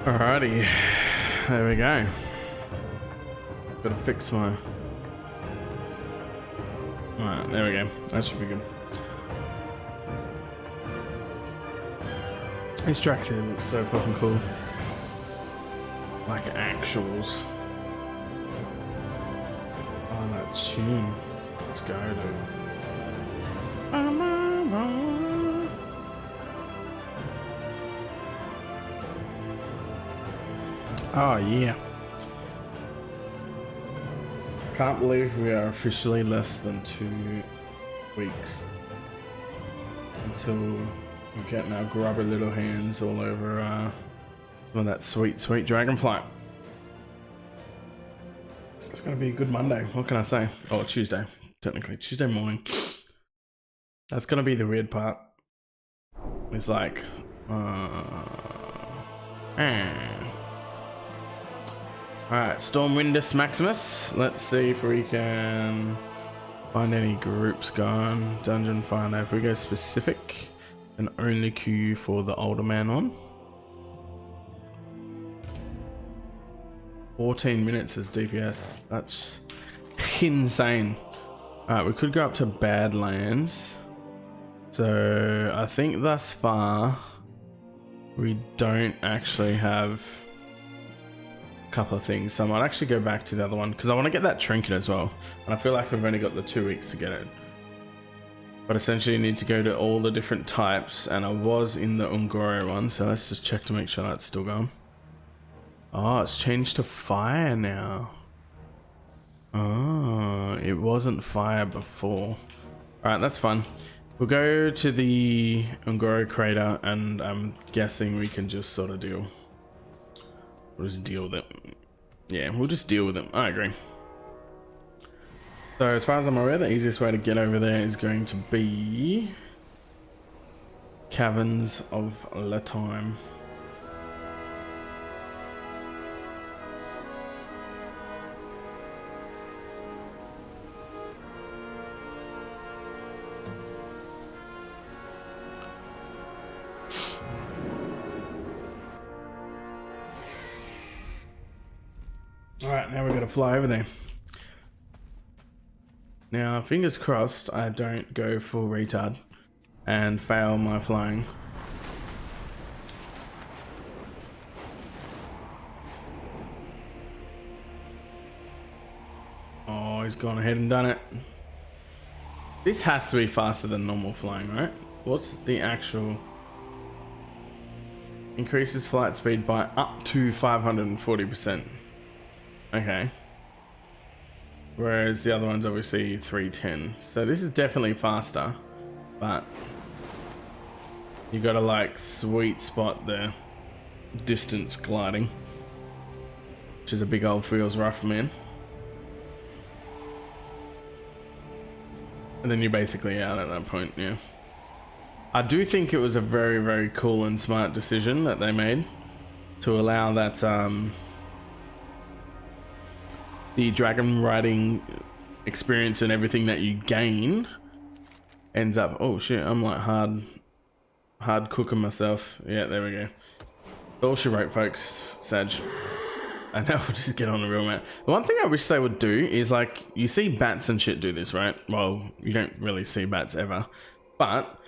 Alrighty, there we go. Gotta fix my... Alright, there we go. That should be good. This track theme looks so fucking cool. Like actuals. Oh, that tune. Let's go, dude. Oh yeah. Can't believe we are officially less than 2 weeks until we're getting our grubby little hands all over some of that sweet dragonfly. It's gonna be a good Monday. What can I say? Oh, Tuesday, technically Tuesday morning. That's gonna be the weird part. It's like, Alright, Stormwindus Maximus. Let's see if we can find any groups going. Dungeon Finder. If we go specific, and only queue for the older man on. 14 minutes as DPS. That's insane. Alright, we could go up to Badlands. So I think thus far we don't actually have couple of things, so I might actually go back to the other one because I want to get that trinket as well, and I feel like we've only got the 2 weeks to get it, but essentially you need to go to all the different types, and I was in the Ungoro one, so let's just check to make sure that's still going. Oh, it's changed to fire now. Oh, it wasn't fire before. Alright, that's fun. We'll go to the Ungoro crater, and I'm guessing we can just sort of deal. We'll just deal with it. Yeah, we'll just deal with it. I agree. So as far as I'm aware, the easiest way to get over there is going to be Caverns of Latime. Alright, now we've got to fly over there. Now, fingers crossed I don't go full retard and fail my flying. Oh, he's gone ahead and done it. This has to be faster than normal flying, right? What's the actual... Increases flight speed by up to 540%. Okay. Whereas the other one's obviously 310. So this is definitely faster, but you gotta like sweet spot the distance gliding, which is a big old feels rough, man. And then you're basically out at that point, yeah. I do think it was a very, very cool and smart decision that they made to allow that the dragon riding experience and everything that you gain ends up... Oh shit, I'm like hard cooking myself. Yeah, there we go. All she wrote, folks. Sag. And now we'll just get on the real map. The one thing I wish they would do is, like, you see bats and shit do this, right? Well, you don't really see bats ever, but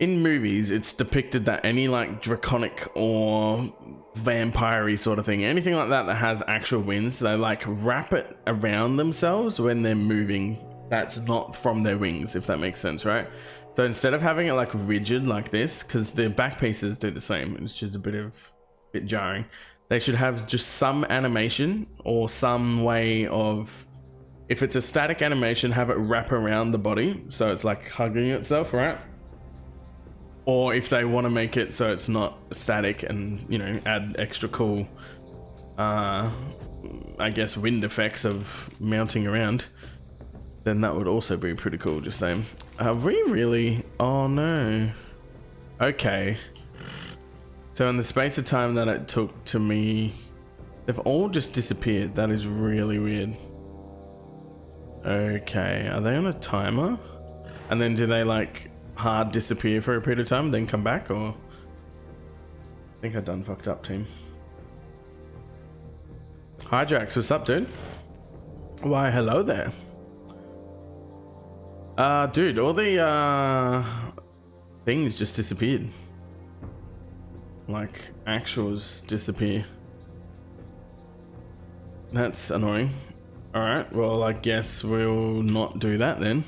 in movies it's depicted that any like draconic or vampire-y sort of thing, anything like that that has actual wings, they like wrap it around themselves when they're moving. That's not from their wings, if that makes sense, right? So instead of having it like rigid like this, because the back pieces do the same, it's just a bit jarring, they should have just some animation or some way of, if it's a static animation, have it wrap around the body so it's like hugging itself, right? Or if they want to make it so it's not static and, you know, add extra cool, I guess, wind effects of mounting around, then that would also be pretty cool, just saying. Have we really? Oh no. Okay. So in the space of time that it took to me, they've all just disappeared. That is really weird. Okay, are they on a timer? And then do they like hard disappear for a period of time, then come back, or? I think I done fucked up, team. Hydrax, what's up, dude? Why, hello there. Dude, all the things just disappeared. Like, actuals disappear. That's annoying. Alright, well, I guess we'll not do that then.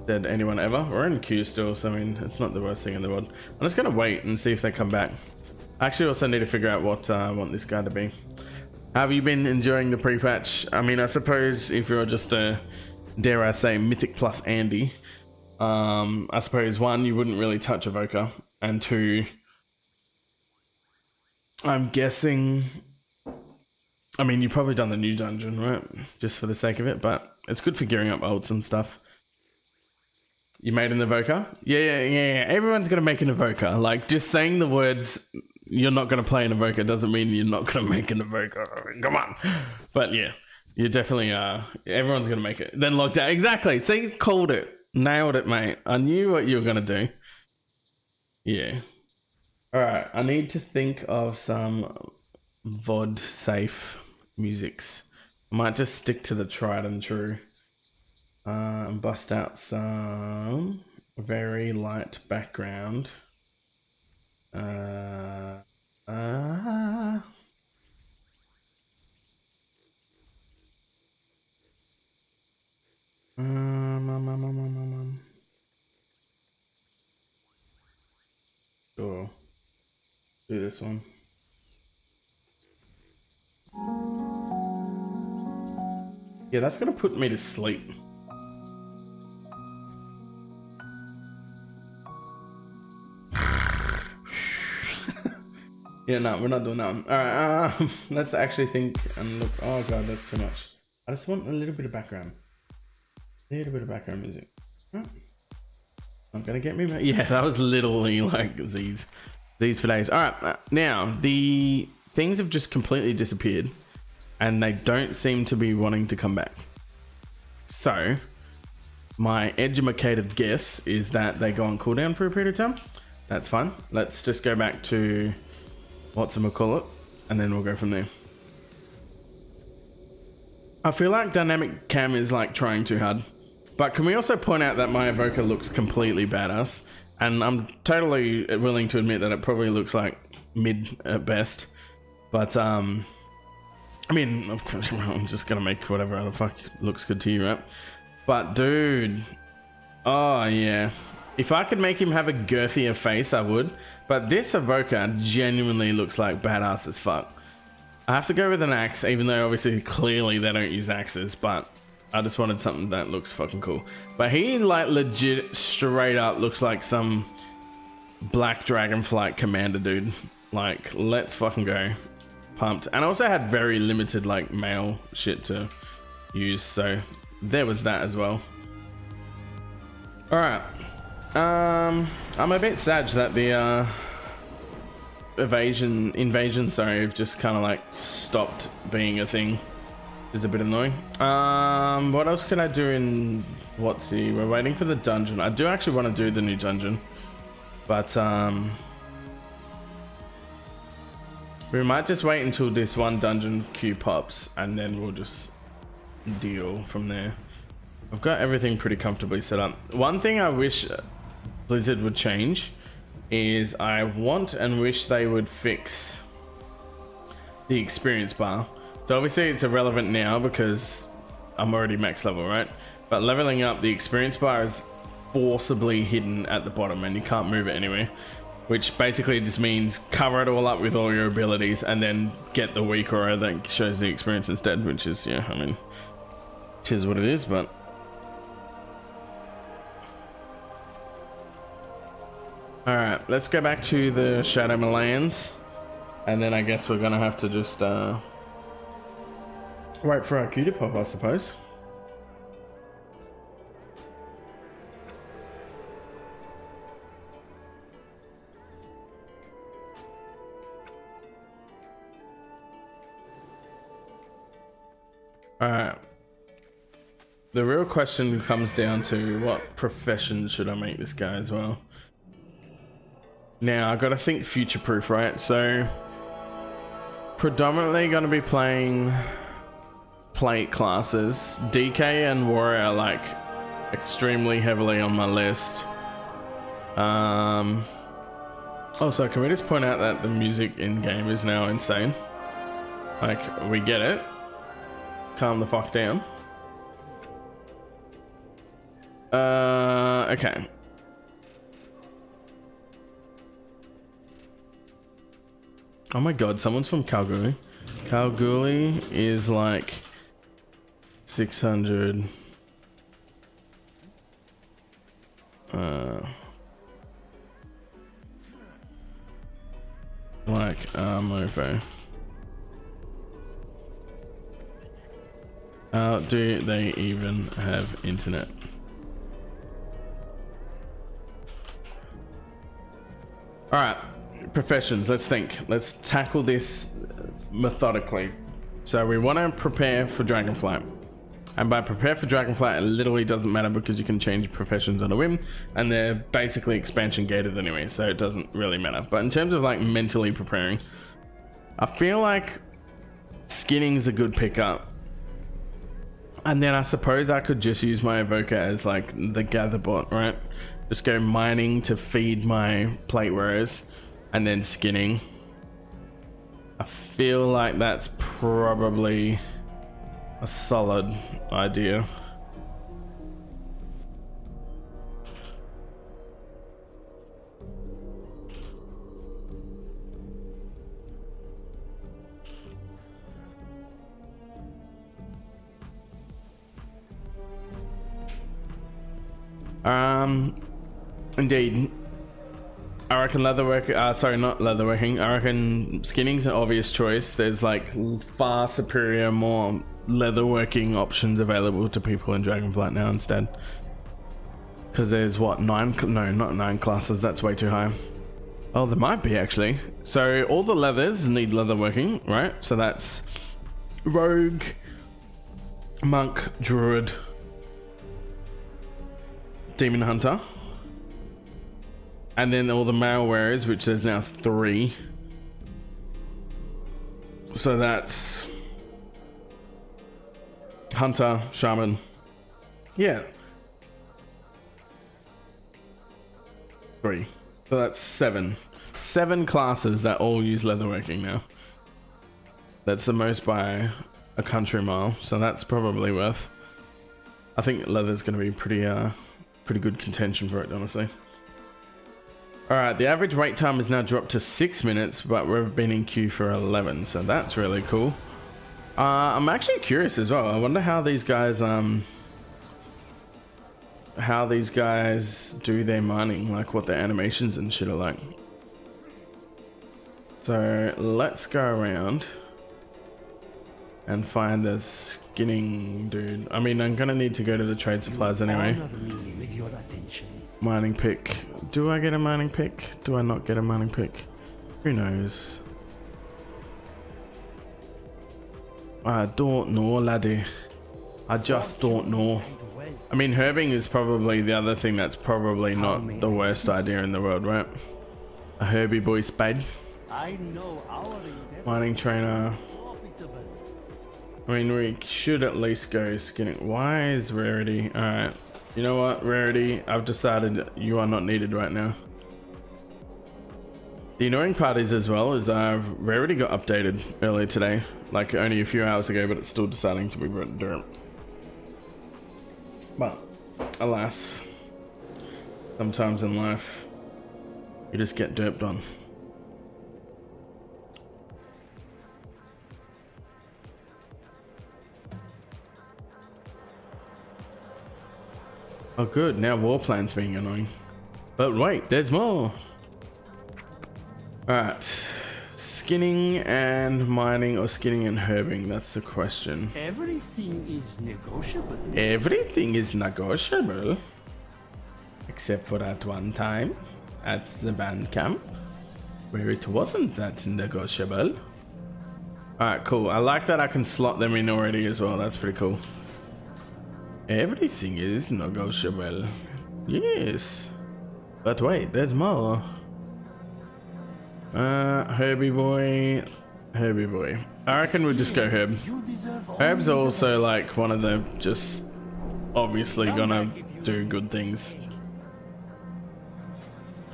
Did anyone ever? We're in queue still, so I mean, it's not the worst thing in the world. I'm just gonna wait and see if they come back. I actually also need to figure out what I want this guy to be. Have you been enjoying the pre-patch? I mean, I suppose if you're just a, dare I say, Mythic plus Andy, I suppose one, you wouldn't really touch Evoker, and two, I'm guessing, I mean, you've probably done the new dungeon, right? Just for the sake of it, but it's good for gearing up ults and stuff. You made an Evoker? Yeah. Everyone's gonna make an Evoker. Like, just saying the words, you're not gonna play an Evoker doesn't mean you're not gonna make an Evoker. Come on. But yeah, you definitely are. Everyone's gonna make it. Then locked out. Exactly. See, called it. Nailed it, mate. I knew what you were gonna do. Yeah. Alright, I need to think of some VOD safe musics. I might just stick to the tried and true. And bust out some very light background. Sure. Do this one. Yeah, that's gonna put me to sleep. Yeah, no, we're not doing that one. Alright, let's actually think and look. Oh god, that's too much. I just want a little bit of background. A little bit of background music. Not gonna get me back. Yeah, that was literally like Z's for days. Alright, now the things have just completely disappeared and they don't seem to be wanting to come back. So my educated guess is that they go on cooldown for a period of time. That's fine. Let's just go back to whatchamacallit, and then we'll go from there. I feel like dynamic cam is like trying too hard, but can we also point out that my Evoker looks completely badass, and I'm totally willing to admit that it probably looks like mid at best, but I mean, of course, I'm just gonna make whatever the fuck looks good to you, right? But dude, oh yeah. If I could make him have a girthier face, I would. But this Evoker genuinely looks like badass as fuck. I have to go with an axe, even though obviously clearly they don't use axes, but I just wanted something that looks fucking cool. But he like legit straight up looks like some Black Dragonflight commander dude. Like, let's fucking go. Pumped. And I also had very limited like mail shit to use, so there was that as well. Alright. I'm a bit sad that the invasion, sorry, have just kind of like stopped being a thing. It's a bit annoying. What else can I do in Watsy? We're waiting for the dungeon. I do actually want to do the new dungeon, but we might just wait until this one dungeon queue pops and then we'll just deal from there. I've got everything pretty comfortably set up. One thing I wish Blizzard would change is I want and wish they would fix the experience bar. So obviously it's irrelevant now because I'm already max level, right? But leveling up, the experience bar is forcibly hidden at the bottom and you can't move it anywhere, which basically just means cover it all up with all your abilities and then get the weak aura that shows the experience instead, which is, yeah, I mean, it is what it is, but all right, let's go back to the Shadow Malayans, and then I guess we're gonna have to just wait for our queue to pop, I suppose. All right. The real question comes down to what profession should I make this guy as well? Now I gotta think future proof, right? So predominantly gonna be playing plate classes. DK and Warrior are like extremely heavily on my list. Also, can we just point out that the music in game is now insane? Like, we get it. Calm the fuck down. Okay. Oh my god, someone's from Kalgoorlie. Kalgoorlie is like 600. Like mofo. How do they even have internet? All right, professions. Let's think. Let's tackle this methodically. So we want to prepare for Dragonflight. And by prepare for Dragonflight, it literally doesn't matter because you can change professions on a whim, and they're basically expansion gated anyway, so it doesn't really matter. But in terms of like mentally preparing, I feel like skinning is a good pickup. And then I suppose I could just use my Evoker as like the gather bot, right? Just go mining to feed my plate wearers and then skinning. I feel like that's probably a solid idea. Indeed. I reckon leatherwork, sorry, not leatherworking. I reckon skinning's an obvious choice. There's like far superior, more leatherworking options available to people in Dragonflight now instead. Because there's what, no, not 9 classes, that's way too high. Oh, there might be actually. So all the leathers need leatherworking, right? So that's rogue, monk, druid, demon hunter. And then all the mail wearers, which there's now 3. So that's hunter, shaman. Yeah. 3. So that's 7. 7 classes that all use leatherworking now. That's the most by a country mile. So that's probably worth. I think leather's going to be pretty good contention for it, honestly. Alright, the average wait time is now dropped to 6 minutes, but we've been in queue for 11, so that's really cool. I'm actually curious as well. I wonder how these guys do their mining, like what their animations and shit are like. So let's go around and find the skinning dude. I mean, I'm gonna need to go to the trade supplies anyway. Mining pick. Do I get a mining pick? Do I not get a mining pick? Who knows? I don't know, laddie. I just don't know. I mean, herbing is probably the other thing that's probably not the worst idea in the world, right? A Herbie boy spade. Mining trainer. I mean, we should at least go skinning. Why is rarity? Alright. You know what, Rarity? I've decided you are not needed right now. The annoying part is as well is Rarity got updated earlier today, like only a few hours ago, but it's still deciding to be derp. But alas, sometimes in life you just get derped on. Oh good, now Warplan's being annoying. But wait, there's more! Alright. Skinning and mining, or skinning and herbing, that's the question. Everything is negotiable. Everything is negotiable. Except for that one time at the band camp where it wasn't that negotiable. Alright, cool. I like that I can slot them in already as well. That's pretty cool. Everything is negotiable. Yes. But wait, there's more. Herbie boy. Herbie boy. I reckon we'll just go Herb. Herb's also like one of the just obviously gonna do good things.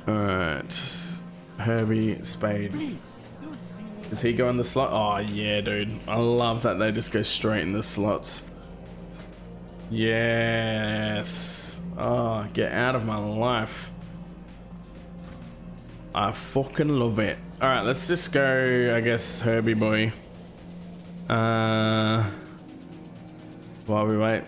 Alright. Herbie Spade. Does he go in the slot? Oh yeah, dude. I love that they just go straight in the slots. Yes. Oh, get out of my life. I fucking love it. Alright, let's just go, I guess, Herbie boy. While we wait.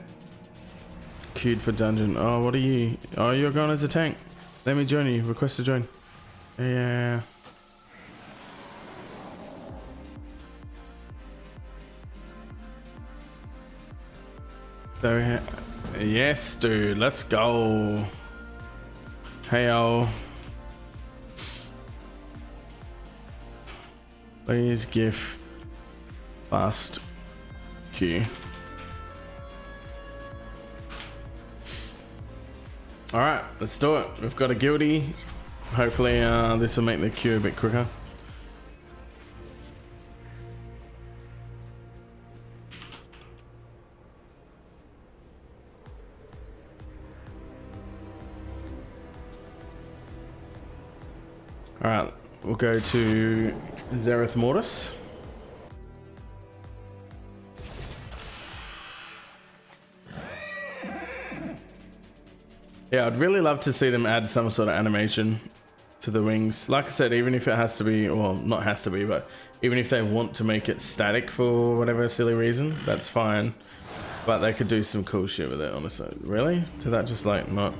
Queued for dungeon. Oh, what are you? Oh, you're going as a tank. Let me join you. Request to join. Yeah. So, yes, dude. Let's go. Hey, yo. Please give fast queue. All right, let's do it. We've got a guilty. Hopefully, this will make the queue a bit quicker. All right, we'll go to Zereth Mortis. Yeah, I'd really love to see them add some sort of animation to the wings. Like I said, even if it has to be, well, not has to be, but even if they want to make it static for whatever silly reason, that's fine. But they could do some cool shit with it, honestly. Really? Did that just like not...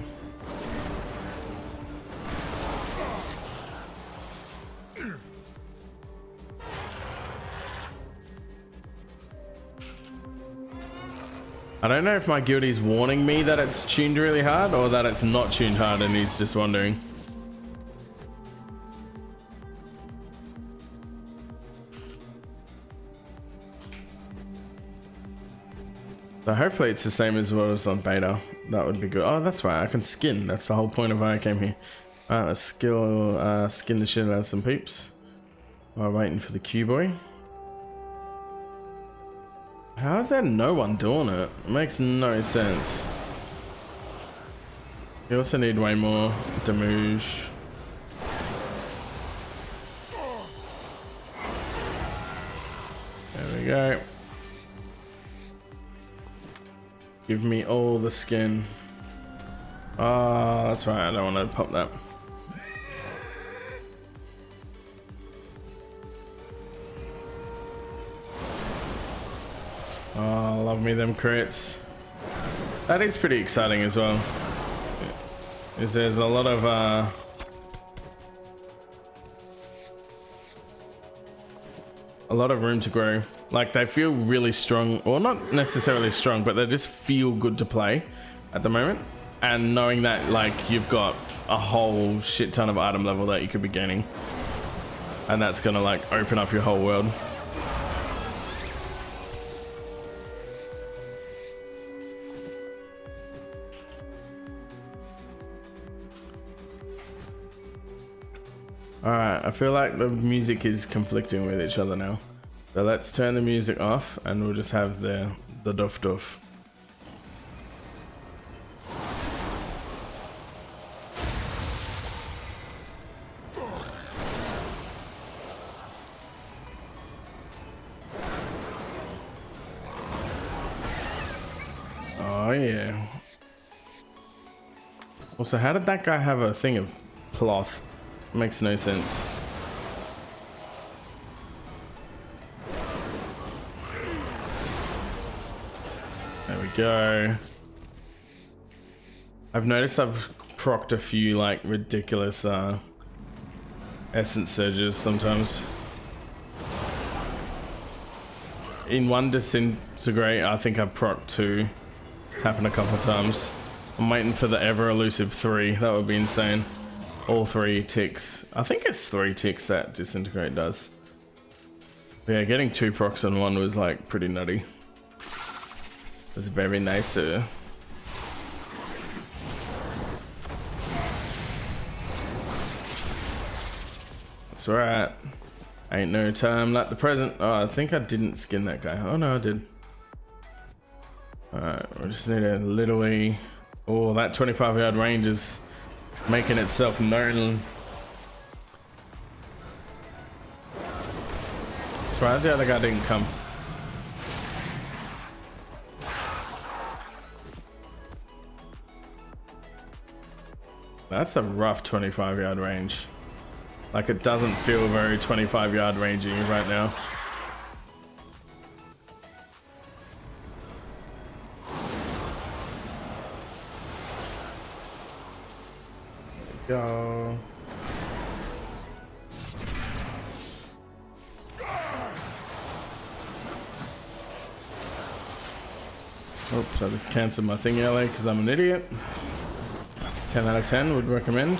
I don't know if my guildie's warning me that it's tuned really hard or that it's not tuned hard and he's just wondering. So hopefully it's the same as what was on beta. That would be good. Oh, that's right. I can skin. That's the whole point of why I came here. Alright, let's skin the shit out of some peeps. While waiting for the Q boy. How is there no one doing it? It makes no sense. You also need way more damage. There we go. Give me all the skin. Oh, that's right. I don't want to pop that. Oh, love me them crits. That is pretty exciting as well. Is there's a lot of room to grow. Like they feel really strong, or not necessarily strong, but they just feel good to play at the moment. And knowing that like you've got a whole shit ton of item level that you could be gaining, and that's gonna like open up your whole world. Alright, I feel like the music is conflicting with each other now. So let's turn the music off and we'll just have the duff duff. Oh yeah. Also, how did that guy have a thing of cloth? Makes no sense. There we go. I've noticed I've procced a few like ridiculous essence surges sometimes. In one disintegrate, I think I've procced 2. It's happened a couple of times. I'm waiting for the ever elusive 3. That would be insane. All 3 ticks. I think it's 3 ticks that disintegrate does. But yeah, getting 2 procs on 1 was like pretty nutty. It was very nice. Let's It's alright. Ain't no time like the present. Oh, I think I didn't skin that guy. Oh no, I did. Alright, we just need a little wee. Oh, that 25-yard range is making itself known. Surprised the other guy didn't come. That's a rough 25-yard range. Like, it doesn't feel very 25-yard rangey right now. Go. Oops, I just cancelled my thing early because I'm an idiot. 10 out of 10 would recommend.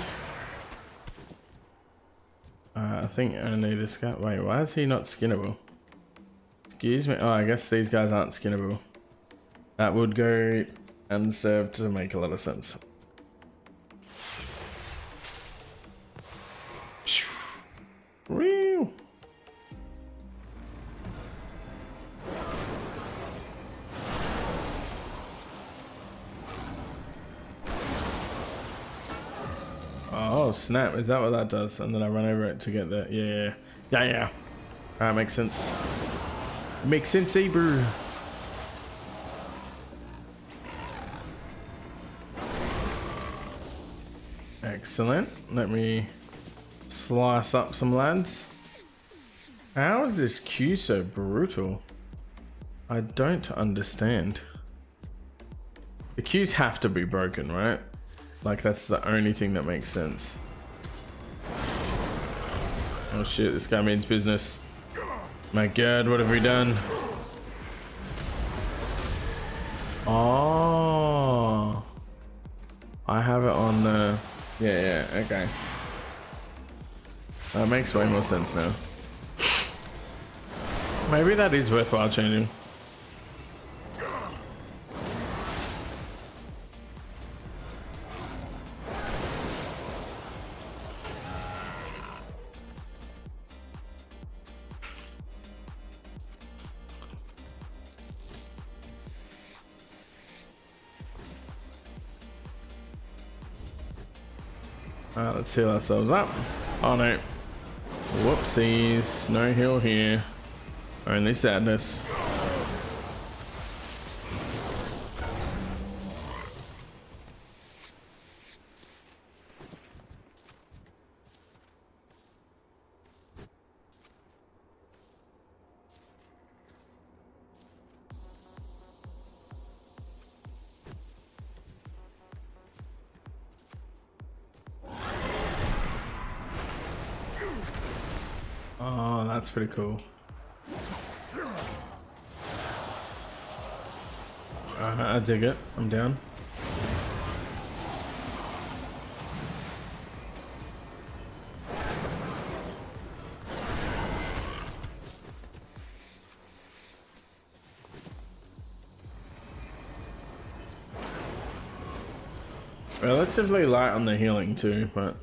I think I need this guy. Wait, why is he not skinnable? Excuse me. Oh, I guess these guys aren't skinnable. That would go unserved to make a lot of sense. Woo. Oh snap, is that what that does? And then I run over it to get there. Yeah. Alright, makes sense. Makes sense, bro. Excellent. Let me slice up some lads. How is this queue so brutal? I don't understand. The queues have to be broken, right? Like, that's the only thing that makes sense. Oh shit, this guy means business. My god, what have we done? Oh, I have it on the... Yeah, okay. That makes way more sense now. Maybe that is worthwhile changing. Let's heal ourselves up. Oh no. Whoopsies. No heal here. Only sadness. Oh, that's pretty cool. I dig it. I'm down. Relatively light on the healing too, but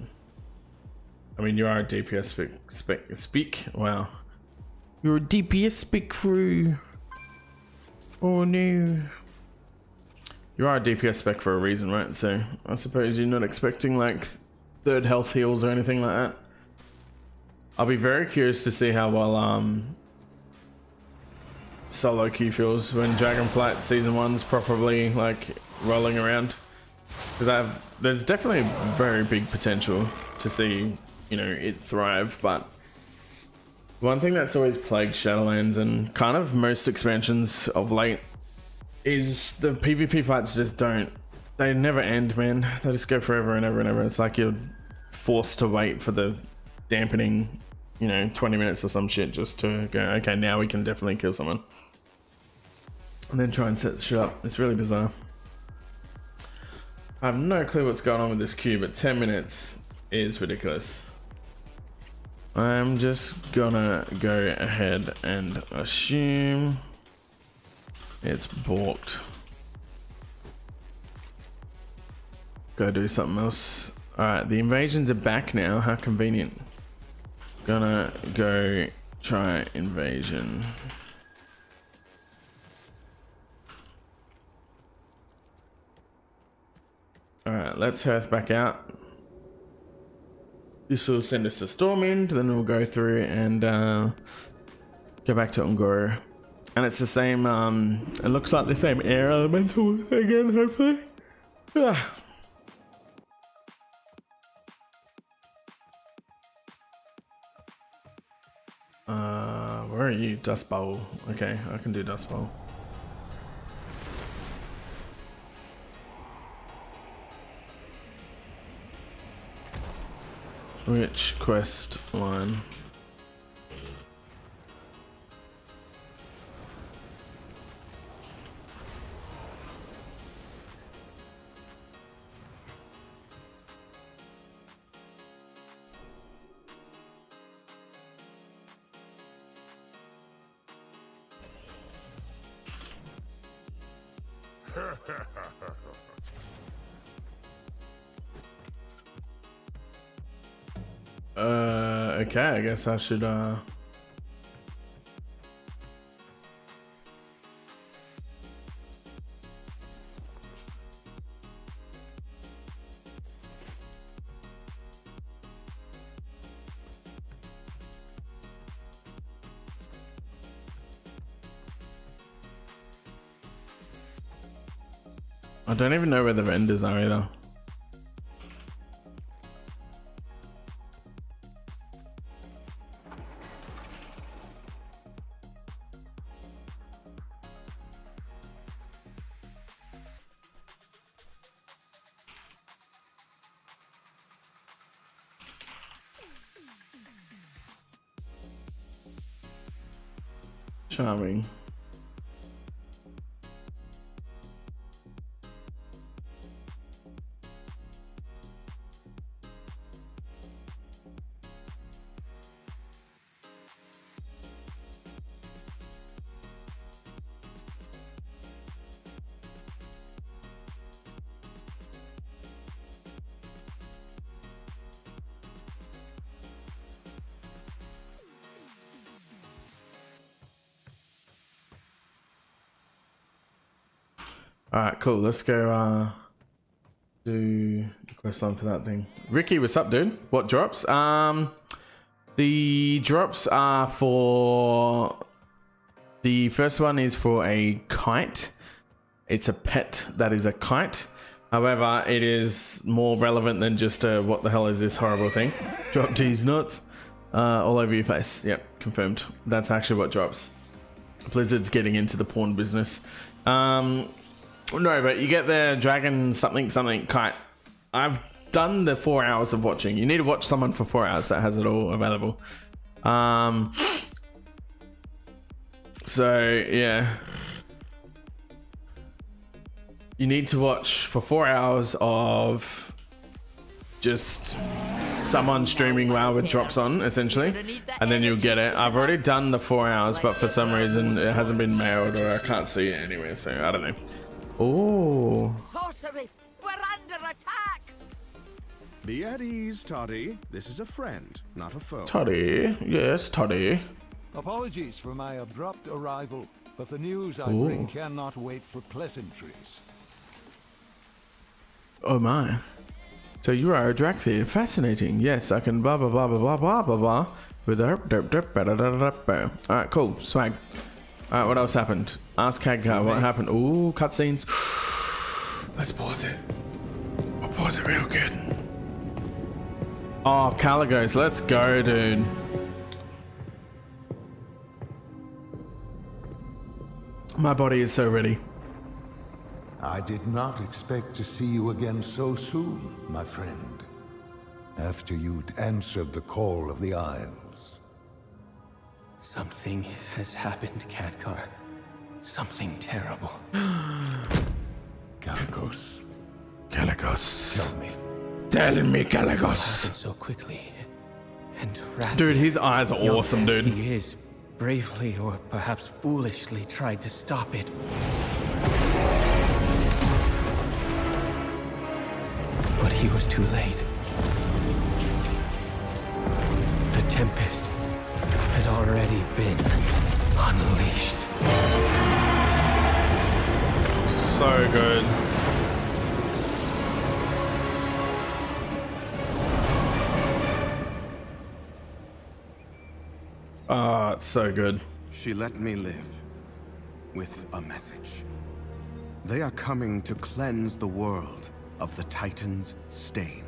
I mean, you are a DPS speak. Wow. You're a DPS spec through. Oh no. You are a DPS spec for a reason, right? So I suppose you're not expecting like third health heals or anything like that. I'll be very curious to see how well solo queue feels when Dragonflight Season 1's probably like rolling around. Because there's definitely very big potential to see, you know, it thrive, but one thing that's always plagued Shadowlands and kind of most expansions of late is the PvP fights just they never end, man. They just go forever and ever and ever. It's like you're forced to wait for the dampening, you know, 20 minutes or some shit just to go, okay, now we can definitely kill someone. And then try and set the shit up. It's really bizarre. I have no clue what's going on with this queue, but 10 minutes is ridiculous. I'm just gonna go ahead and assume it's balked. Go do something else. Alright, the invasions are back now. How convenient. Gonna go try invasion. Alright, let's hearth back out. This will send us to Stormwind, then we'll go through and go back to Ungoro. And it's the same, it looks like the same air elemental again, hopefully. Ah. Where are you? Dust Bowl. Okay, I can do Dust Bowl. Which quest line? Okay, I guess I should I don't even know where the vendors are either. Charming. Alright, cool. Let's go do the quest line for that thing. Ricky, what's up, dude? What drops? The drops are for... The first one is for a kite. It's a pet that is a kite. However, it is more relevant than just a what the hell is this horrible thing? Drop these nuts all over your face. Yep, confirmed. That's actually what drops. Blizzard's getting into the porn business. No, but you get the dragon something kite. I've done the 4 hours of watching. You need to watch someone for 4 hours that has it all available. So yeah, you need to watch for 4 hours of just someone streaming WoW with drops on, essentially, and then you'll get it. I've already done the 4 hours, but for some reason it hasn't been mailed or I can't see it anywhere, so I don't know. Oh. Sorcery! We're under attack! Be at ease, Toddy. This is a friend, not a foe. Toddy. Yes, Toddy. Apologies for my abrupt arrival, but the news I bring cannot wait for pleasantries. Oh my. So you are a Draxir. Fascinating. Yes, I can blah blah blah blah blah blah blah blah with a alright, cool. Swag. Alright, what else happened? Ask Khadgar what happened. Ooh, cutscenes. Let's pause it. We'll pause it real good. Oh, Caligos, let's go, dude. My body is so ready. I did not expect to see you again so soon, my friend. After you'd answered the call of the Isles. Something has happened, Khadgar. Something terrible. Caligos, Caligos. tell me. Tell me, Caligos. Happened so quickly. And rather Dude, his eyes are young awesome, as dude. He is bravely or perhaps foolishly tried to stop it. But he was too late. The tempest had already been unleashed. So good. Oh, it's so good. She let me live with a message. They are coming to cleanse the world of the Titan's stain.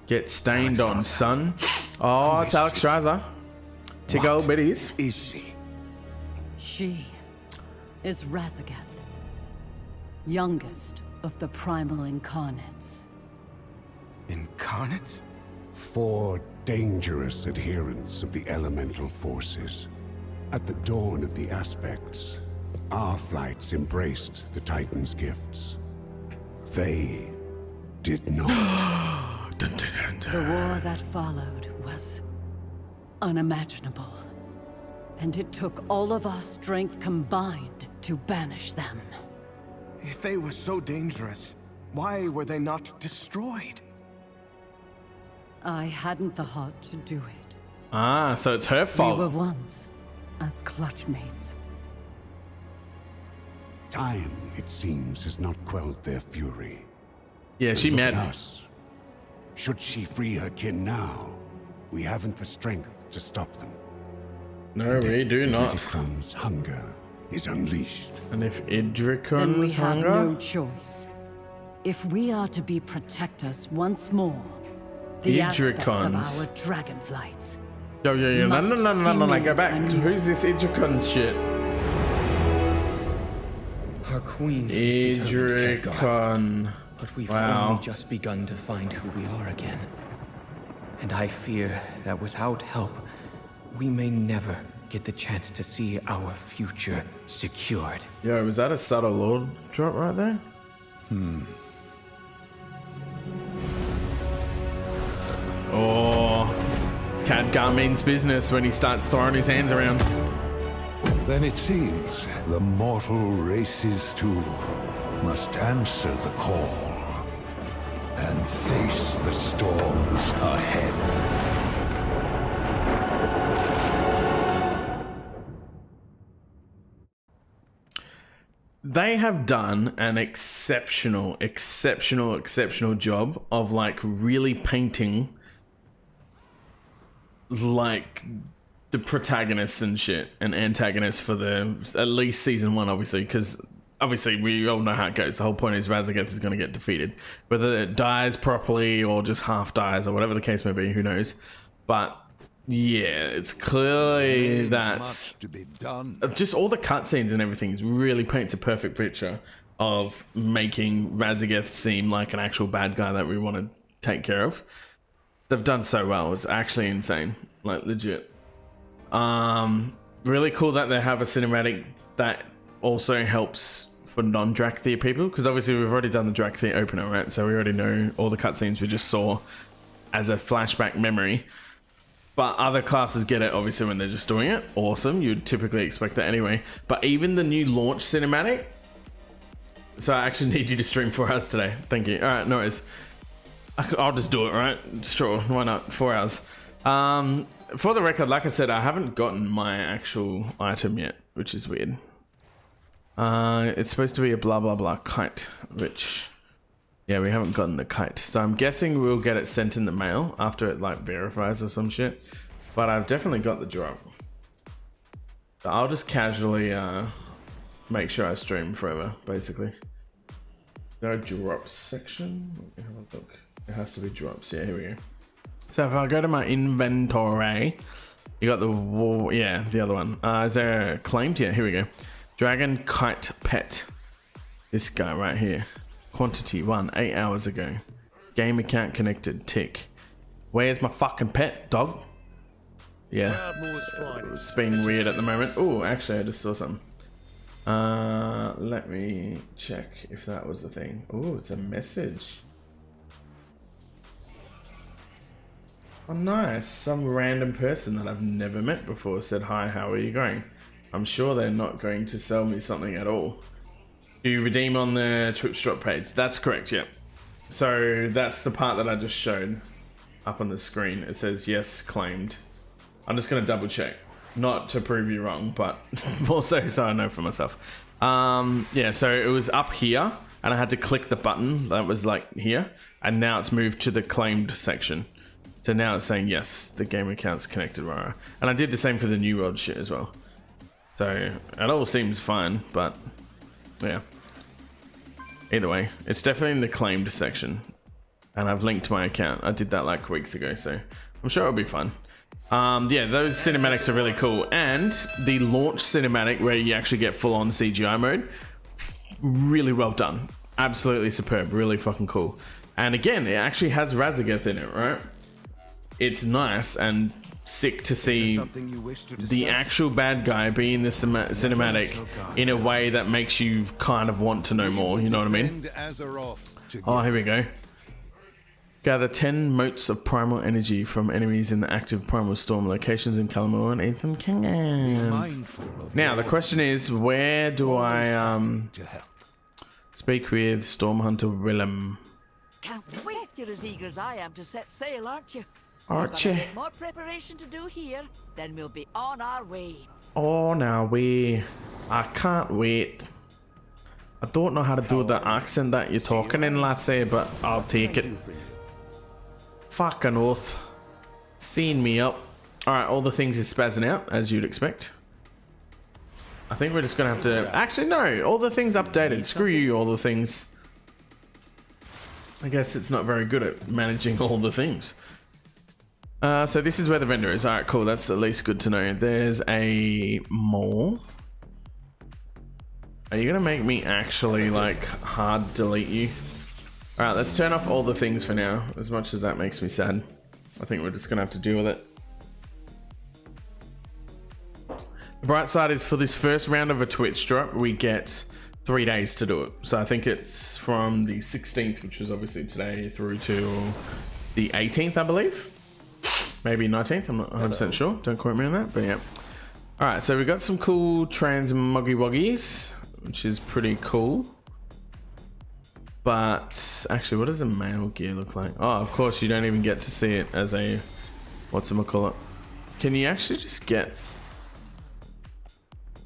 Get stained on, son. Oh, it's Alex Strasser. Tick old biddies. Is she? She is Razagath, youngest of the primal incarnates. Incarnate? 4 dangerous adherents of the elemental forces. At the dawn of the aspects, our flights embraced the Titan's gifts. They did not. The war that followed was unimaginable. And it took all of our strength combined to banish them. If they were so dangerous, why were they not destroyed? I hadn't the heart to do it. Ah, so it's her We fault. were once as clutchmates. Time, it seems, has not quelled their fury. Yeah, she Look at mad. us. Should she free her kin now, we haven't the strength to stop them. No, we do not. Idricon's hunger is unleashed. And if Then we Idricon's have hunger? no choice. If we are to be protectors once more, the aspects of Idricons. our dragon flights. Yo, no, must go back. be Who's this Idricon shit? Our queen is determined to get God, Idricon. but we've Wow. only just begun to find who we are again. And I fear that without help, we may never get the chance to see our future secured. Yo, was that a subtle lord drop right there? Oh, Khadgar means business when he starts throwing his hands around. Then it seems the mortal races too must answer the call and face the storms ahead. They have done an exceptional job of like really painting like the protagonists and shit and antagonists for the at least season 1, obviously, because obviously we all know how it goes. The whole point is Razagath is going to get defeated, whether it dies properly or just half dies or whatever the case may be, who knows. But yeah, it's clearly that Much to be done. just all the cutscenes and everything really paints a perfect picture of making Razagath seem like an actual bad guy that we want to take care of. They've done so well. It's actually insane, like legit. Really cool that they have a cinematic that also helps for non-Drakthir people, because obviously we've already done the Drakthir opener, right? So we already know all the cutscenes we just saw as a flashback memory. But other classes get it, obviously, when they're just doing it. Awesome. You'd typically expect that anyway. But even the new launch cinematic. So I actually need you to stream for us today. Thank you. All right, no worries. I'll just do it, right? Sure. Why not? 4 hours. For the record, like I said, I haven't gotten my actual item yet, which is weird. It's supposed to be a blah, blah, blah kite, which... yeah, we haven't gotten the kite. So I'm guessing we'll get it sent in the mail after it like verifies or some shit. But I've definitely got the drop. So I'll just casually make sure I stream forever, basically. Is there a drops section? Let me have a look. It has to be drops. Yeah, here we go. So if I go to my inventory, you got the wall. Yeah, the other one. Is there a claimed? Yeah, here we go. Dragon kite pet. This guy right here. Quantity 1, 8 hours ago. Game account connected, tick. Where's my fucking pet, dog? Yeah, it's been weird at the moment. Oh, actually I just saw something. Let me check if that was the thing. Oh, it's a message. Oh nice, some random person that I've never met before said, hi, how are you going? I'm sure they're not going to sell me something at all. Do you redeem on the Twitch drop page? That's correct, yeah. So that's the part that I just showed. up on the screen. It says yes, claimed. I'm just gonna double check, not to prove you wrong, but also so I know for myself. Yeah, so it was up here, and I had to click the button that was like here, and now it's moved to the claimed section. So now it's saying yes, the game account's connected, right? And I did the same for the New World shit as well. So it all seems fine, but yeah. Either way, it's definitely in the claimed section, and I've linked my account. I did that like weeks ago, so I'm sure it'll be fun. Yeah, those cinematics are really cool, and the launch cinematic where you actually get full-on CGI mode, really well done, absolutely superb, really fucking cool. And again, it actually has Razageth in it, right? It's nice and sick to see the actual bad guy be in the cinematic in a way that makes you kind of want to know more, you know what I mean? Oh, here we go. Gather 10 motes of primal energy from enemies in the active primal storm locations in Kalamur and Ethan Kingdom. Now, the question is, where do I speak with Stormhunter Willem? Can't wait. You're as eager as I am to set sail, aren't you? Aren't you? More preparation to do here, then we'll be on our way. On our way. I can't wait. I don't know how to do the accent that you're talking in, lassie, but I'll take it. Fucking oath. Seen me up. Alright, all the things is spazzing out, as you'd expect. I think we're just gonna have to... Actually, no. All the things updated. Screw you, all the things. I guess it's not very good at managing all the things. So this is where the vendor is. Alright, cool. That's at least good to know. There's a mall. Are you gonna make me actually, like, hard delete you? Alright, let's turn off all the things for now, as much as that makes me sad. I think we're just gonna have to deal with it. The bright side is for this first round of a Twitch drop, we get 3 days to do it. So I think it's from the 16th, which is obviously today, through to the 18th, I believe. Maybe 19th, I'm not 100% sure. Don't quote me on that, but yeah. Alright, so we got some cool transmoggy woggies, which is pretty cool. But actually, what does a male gear look like? Oh, of course, you don't even get to see it as a... whatchamacallit. Can you actually just get...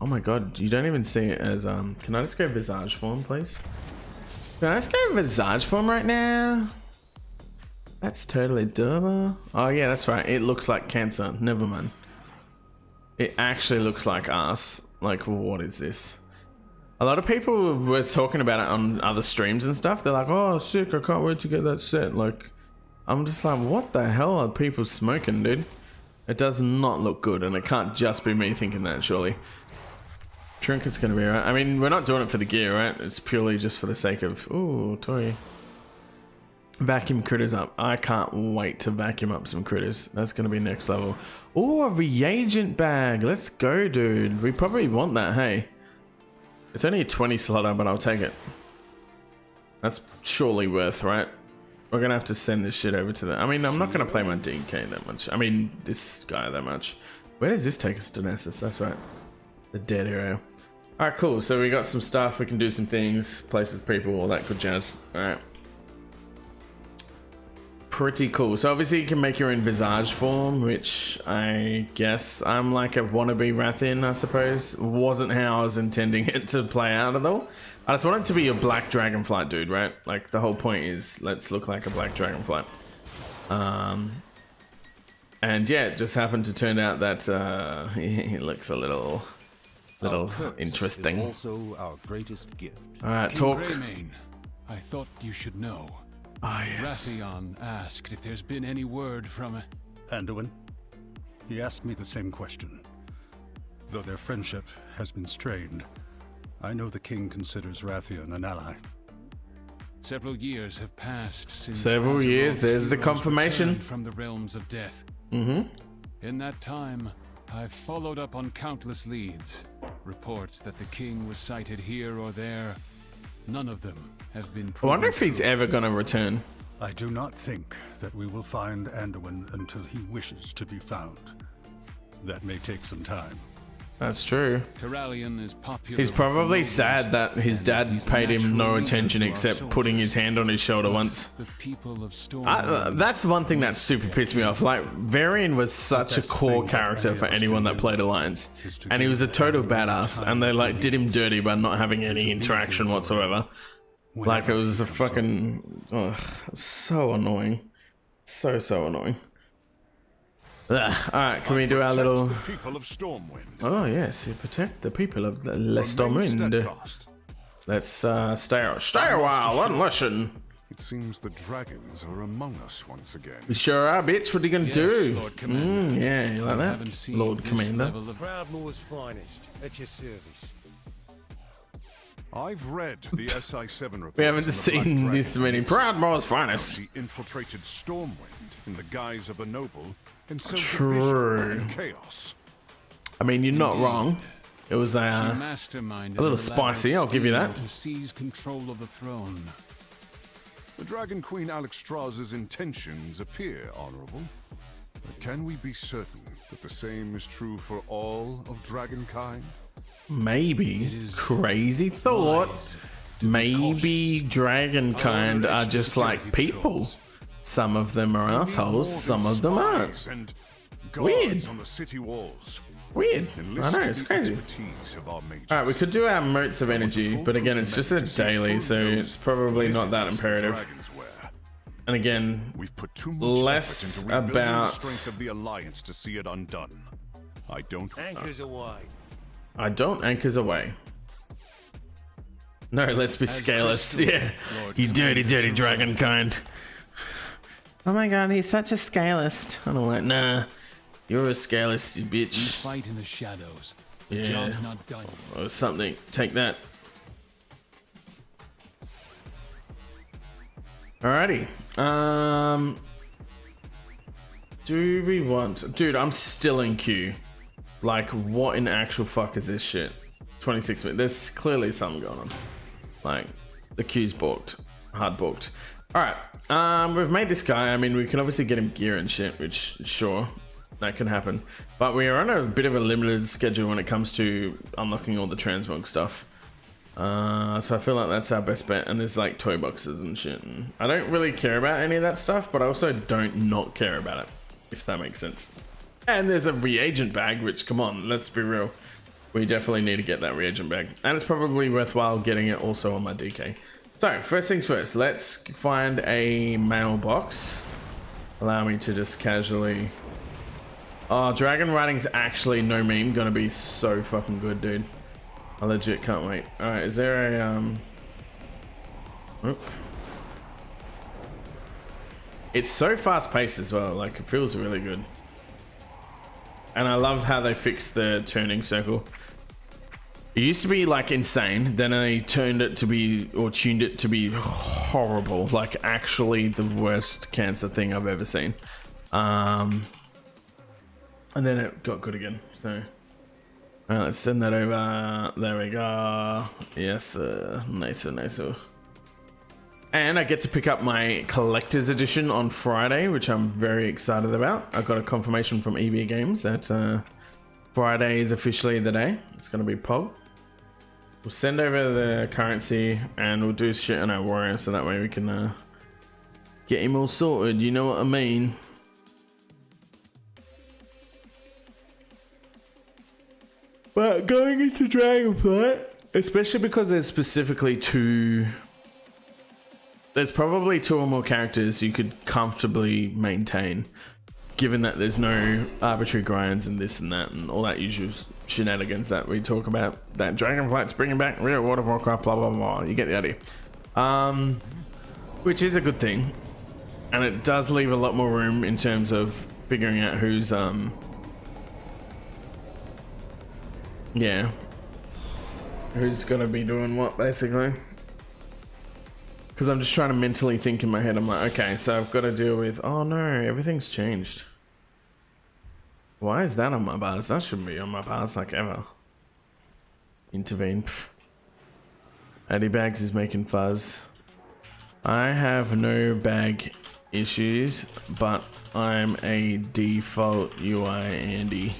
Oh my god, you don't even see it as... Can I just go visage form, please? Can I just go visage form right now? That's totally dumb. Oh yeah, that's right. It looks like cancer. Never mind. It actually looks like us. Like, what is this? A lot of people were talking about it on other streams and stuff. They're like, oh, sick. I can't wait to get that set. Like, I'm just like, what the hell are people smoking, dude? It does not look good, and it can't just be me thinking that, surely. Trinket's gonna be alright. I mean, we're not doing it for the gear, right? It's purely just for the sake of... Ooh, toy. Vacuum critters up. I can't wait to vacuum up some critters. That's going to be next level. Oh, a reagent bag. Let's go, dude. We probably want that, hey? It's only a 20 slotter, but I'll take it. That's surely worth, right? We're going to have to send this shit over to the... I mean, I'm not going to play my DK that much. I mean, this guy that much. Where does this take us to, Nessus? That's right. The dead hero. Alright, cool. So we got some stuff. We can do some things. Places, people, all that good jazz. Alright. Pretty cool. So obviously you can make your own visage form, which I guess I'm like a wannabe Rathian, I suppose. Wasn't how I was intending it to play out at all. I just want it to be a black dragonflight dude, right? Like the whole point is let's look like a black dragonflight. And yeah, it just happened to turn out that he looks a little interesting. Also our greatest gift. All right, talk. Greymane, I thought you should know. Ah, yes. Rathian asked if there's been any word from... Anduin? He asked me the same question. Though their friendship has been strained, I know the king considers Rathian an ally. Several years have passed since... Several years, there's the confirmation. ...from the realms of death. Mm-hmm. In that time, I've followed up on countless leads. Reports that the king was sighted here or there. None of them have been proven. I wonder if he's ever gonna return. I do not think that we will find Anduin until he wishes to be found. That may take some time. That's true. Corallian is popular. He's probably sad that his dad paid him no attention except putting his hand on his shoulder once. The people of Storm. That's one thing that super pissed me off. Like, Varian was such a core character for anyone that played Alliance, and he was a total badass, and they like did him dirty by not having any interaction whatsoever. Like, it was a fucking so annoying, so annoying. Alright, can we do our little... Oh yes, you protect the people of the LIVESTEAM. Let's stay a while and listen. It seems the dragons are among us once again. We sure are, bitch. What are you gonna do? Lord Commander. Yeah, you like that? Lord Commander. Proudmore's finest, at your service. I've read the SI-7 reports. We haven't seen this many Proudmore's finest. The infiltrated Stormwind in the guise of a noble. And so true. And chaos. I mean, you're not wrong. It was a little spicy, I'll give you that. To seize control of the throne. The Dragon Queen Alexstrasza's intentions appear honorable. But can we be certain that the same is true for all of Dragonkind? Maybe. Crazy thought. Maybe Dragonkind are just like people. Some of them are assholes, some of them aren't. Weird. Weird. I know, it's crazy. Alright, we could do our motes of energy, but again, it's just a daily, so it's probably not that imperative. And again, less about... Anchors away. I don't anchors away. No, let's be scaleless. Yeah, you dirty Dragonkind. Oh my god, he's such a scalist. And I'm like, nah, you're a scalist, you bitch. You fight in the shadows. The yeah. job's not done. Or something. Take that. Alrighty. Do we want... Dude, I'm still in queue. Like, what in actual fuck is this shit? 26 minutes. There's clearly something going on. Like, the queue's booked. Hard booked. Alright. We've made this guy. I mean, we can obviously get him gear and shit, which, sure, that can happen. But we are on a bit of a limited schedule when it comes to unlocking all the transmog stuff. So I feel like that's our best bet. And there's like toy boxes and shit. And I don't really care about any of that stuff, but I also don't not care about it, if that makes sense. And there's a reagent bag, which, come on, let's be real. We definitely need to get that reagent bag. And it's probably worthwhile getting it also on my DK. So, first things first, let's find a mailbox. Allow me to just casually... Oh, dragon riding's actually no meme. Gonna be so fucking good, dude. I legit can't wait. Alright, is there a... Oop. It's so fast paced as well, like it feels really good. And I love how they fixed the turning circle. It used to be like insane, then they turned it to be, or tuned it to be horrible, like actually the worst cancer thing I've ever seen. And then it got good again, so. Alright, let's send that over. There we go. Yes, nicer. And I get to pick up my collector's edition on Friday, which I'm very excited about. I got a confirmation from EB Games that Friday is officially the day. It's going to be POG. We'll send over the currency and we'll do shit on our warrior so that way we can get him all sorted. You know what I mean? But going into Dragonflight, especially because there's specifically two... There's probably two or more characters you could comfortably maintain, given that there's no arbitrary grinds and this and that and all that usual shenanigans that we talk about. That Dragonflight's bringing back real World of Warcraft, blah blah blah. You get the idea. Which is a good thing, and it does leave a lot more room in terms of figuring out who's yeah, who's gonna be doing what basically. Because I'm just trying to mentally think in my head. I'm like, okay, so I've got to deal with... Oh no, everything's changed. Why is that on my bars? That shouldn't be on my bars like ever. Intervene. Pff. Addy Bags is making fuzz. I have no bag issues, but I'm a default UI Andy.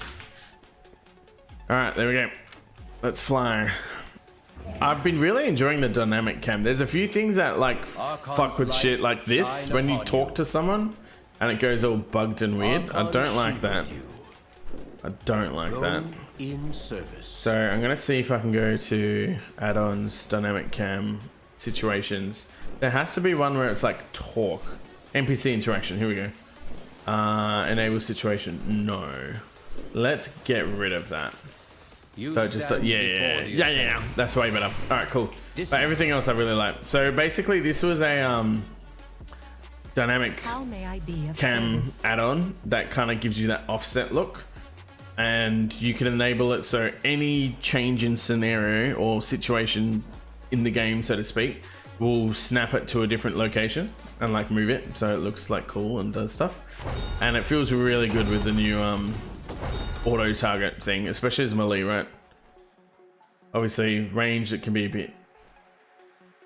All right, there we go. Let's fly. I've been really enjoying the dynamic cam. There's a few things that like fuck with shit like this when you talk to someone and it goes all bugged and weird. I don't like that. I don't like that. In service. So I'm gonna see if I can go to add-ons, dynamic cam, situations. There has to be one where it's like talk, NPC interaction. Here we go. Enable situation. No. Let's get rid of that. So just yeah. That's way better. All right, cool. But everything else I really like. So basically, this was a dynamic cam add-on that kind of gives you that offset look, and you can enable it so any change in scenario or situation in the game, so to speak, will snap it to a different location and like move it so it looks like cool and does stuff. And it feels really good with the new auto target thing, especially as melee, right? Obviously range, it can be a bit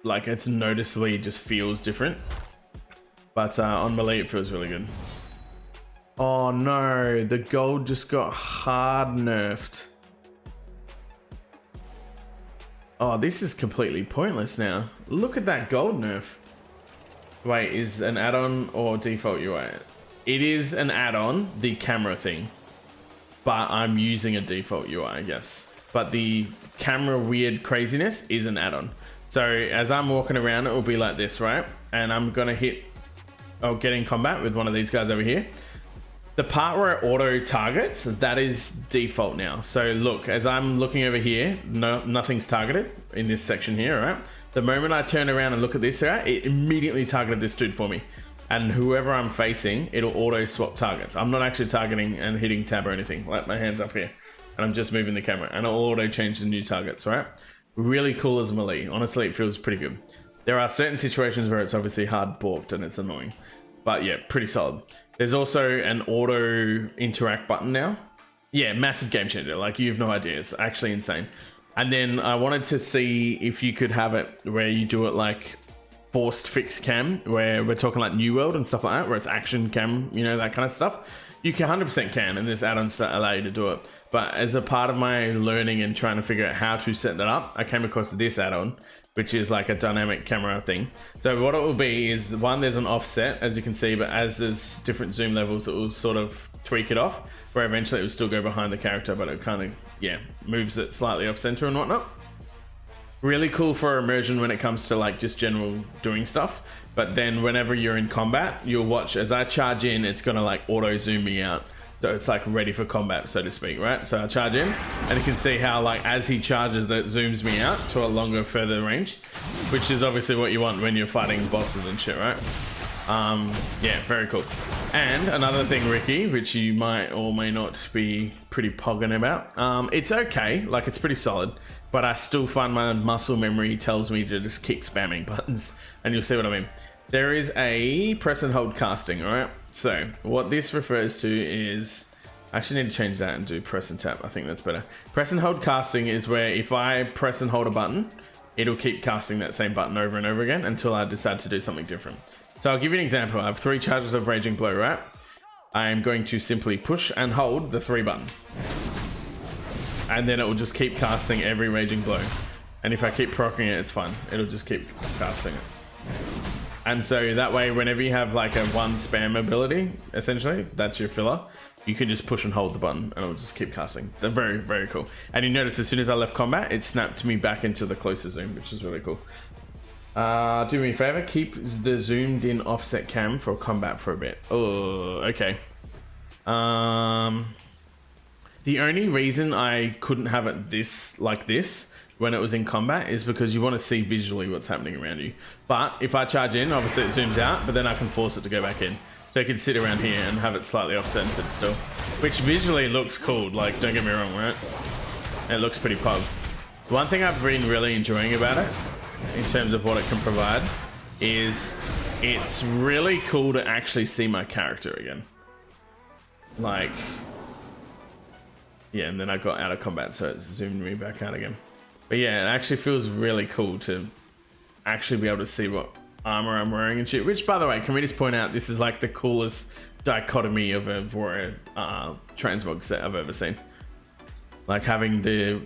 like it's noticeably just feels different, but on melee it feels really good. Oh no, the gold just got hard nerfed. Oh, this is completely pointless now. Look at that gold nerf. Wait, is an add-on or default UI? It is an add-on, the camera thing, but I'm using a default UI, I guess. But the camera weird craziness is an add-on. So as I'm walking around, it will be like this, right? And I'm gonna hit, I'll get in combat with one of these guys over here. The part where it auto targets, that is default now. So look, as I'm looking over here, nothing's targeted in this section here, right? The moment I turn around and look at this, right, it immediately targeted this dude for me. And whoever I'm facing, it'll auto swap targets. I'm not actually targeting and hitting tab or anything. Like my hand's up here and I'm just moving the camera and it'll auto change the new targets, right? Really cool as melee. Honestly, it feels pretty good. There are certain situations where it's obviously hard balked and it's annoying, but yeah, pretty solid. There's also an auto interact button now. Yeah, massive game changer. Like you have no idea. It's actually insane. And then I wanted to see if you could have it where you do it like forced fixed cam, where we're talking like New World and stuff like that, where it's action cam, you know, that kind of stuff. You can 100% can, and there's add-ons that allow you to do it. But as a part of my learning and trying to figure out how to set that up, I came across this add-on, which is like a dynamic camera thing. So what it will be is, one, there's an offset, as you can see, but as there's different zoom levels, it will sort of tweak it off, where eventually it will still go behind the character, but it kind of, yeah, moves it slightly off center and whatnot. Really cool for immersion when it comes to like just general doing stuff. But then whenever you're in combat, you'll watch as I charge in, it's gonna like auto zoom me out. So it's like ready for combat, so to speak, right? So I charge in and you can see how like as he charges, it zooms me out to a longer, further range, which is obviously what you want when you're fighting bosses and shit, right? Yeah, very cool. And another thing, Ricky, which you might or may not be pretty pogging about, it's okay, like it's pretty solid, but I still find my muscle memory tells me to just keep spamming buttons, and you'll see what I mean. There is a press and hold casting, all right? So what this refers to is, I actually need to change that and do press and tap. I think that's better. Press and hold casting is where if I press and hold a button, it'll keep casting that same button over and over again until I decide to do something different. So I'll give you an example. I have 3 charges of Raging Blow, right? I am going to simply push and hold the 3 button. And then it will just keep casting every Raging Blow. And if I keep proccing it, it's fine. It'll just keep casting it. And so that way, whenever you have like a 1 spam ability, essentially, that's your filler, you can just push and hold the button and it'll just keep casting. They're very, very cool. And you notice as soon as I left combat, it snapped me back into the closer zoom, which is really cool. Do me a favor, keep the zoomed in offset cam for combat for a bit. Oh, okay. The only reason I couldn't have it like this when it was in combat is because you want to see visually what's happening around you. But if I charge in, obviously it zooms out, but then I can force it to go back in. So you can sit around here and have it slightly off-centered still, which visually looks cool, like don't get me wrong, right? It looks pretty pug. One thing I've been really enjoying about it, in terms of what it can provide, is it's really cool to actually see my character again. Like, yeah, and then I got out of combat, so it zoomed me back out again. But yeah, it actually feels really cool to actually be able to see what armor I'm wearing and shit. Which, by the way, can we just point out, this is like the coolest dichotomy of a warrior transmog set I've ever seen. like having the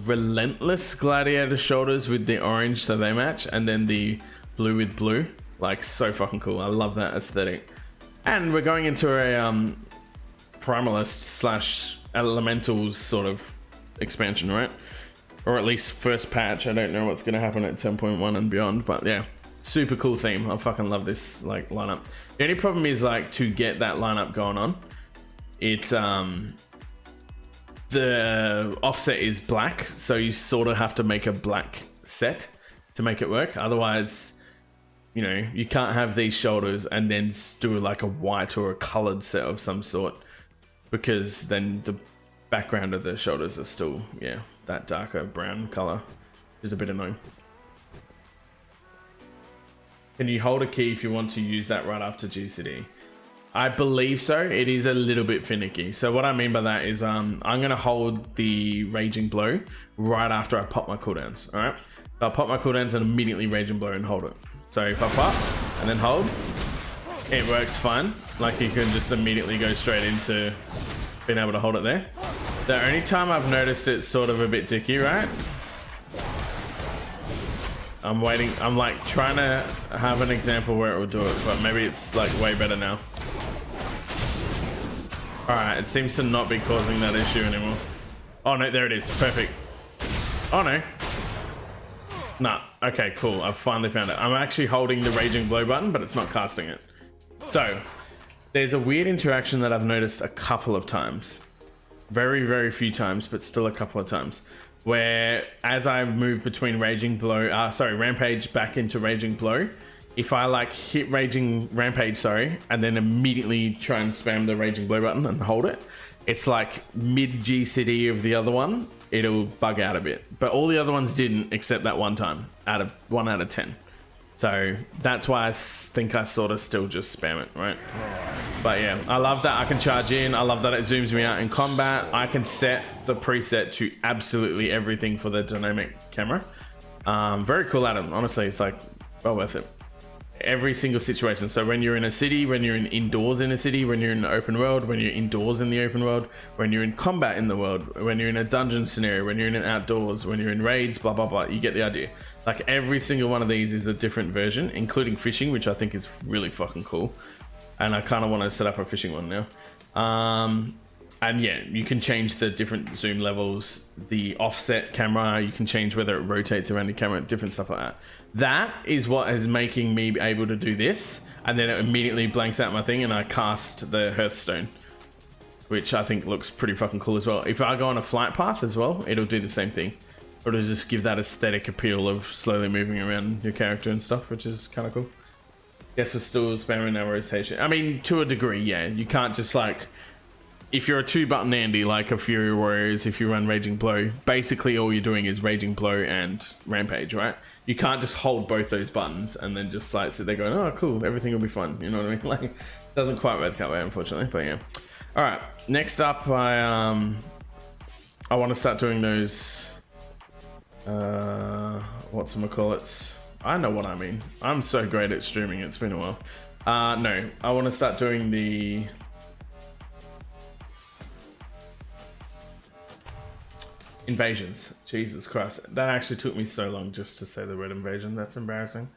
relentless gladiator shoulders with the orange so they match, and then the blue with blue. Like, so fucking cool. I love that aesthetic. And we're going into a primalist / elementals sort of expansion, right? Or at least first patch. I don't know what's going to happen at 10.1 and beyond, but yeah, super cool theme. I fucking love this like lineup. The only problem is like to get that lineup going on, it's the offset is black, so you sort of have to make a black set to make it work. Otherwise, you know, you can't have these shoulders and then do like a white or a colored set of some sort, because then the background of the shoulders are still, yeah, that darker brown color. Is a bit annoying. Can you hold a key if you want to use that right after GCD? I believe so. It is a little bit finicky. So what I mean by that is I'm going to hold the Raging Blow right after I pop my cooldowns. All right. So I'll pop my cooldowns and immediately Raging Blow and hold it. So if I pop and then hold, it works fine. Like you can just immediately go straight into being able to hold it there. The only time I've noticed it's sort of a bit dicky, right? I'm waiting. I'm like trying to have an example where it will do it, but maybe it's like way better now. All right, it seems to not be causing that issue anymore. Oh no, there it is. Perfect. Oh no. Nah, okay, cool. I've finally found it. I'm actually holding the Raging Blow button, but it's not casting it. So there's a weird interaction that I've noticed a couple of times. Very, very few times, but still a couple of times. Where as I move between Rampage back into Raging Blow, if I like hit Rampage, and then immediately try and spam the Raging Blow button and hold it, it's like mid GCD of the other one, it'll bug out a bit. But all the other ones didn't, except that one time, 1 out of 10. So that's why I think I sort of still just spam it, right? But yeah, I love that I can charge in. I love that it zooms me out in combat. I can set the preset to absolutely everything for the dynamic camera. Very cool item. Honestly, it's like well worth it. Every single situation. So when you're in a city, when you're indoors in a city, when you're in the open world, when you're indoors in the open world, when you're in combat in the world, when you're in a dungeon scenario, when you're in an outdoors, when you're in raids, blah, blah, blah. You get the idea. Like every single one of these is a different version, including fishing, which I think is really fucking cool. And I kind of want to set up a fishing one now. And yeah, you can change the different zoom levels, the offset camera, you can change whether it rotates around the camera, different stuff like that. That is what is making me able to do this. And then it immediately blanks out my thing and I cast the Hearthstone, which I think looks pretty fucking cool as well. If I go on a flight path as well, it'll do the same thing. It'll just give that aesthetic appeal of slowly moving around your character and stuff, which is kind of cool. Guess we're still spamming our rotation. I mean, to a degree, yeah. You can't just like... If you're a 2-button Andy, like a Fury Warriors, if you run Raging Blow, basically all you're doing is Raging Blow and Rampage, right? You can't just hold both those buttons and then just like sit there going, oh, cool, everything will be fun. You know what I mean? Like, it doesn't quite work that way, unfortunately, but yeah. All right, next up, I want to start doing those, whatchamacallits? I know what I mean. I'm so great at streaming, it's been a while. No, I want to start doing the... invasions. Jesus Christ, that actually took me so long just to say the word invasion. That's embarrassing.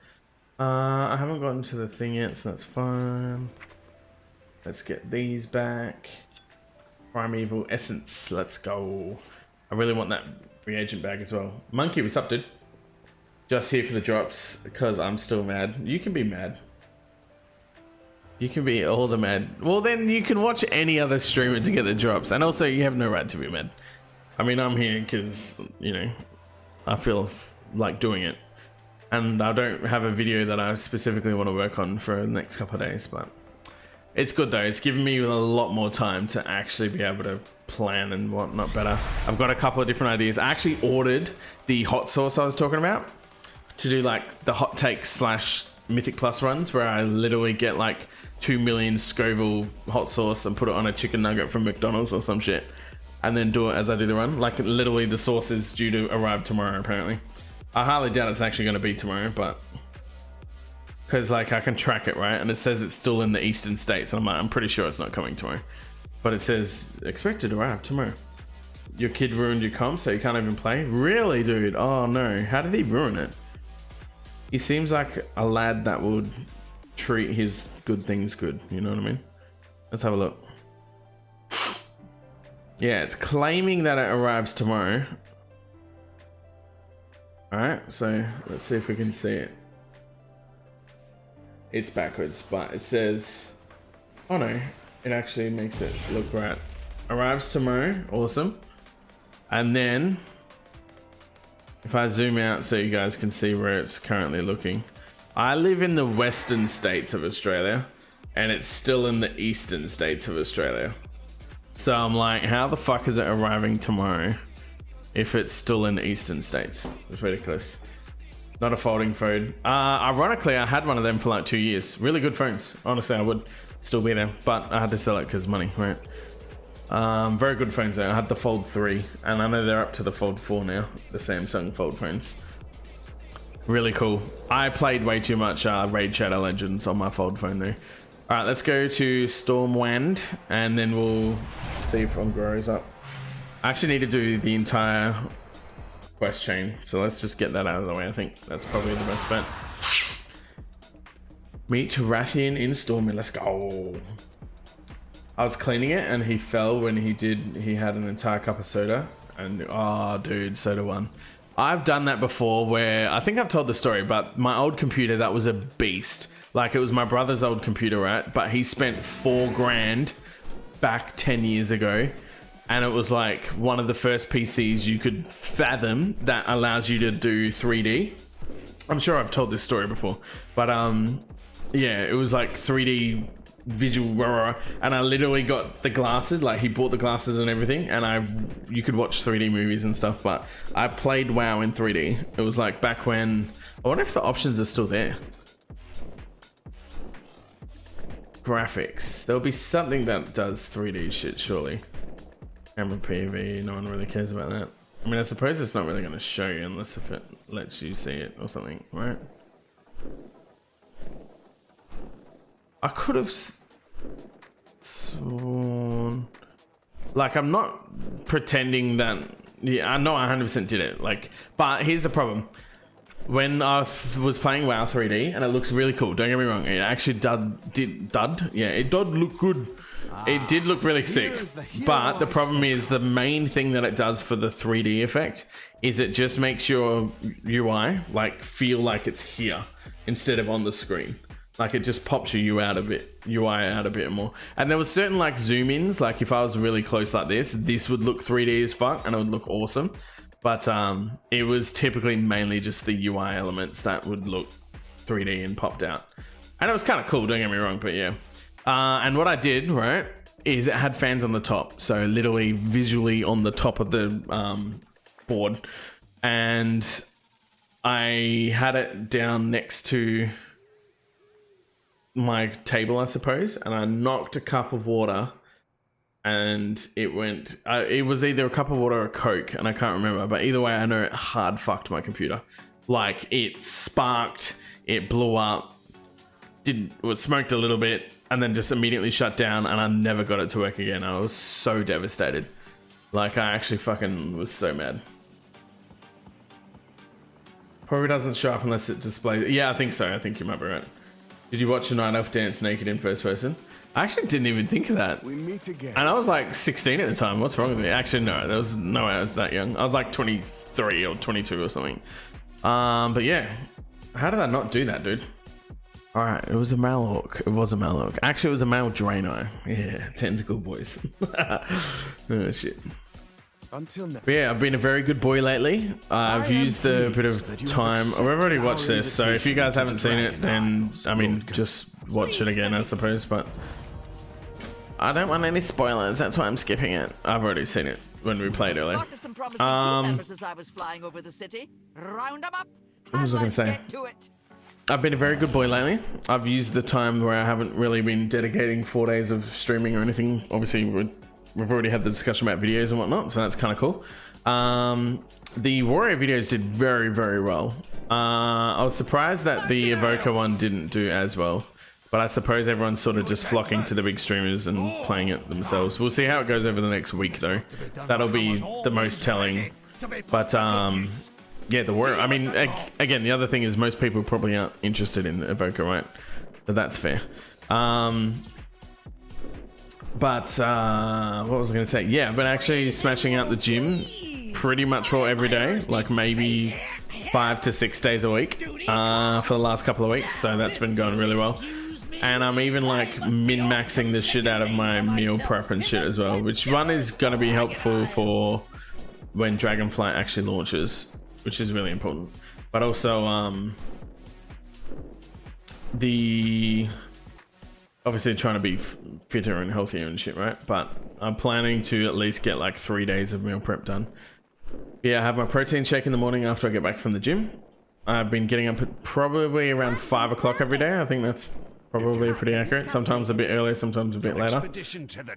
I haven't gotten to the thing yet, so that's fine. Let's get these back. Primeval Essence, let's go. I really want that reagent bag as well. Monkey, what's up, dude? Just here for the drops because I'm still mad. You can be mad. You can be all the mad. Well, then you can watch any other streamer to get the drops, and also you have no right to be mad. I mean, I'm here because, you know, I feel like doing it. And I don't have a video that I specifically want to work on for the next couple of days, but it's good though. It's given me a lot more time to actually be able to plan and whatnot better. I've got a couple of different ideas. I actually ordered the hot sauce I was talking about to do like the hot take / Mythic Plus runs where I literally get like 2 million Scoville hot sauce and put it on a chicken nugget from McDonald's or some shit. And then do it as I do the run. Like literally the sauce is due to arrive tomorrow apparently. I highly doubt it's actually going to be tomorrow, but because like I can track it, right? And it says it's still in the eastern states, and I'm pretty sure it's not coming tomorrow, but it says expected to arrive tomorrow. your kid ruined your comp, so you can't even play? Really, dude? Oh no. How did he ruin it? He seems like a lad that would treat his good things good. You know what I mean? Let's have a look. Yeah, it's claiming that it arrives tomorrow. Alright, so let's see if we can see it. It's backwards, but it says... Oh no, it actually makes it look right. Arrives tomorrow, awesome. And then, if I zoom out so you guys can see where it's currently looking. I live in the western states of Australia, and it's still in the eastern states of Australia. So I'm like, how the fuck is it arriving tomorrow if it's still in the eastern states? It's ridiculous. Not a folding phone. Ironically, I had one of them for like 2 years. Really good phones. Honestly, I would still be there, but I had to sell it because money, right? Very good phones though. I had the Fold 3, and I know they're up to the Fold 4 now, the Samsung Fold phones. Really cool. I played way too much Raid Shadow Legends on my Fold phone though. Alright, let's go to Stormwind, and then we'll see if one grows up. I actually need to do the entire quest chain, so let's just get that out of the way. I think that's probably the best bet. Meet Rathian in Stormwind. Let's go. I was cleaning it and he fell when he had an entire cup of soda, and oh dude, soda one. I've done that before where I think I've told the story, but my old computer, that was a beast. Like, it was my brother's old computer, right? But he spent $4 grand back 10 years ago, and it was like one of the first PCs you could fathom that allows you to do 3D. I'm sure I've told this story before, but yeah, it was like 3D visual, and I literally got the glasses. Like, he bought the glasses and everything, and you could watch 3D movies and stuff. But I played WoW in 3D. It was like back when, I wonder if the options are still there. Graphics, there'll be something that does 3D shit surely. Camera PV, no one really cares about that. I mean, I suppose it's not really going to show you unless if it lets you see it or something, right? I could have sworn, like, I'm not pretending that, yeah, I know I 100% did it, like, but here's the problem. When I was playing WoW 3D, and it looks really cool, don't get me wrong, it actually it did look good. It did look really sick, but the problem is the main thing that it does for the 3D effect is it just makes your UI like feel like it's here instead of on the screen. Like, it just pops your UI out a bit more. And there was certain like zoom ins, like if I was really close like this would look 3D as fuck and it would look awesome. But it was typically mainly just the UI elements that would look 3D and popped out. And it was kind of cool, don't get me wrong, but yeah. And what I did, right, is it had fans on the top. So literally visually on the top of the board. And I had it down next to my table, I suppose. And I knocked a cup of water, and it went, it was either a cup of water or a Coke, and I can't remember, but either way, I know it hard fucked my computer. Like, it sparked, it blew up, it smoked a little bit, and then just immediately shut down, and I never got it to work again. I was so devastated. Like, I actually fucking was so mad. Probably doesn't show up unless it displays. Yeah, I think so. I think you might be right. Did you watch a Night Elf dance naked in first person? I actually didn't even think of that. We meet again. And I was like 16 at the time. What's wrong with me? Actually, no, there was no way I was that young. I was like 23 or 22 or something. But yeah, how did I not do that, dude? All right, it was a male orc. It was a male orc. Actually, it was a male Draenei. Yeah, tentacle boys. Oh shit. Until now. But yeah, I've been a very good boy lately. I've used a bit of time. We've already watched this, so if you guys haven't seen it, then I mean, just watch it again, I suppose. But I don't want any spoilers. That's why I'm skipping it. I've already seen it when we played earlier. What was I going to say? I've been a very good boy lately. I've used the time where I haven't really been dedicating 4 days of streaming or anything. Obviously, we've already had the discussion about videos and whatnot, so that's kind of cool. The Warrior videos did very, very well. I was surprised that the Evoker one didn't do as well. But I suppose everyone's sort of just flocking to the big streamers and playing it themselves. We'll see how it goes over the next week, though. That'll be the most telling. But yeah, I mean, again, the other thing is most people probably aren't interested in Evoker, right? But that's fair. But what was I going to say? Yeah, but actually smashing out the gym pretty much for every day, like maybe 5 to 6 days a week for the last couple of weeks. So that's been going really well. And I'm even like min-maxing the shit out of my meal prep and shit as well, which one is going to be helpful for when Dragonflight actually launches, which is really important. But also obviously trying to be fitter and healthier and shit, right? But I'm planning to at least get like 3 days of meal prep done. Yeah, I have my protein shake in the morning after I get back from the gym. I've been getting up at probably around 5 o'clock every day. I think that's probably pretty accurate. Sometimes a bit earlier, sometimes a bit later.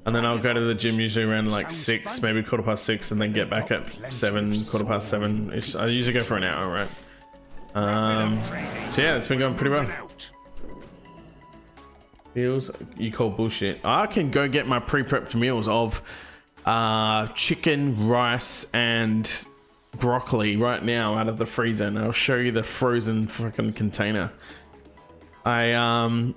And then I'll go to the gym usually around like 6, maybe 6:15, and then get back at 7, 7:15-ish. I usually go for an hour, right? So yeah, it's been going pretty well. Meals you call bullshit. I can go get my pre-prepped meals of chicken, rice, and broccoli right now out of the freezer, and I'll show you the frozen fucking container. I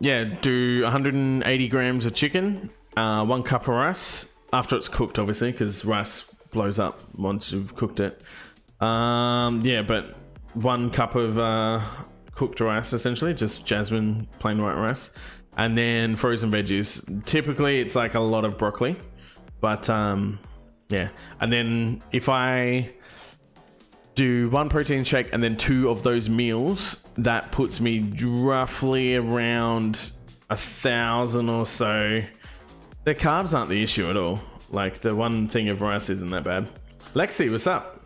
yeah, do 180 grams of chicken, 1 cup of rice after it's cooked, obviously, because rice blows up once you've cooked it. Yeah, but 1 cup of cooked rice, essentially, just jasmine plain white rice, and then frozen veggies. Typically it's like a lot of broccoli, but yeah. And then if I do 1 protein shake and then 2 of those meals, that puts me roughly around 1,000 or so. The carbs aren't the issue at all. Like the 1 thing of rice isn't that bad. Lexi, what's up?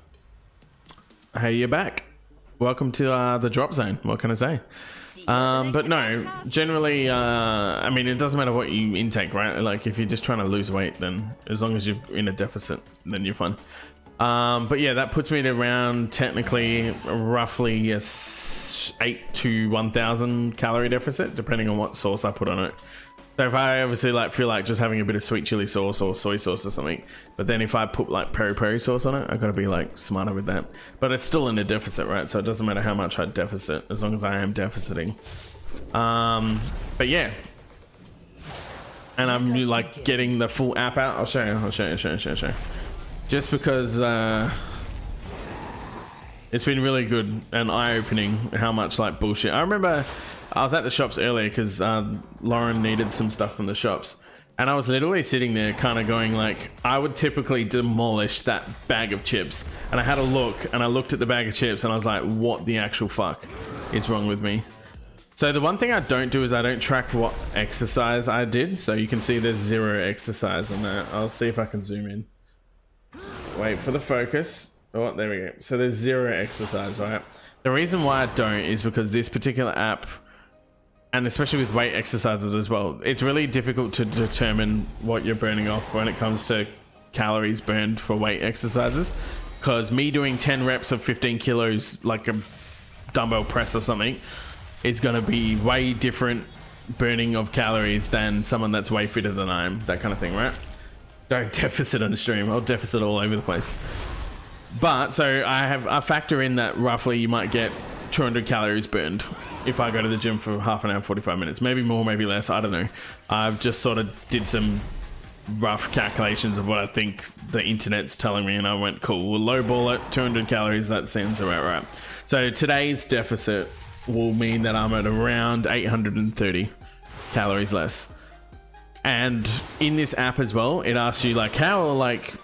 Hey, you're back. Welcome to the drop zone. What can I say? But no, generally, I mean, it doesn't matter what you intake, right? Like if you're just trying to lose weight, then as long as you're in a deficit, then you're fine. But yeah, that puts me at around technically roughly a 8 to 1,000 calorie deficit, depending on what sauce I put on it. So if I obviously like feel like just having a bit of sweet chili sauce or soy sauce or something, but then if I put like peri peri sauce on it, I gotta be like smarter with that. But it's still in a deficit, right? So it doesn't matter how much I deficit as long as I am deficiting. But yeah, and I'm like getting the full app out. I'll show you. Just because it's been really good and eye-opening how much like bullshit. I remember I was at the shops earlier because Lauren needed some stuff from the shops, and I was literally sitting there kind of going like, I would typically demolish that bag of chips, and I had a look and I looked at the bag of chips and I was like, what the actual fuck is wrong with me? So the one thing I don't do is I don't track what exercise I did, so you can see there's 0 exercise on that. I'll see if I can zoom in. Wait for the focus. Oh, there we go. So there's 0 exercise, right? The reason why I don't is because this particular app, and especially with weight exercises as well, it's really difficult to determine what you're burning off when it comes to calories burned for weight exercises. Because me doing 10 reps of 15 kilos, like a dumbbell press or something, is going to be way different burning of calories than someone that's way fitter than I am, that kind of thing, right? Don't deficit on the stream. I'll deficit all over the place. But so I factor in that roughly you might get 200 calories burned if I go to the gym for half an hour, 45 minutes, maybe more, maybe less. I don't know. I've just sort of did some rough calculations of what I think the internet's telling me, and I went, cool, we'll lowball it, 200 calories. That seems about right. So today's deficit will mean that I'm at around 830 calories less. And in this app as well, it asks you like how, like,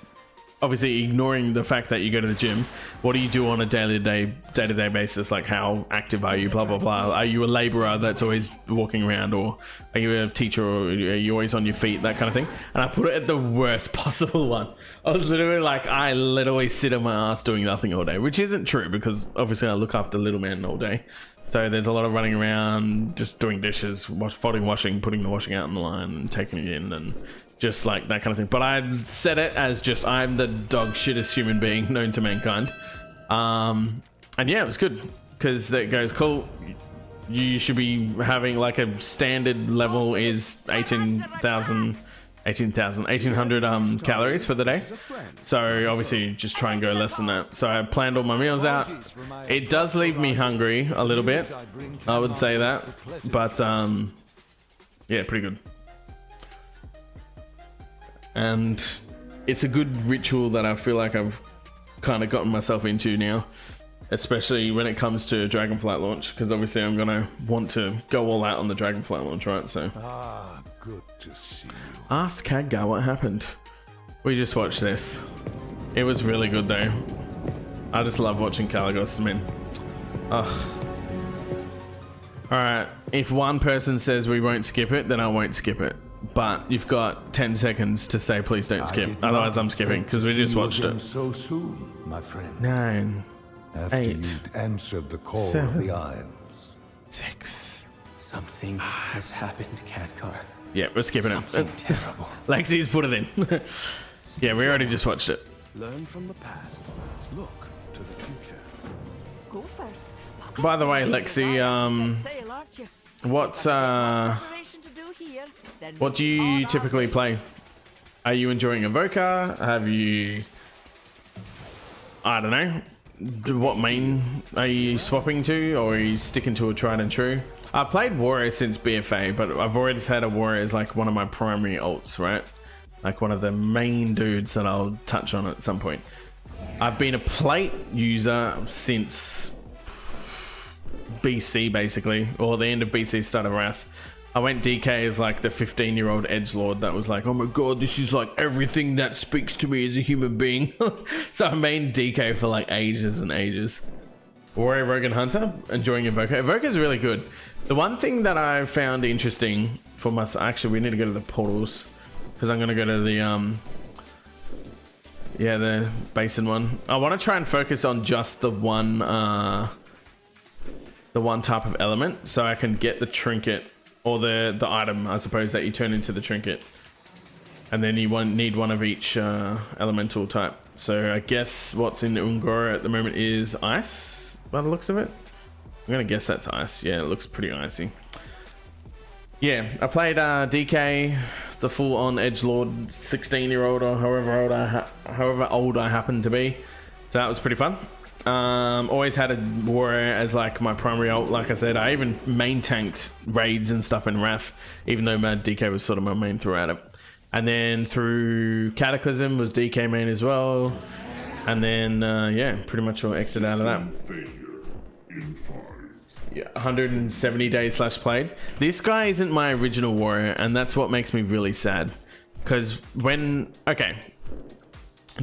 obviously ignoring the fact that you go to the gym, what do you do on a day-to-day basis? Like how active are you, blah blah blah. Are you a laborer that's always walking around, or are you a teacher, or are you always on your feet, that kind of thing? And I put it at the worst possible one. I was literally like, I literally sit on my ass doing nothing all day, which isn't true because obviously I look after little man all day. So there's a lot of running around, just doing dishes, folding, washing, putting the washing out on the line and taking it in, and just like that kind of thing. But I said it as just, I'm the dog shittest human being known to mankind. And yeah, it was good because that goes, cool. you should be having like a standard level is 1800 calories for the day. So obviously just try and go less than that. So I planned all my meals out. It does leave me hungry a little bit, I would say that, but yeah, pretty good. And it's a good ritual that I feel like I've kind of gotten myself into now, especially when it comes to Dragonflight launch, because obviously I'm gonna want to go all out on the Dragonflight launch, right? So good to see you. Ask Khadgar what happened. We just watched this. It was really good though. I just love watching Caligos, man. Ugh. Alright, if one person says we won't skip it, then I won't skip it. But you've got 10 seconds to say please don't skip. Otherwise I'm skipping, because we just watched it. So soon, my friend. 9, After 8, you'd answered the call 7, of the Isles. 6. Something has happened, Khadgar. Yeah, we're skipping Something it. terrible. Lexi's put it in. Yeah, we already just watched it. Learn from the past. Look to the future. Go first. By the way, Lexi, what do you typically play? Are you enjoying Evoker? Have you, I don't know, what main are you swapping to, or are you sticking to a tried and true? I've played Warrior since BFA, but I've always had a Warrior as like one of my primary ults, right? Like one of the main dudes that I'll touch on at some point. I've been a plate user since BC basically, or the end of BC, start of Wrath. I went DK as like the 15-year-old edgelord that was like, oh my god, this is like everything that speaks to me as a human being. So I made DK for like ages and ages. Warrior, Rogue and Hunter, enjoying Evoker. Evoker is really good. The one thing that I found interesting for my, actually we need to go to the portals, because I'm gonna go to the yeah, the basin one. I want to try and focus on just the one type of element, so I can get the trinket, or the item, I suppose, that you turn into the trinket, and then you need one of each elemental type. So I guess what's in Ungora at the moment is ice, by the looks of it. I'm gonna guess that's ice. Yeah, it looks pretty icy. Yeah, I played DK, the full-on edgelord, 16-year-old or however old I happen to be. So that was pretty fun. Always had a warrior as like my primary ult. Like I said, I even main tanked raids and stuff in Wrath, even though my DK was sort of my main throughout it. And then through Cataclysm was DK main as well. And then yeah, pretty much all exit out of that. Yeah, 170 days / played. This guy isn't my original warrior, and that's what makes me really sad. Because when, okay,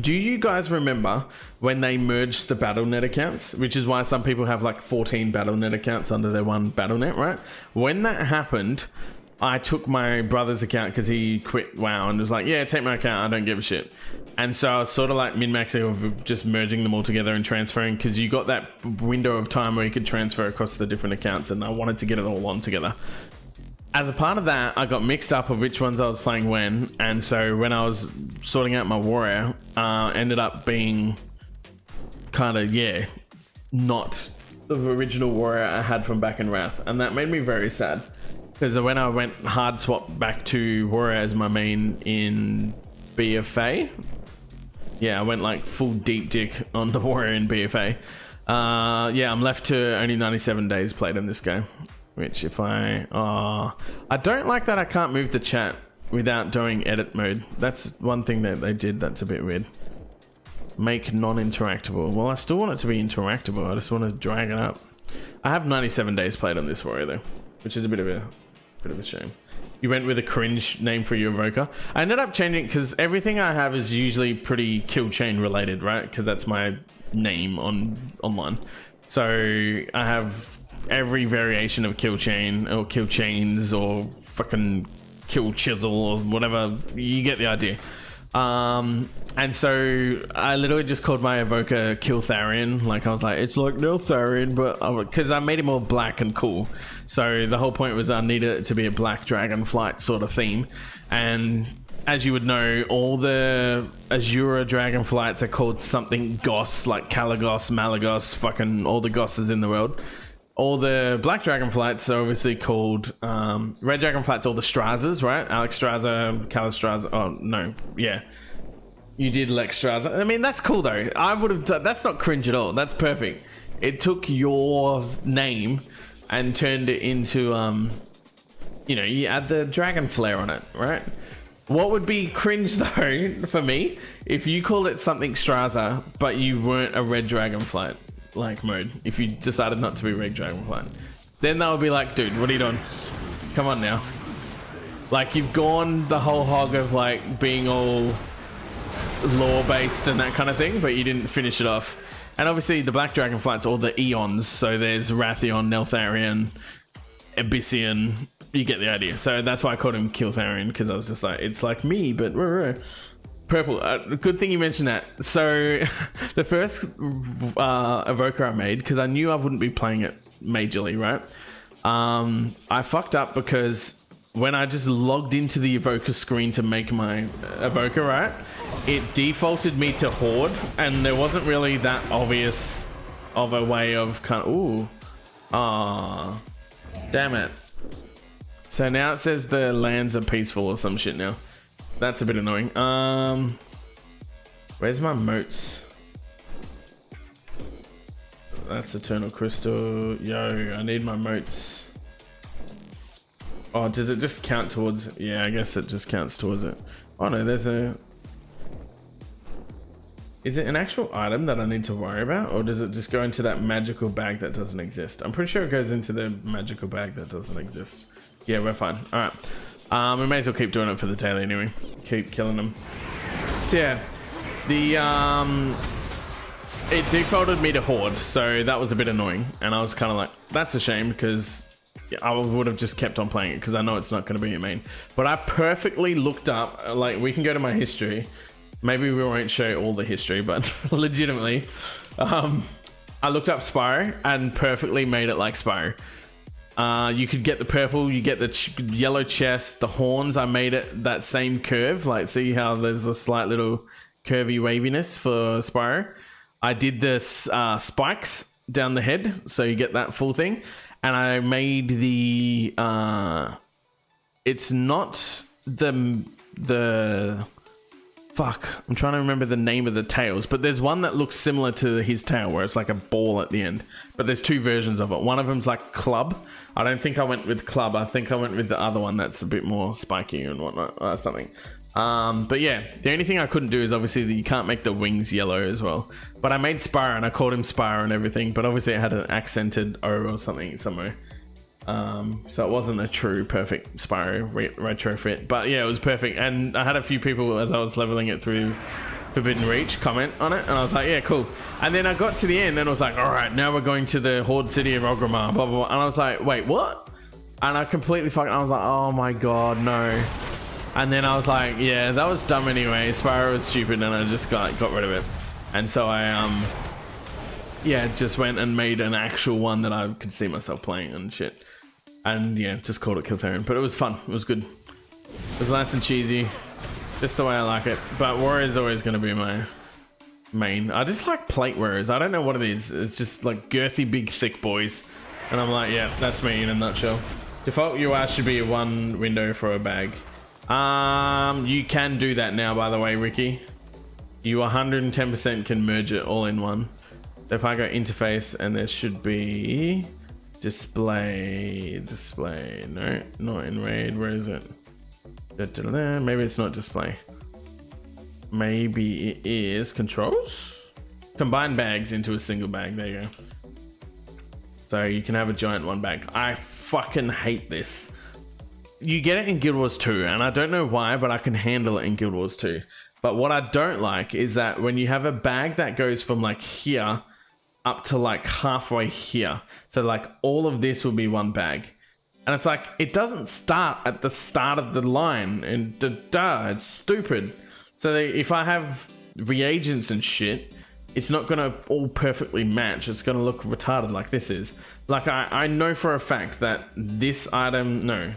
do you guys remember when they merged the BattleNet accounts? Which is why some people have like 14 BattleNet accounts under their one BattleNet, right? When that happened, I took my brother's account because he quit WoW and was like, yeah, take my account, I don't give a shit. And so I was sort of like min-maxing of just merging them all together and transferring, because you got that window of time where you could transfer across the different accounts, and I wanted to get it all on together. As a part of that, I got mixed up of which ones I was playing when, and so when I was sorting out my warrior, ended up being kind of, yeah, not the original warrior I had from back in Wrath, and that made me very sad. Because when I went hard swap back to warrior as my main in BFA, yeah, I went like full deep dick on the warrior in BFA. Yeah, I'm left to only 97 days played on this game. Which if I don't like that I can't move the chat without doing edit mode. That's one thing that they did that's a bit weird. Make non-interactable. Well, I still want it to be interactable. I just want to drag it up. I have 97 days played on this warrior though, which is a bit of a shame. You went with a cringe name for your Evoker. I ended up changing because everything I have is usually pretty kill chain related, right? Because that's my name online. So I have every variation of kill chain or kill chains or fucking kill chisel or whatever. You get the idea. And so I literally just called my Evoker Kill Tharian. Like I was like, it's like no Tharian, but because I made him all black and cool. So the whole point was I needed it to be a black dragonflight sort of theme. And as you would know, all the Azura dragonflights are called something Goss, like Kalagos, Malagos, fucking all the Gosses in the world. all the black dragonflights are obviously called red dragonflights, all the Strazas, right? Alex Straza, Callus Straza. Oh no, yeah, you did Lex Straza. I mean, that's cool though. I would have. That's not cringe at all. That's perfect. It took your name and turned it into you know, you add the dragon flare on it, right? What would be cringe though for me if you called it something Straza but you weren't a red dragonflight like mode, if you decided not to be red dragonflight, then that would be like, dude, what are you doing? Come on now. Like, you've gone the whole hog of like being all lore based and that kind of thing, but you didn't finish it off. And obviously the black dragonflights, all the eons, so there's Rathion, Neltharion, Abyssian, you get the idea. So that's why I called him Kiltharion, because I was just like, it's like me, but purple. Good thing you mentioned that. So the first Evoker I made, because I knew I wouldn't be playing it majorly, right? I fucked up because when I just logged into the Evoker screen to make my Evoker, right, it defaulted me to Horde, and there wasn't really that obvious of a way of kind of, ooh, ah, damn it. So now it says the lands are peaceful or some shit now. That's a bit annoying. Where's my moats? That's Eternal Crystal. Yo, I need my moats. Oh, does it just count towards? Yeah, I guess it just counts towards it. Oh no, there's a... Is it an actual item that I need to worry about? Or does it just go into that magical bag that doesn't exist? I'm pretty sure it goes into the magical bag that doesn't exist. Yeah, we're fine. All right. We may as well keep doing it for the daily anyway. Keep killing them. So yeah, the it defaulted me to Horde, so that was a bit annoying. And I was kind of like, that's a shame, because I would have just kept on playing it, because I know it's not going to be your main. But I perfectly looked up, like, we can go to my history. Maybe we won't show all the history, but legitimately, I looked up Spyro and perfectly made it like Spyro. You could get the purple, you get the yellow chest, the horns. I made it that same curve, like, see how there's a slight little curvy waviness for Spyro. I did this spikes down the head, so you get that full thing. And I made the it's not the fuck, I'm trying to remember the name of the tails, but there's one that looks similar to his tail where it's like a ball at the end, but there's two versions of it. One of them's like club. I don't think I went with club. I think I went with the other one that's a bit more spiky and whatnot, or something. But yeah, the only thing I couldn't do is obviously that you can't make the wings yellow as well. But I made Spyro and I called him Spyro and everything, but obviously it had an accented O or something somewhere. So it wasn't a true perfect Spyro retrofit, but yeah, it was perfect. And I had a few people as I was leveling it through Forbidden Reach comment on it, and I was like, yeah, cool. And then I got to the end and I was like, all right, now we're going to the Horde City of Orgrimmar, blah, blah, blah. And I was like, wait, what? And I completely I was like, oh my god, no. And then I was like, yeah, that was dumb anyway. Spyro was stupid, and I just got rid of it. And so I yeah, just went and made an actual one that I could see myself playing and shit. And yeah, just called it Kiltharion. But it was fun. It was good. It was nice and cheesy. Just the way I like it. But Warrior's always going to be my main. I just like plate wearers. I don't know what it is. It's just like girthy, big, thick boys. And I'm like, yeah, that's me in a nutshell. Default UI should be one window for a bag. You can do that now, by the way, Ricky. You 110% can merge it all in one. So if I go interface, and there should be display, no, not in raid. Where is it? Maybe it's not display. Maybe it is controls. Combine bags into a single bag. There you go. So you can have a giant one bag. I fucking hate this. You get it in Guild Wars 2, and I don't know why, but I can handle it in Guild Wars 2. But what I don't like is that when you have a bag that goes from like here up to like halfway here, so like all of this will be one bag, and it's like it doesn't start at the start of the line, and it's stupid. So if I have reagents and shit, it's not gonna all perfectly match. It's gonna look retarded like this is. Like I know for a fact that this item, no,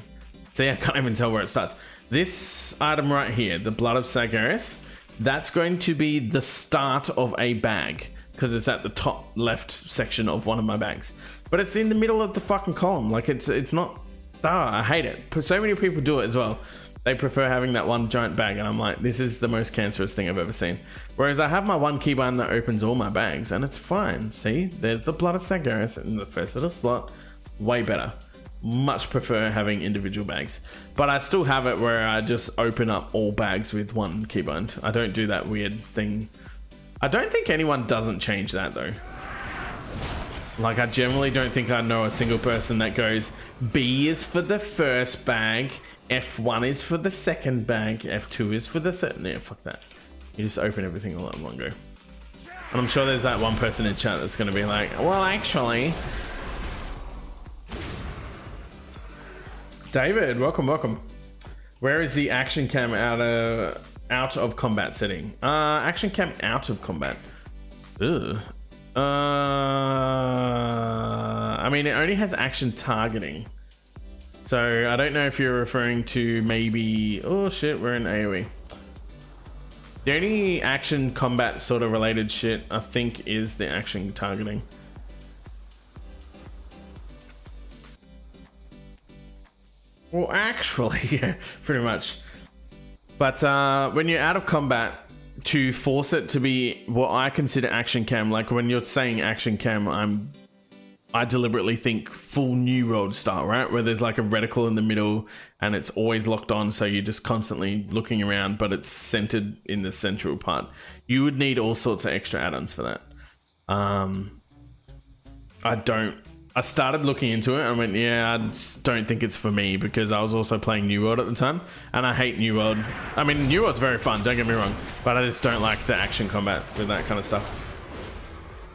see, I can't even tell where it starts. This item right here, the Blood of Sargeras, that's going to be the start of a bag. because it's at the top left section of one of my bags, but it's in the middle of the fucking column. Like it's not. I hate it. So many people do it as well. They prefer having that one giant bag, and I'm like, this is the most cancerous thing I've ever seen. Whereas I have my one keybind that opens all my bags, and it's fine. See, there's the Blood of Sargeras in the first little slot. Way better. Much prefer having individual bags. But I still have it where I just open up all bags with one keybind. I don't do that weird thing. I don't think anyone doesn't change that though. Like, I generally don't think I know a single person that goes, B is for the first bag, F1 is for the second bag, F2 is for the third. Yeah, fuck that. You just open everything all at one go. And I'm sure there's that one person in chat that's going to be like, well, actually. David, welcome. Where is the action cam out of combat setting? Action cam out of combat. Ugh. I mean, it only has action targeting. So I don't know if you're referring to maybe... Oh shit, we're in AoE. The only action combat sort of related shit I think is the action targeting. Well, actually, yeah, pretty much. But when you're out of combat, to force it to be what I consider action cam, like when you're saying action cam, I deliberately think full New World style, right? Where there's like a reticle in the middle and it's always locked on, so you're just constantly looking around, but it's centered in the central part. You would need all sorts of extra add-ons for that. I started looking into it and I went, yeah, I just don't think it's for me, because I was also playing New World at the time and I hate New World. I mean, New World's very fun, don't get me wrong, but I just don't like the action combat with that kind of stuff.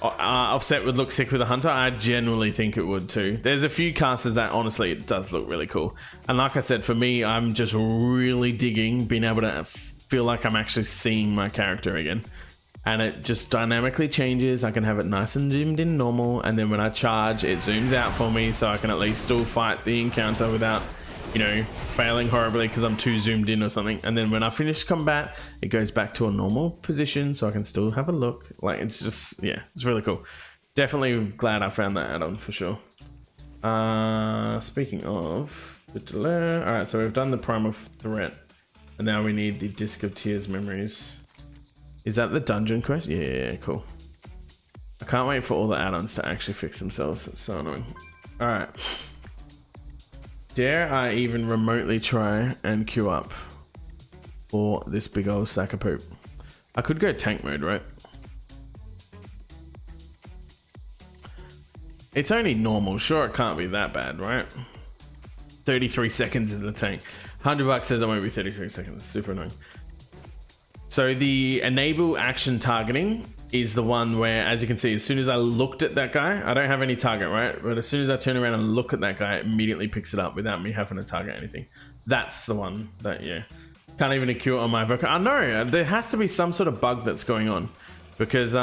Offset would look sick with a hunter. I genuinely think it would too. There's a few casters that honestly it does look really cool. And like I said, for me, I'm just really digging being able to feel like I'm actually seeing my character again. And it just dynamically changes. I can have it nice and zoomed in normal, and then when I charge, it zooms out for me, so I can at least still fight the encounter without, you know, failing horribly because I'm too zoomed in or something. And then when I finish combat, it goes back to a normal position, so I can still have a look. Like, it's just, yeah, it's really cool. Definitely glad I found that add-on for sure. Speaking of, all right, so we've done the primal threat, and now we need the Disc of Tears memories. Is that the dungeon quest? Yeah, cool. I can't wait for all the add-ons to actually fix themselves. It's so annoying. All right. Dare I even remotely try and queue up for this big old sack of poop? I could go tank mode, right? It's only normal. Sure, it can't be that bad, right? 33 seconds is the tank. $100 says it won't be 33 seconds. Super annoying. So the enable action targeting is the one where, as you can see, as soon as I looked at that guy, I don't have any target, right? But as soon as I turn around and look at that guy, it immediately picks it up without me having to target anything. That's the one that, yeah. Can't even queue it on my Evoker. I know, there has to be some sort of bug that's going on. Because,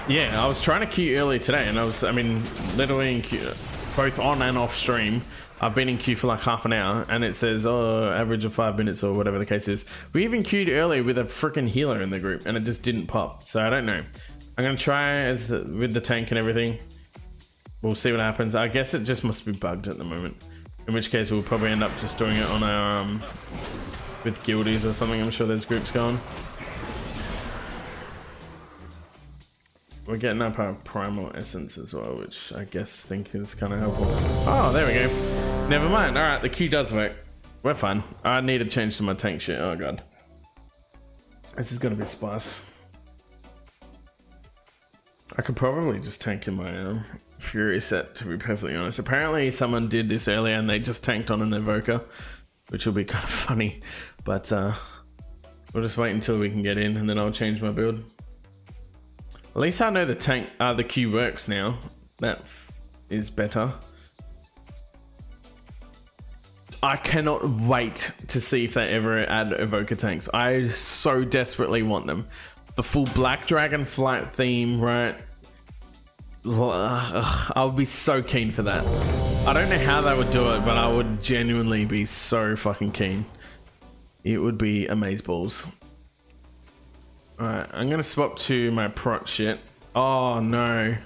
yeah, I was trying to queue earlier today, and I mean, literally in queue, both on and off stream. I've been in queue for like half an hour, and it says, oh, average of 5 minutes or whatever the case is. We even queued earlier with a freaking healer in the group, and it just didn't pop. So I don't know. I'm gonna try with the tank and everything. We'll see what happens. I guess it just must be bugged at the moment. In which case, we'll probably end up just doing it on our with guildies or something. I'm sure there's groups going. We're getting up our primal essence as well, which I guess think is kind of helpful. Oh, there we go. Never mind. All right, the Q does work. We're fine. I need to change to my tank shit. Oh god, this is gonna be spice. I could probably just tank in my Fury set, to be perfectly honest. Apparently, someone did this earlier and they just tanked on an Evoker, which will be kind of funny. But we'll just wait until we can get in, and then I'll change my build. At least I know the tank, the Q works now. That is better. I cannot wait to see if they ever add Evoker tanks. I so desperately want them. The full Black Dragon flight theme, right? I would be so keen for that. I don't know how they would do it, but I would genuinely be so fucking keen. It would be amazeballs. Alright, I'm gonna swap to my prot shit. Oh no.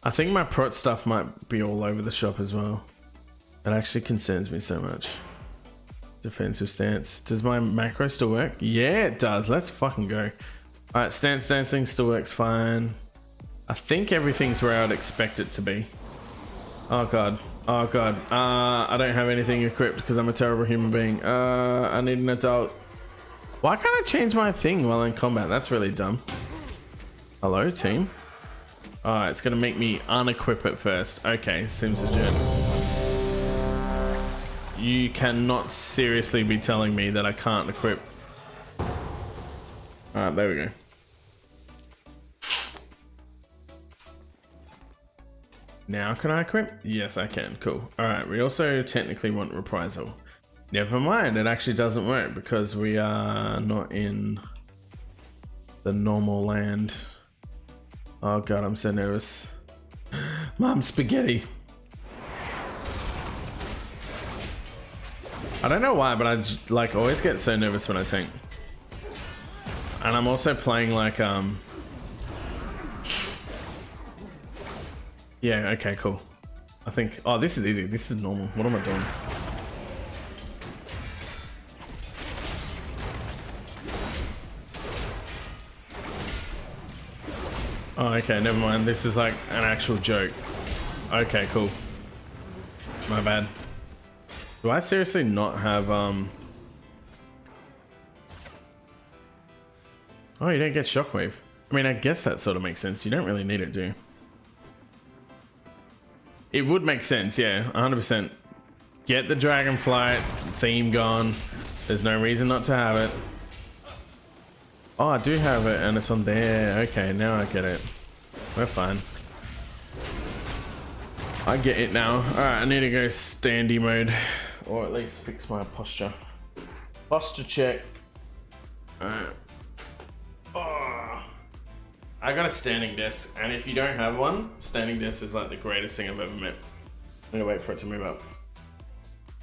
I think my prot stuff might be all over the shop as well. That actually concerns me so much. Defensive stance. Does my macro still work? Yeah, it does. Let's fucking go. Alright, stance dancing still works fine. I think everything's where I'd expect it to be. Oh god. Oh god. I don't have anything equipped because I'm a terrible human being. I need an adult. Why can't I change my thing while in combat? That's really dumb. Hello, team. Alright, it's gonna make me unequip it first. Okay, seems legit. You cannot seriously be telling me that I can't equip. Alright, there we go. Now can I equip? Yes, I can. Cool. Alright, we also technically want reprisal. Never mind, it actually doesn't work because we are not in the normal land. Oh god, I'm so nervous. Mom, spaghetti. I don't know why, but I like always get so nervous when I tank. And I'm also playing like yeah, okay, cool. I think, oh, this is easy. This is normal. What am I doing? Oh, okay, never mind. This is like an actual joke. Okay, cool. My bad. Do I seriously not have, Oh, you don't get shockwave. I mean, I guess that sort of makes sense. You don't really need it, do you? It would make sense, yeah, 100%. Get the Dragonflight theme gone. There's no reason not to have it. Oh, I do have it, and it's on there. Okay, now I get it. We're fine. I get it now. Alright, I need to go standy mode. Or at least fix my posture. Posture check. Alright. Oh. I got a standing desk, and if you don't have one, standing desk is like the greatest thing I've ever met. I'm gonna wait for it to move up.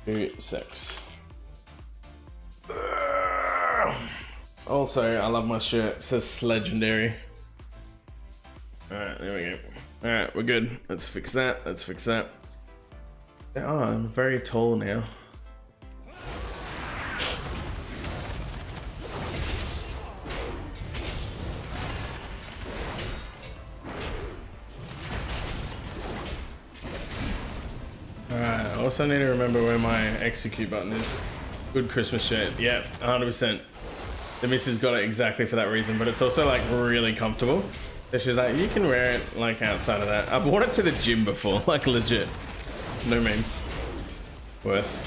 2 secs. Also, I love my shirt. It says legendary. Alright, there we go. Alright, we're good. Let's fix that. Let's fix that. Oh, I'm very tall now. Alright, I also need to remember where my execute button is. Good Christmas shirt. Yeah, 100%. The missus got it exactly for that reason, but it's also like really comfortable. So she's like, you can wear it like outside of that. I've worn it to the gym before, like legit. No meme. Worth.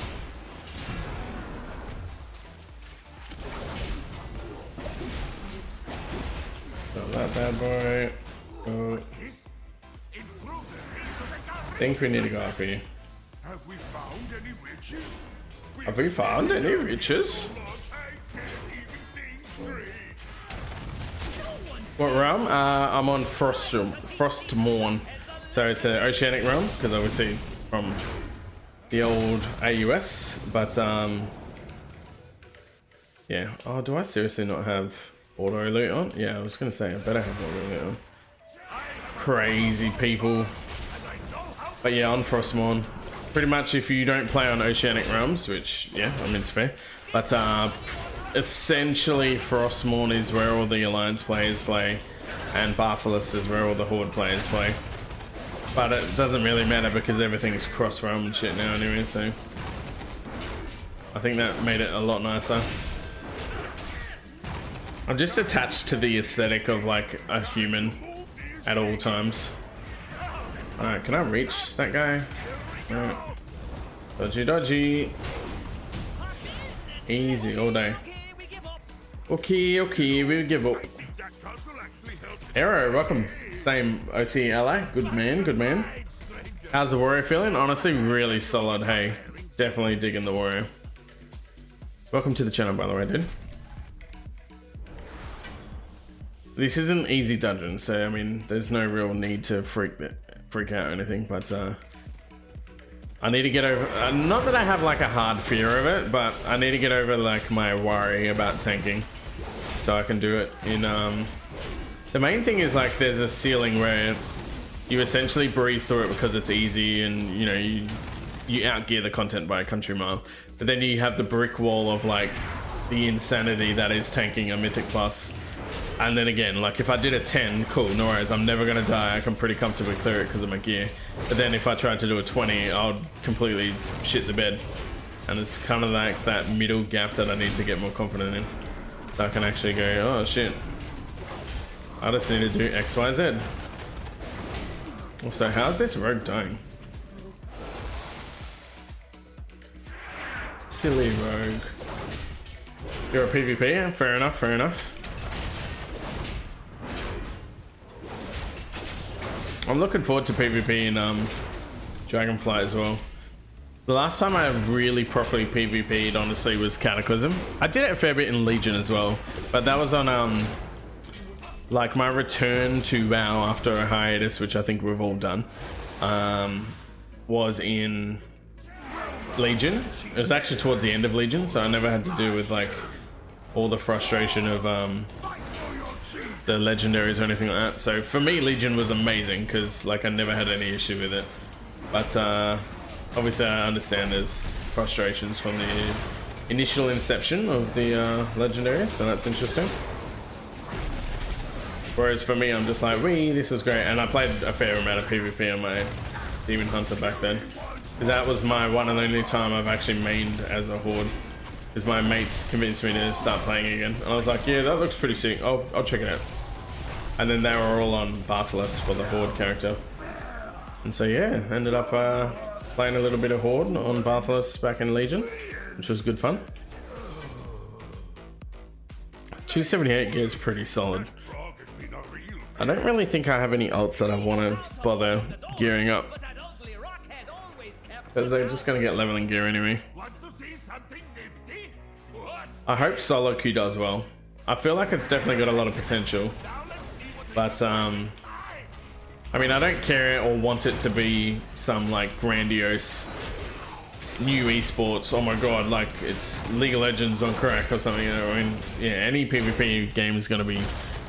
Got that bad boy. Oh. I think we need to go after you. Have we found any riches? Have we found any riches? What realm? I'm on Frostmourne. So it's an oceanic realm, because obviously from the old AUS, but yeah. Oh, do I seriously not have auto loot on? Yeah, I was gonna say I better have auto loot on. Crazy people. But yeah, on Frostmourne. Pretty much if you don't play on oceanic realms, which yeah, I mean it's fair, but essentially Frostmourne is where all the Alliance players play, and Bartholus is where all the Horde players play. But it doesn't really matter because everything's cross realm and shit now anyway, so I think that made it a lot nicer. I'm just attached to the aesthetic of like a human at all times. Alright, can I reach that guy? Alright. Dodgy dodgy. Easy all day. Okay, okay, we'll give up. Arrow, welcome. Same OC ally. Good man, good man. How's the warrior feeling? Honestly, really solid. Hey, definitely digging the warrior. Welcome to the channel, by the way, dude. This isn't easy dungeon, so I mean, there's no real need to freak out or anything, but I need to get over, not that I have like a hard fear of it, but I need to get over like my worry about tanking. so I can do it in the main thing is like there's a ceiling where you essentially breeze through it because it's easy, and you know you outgear the content by a country mile. But then you have the brick wall of like the insanity that is tanking a Mythic Plus. And then again, like if I did a 10, cool, no worries, I'm never gonna die, I can pretty comfortably clear it because of my gear. But then if I tried to do a 20, I would completely shit the bed. And it's kind of like that middle gap that I need to get more confident in. So I can actually go, oh shit, I just need to do X, Y, Z. Also, how's this rogue dying? Silly rogue. You're a PvP? Fair enough, fair enough. I'm looking forward to PvP in Dragonflight as well. The last time I really properly PvP'd, honestly, was Cataclysm. I did it a fair bit in Legion as well, but that was on like my return to WoW after a hiatus, which I think we've all done, was in Legion. It was actually towards the end of Legion, so I never had to do with like all the frustration of the legendaries or anything like that. So for me, Legion was amazing because like I never had any issue with it. But obviously I understand there's frustrations from the initial inception of the legendaries, so that's interesting. Whereas for me, I'm just like, wee, this is great. And I played a fair amount of PvP on my Demon Hunter back then, because that was my one and only time I've actually mained as a horde. Because my mates convinced me to start playing again, and I was like, yeah, that looks pretty sick, I'll check it out. And then they were all on Bartholus for the horde character, and so yeah, ended up playing a little bit of horde on Bartholus back in Legion, which was good fun. 278 gets pretty solid. I don't really think I have any ults that I want to bother gearing up, because they're just going to get leveling gear anyway. I hope solo queue does well. I feel like it's definitely got a lot of potential, but I mean, I don't care or want it to be some like grandiose new esports, oh my god, like it's League of Legends on crack or something, you know. I mean, yeah, any PvP game is going to be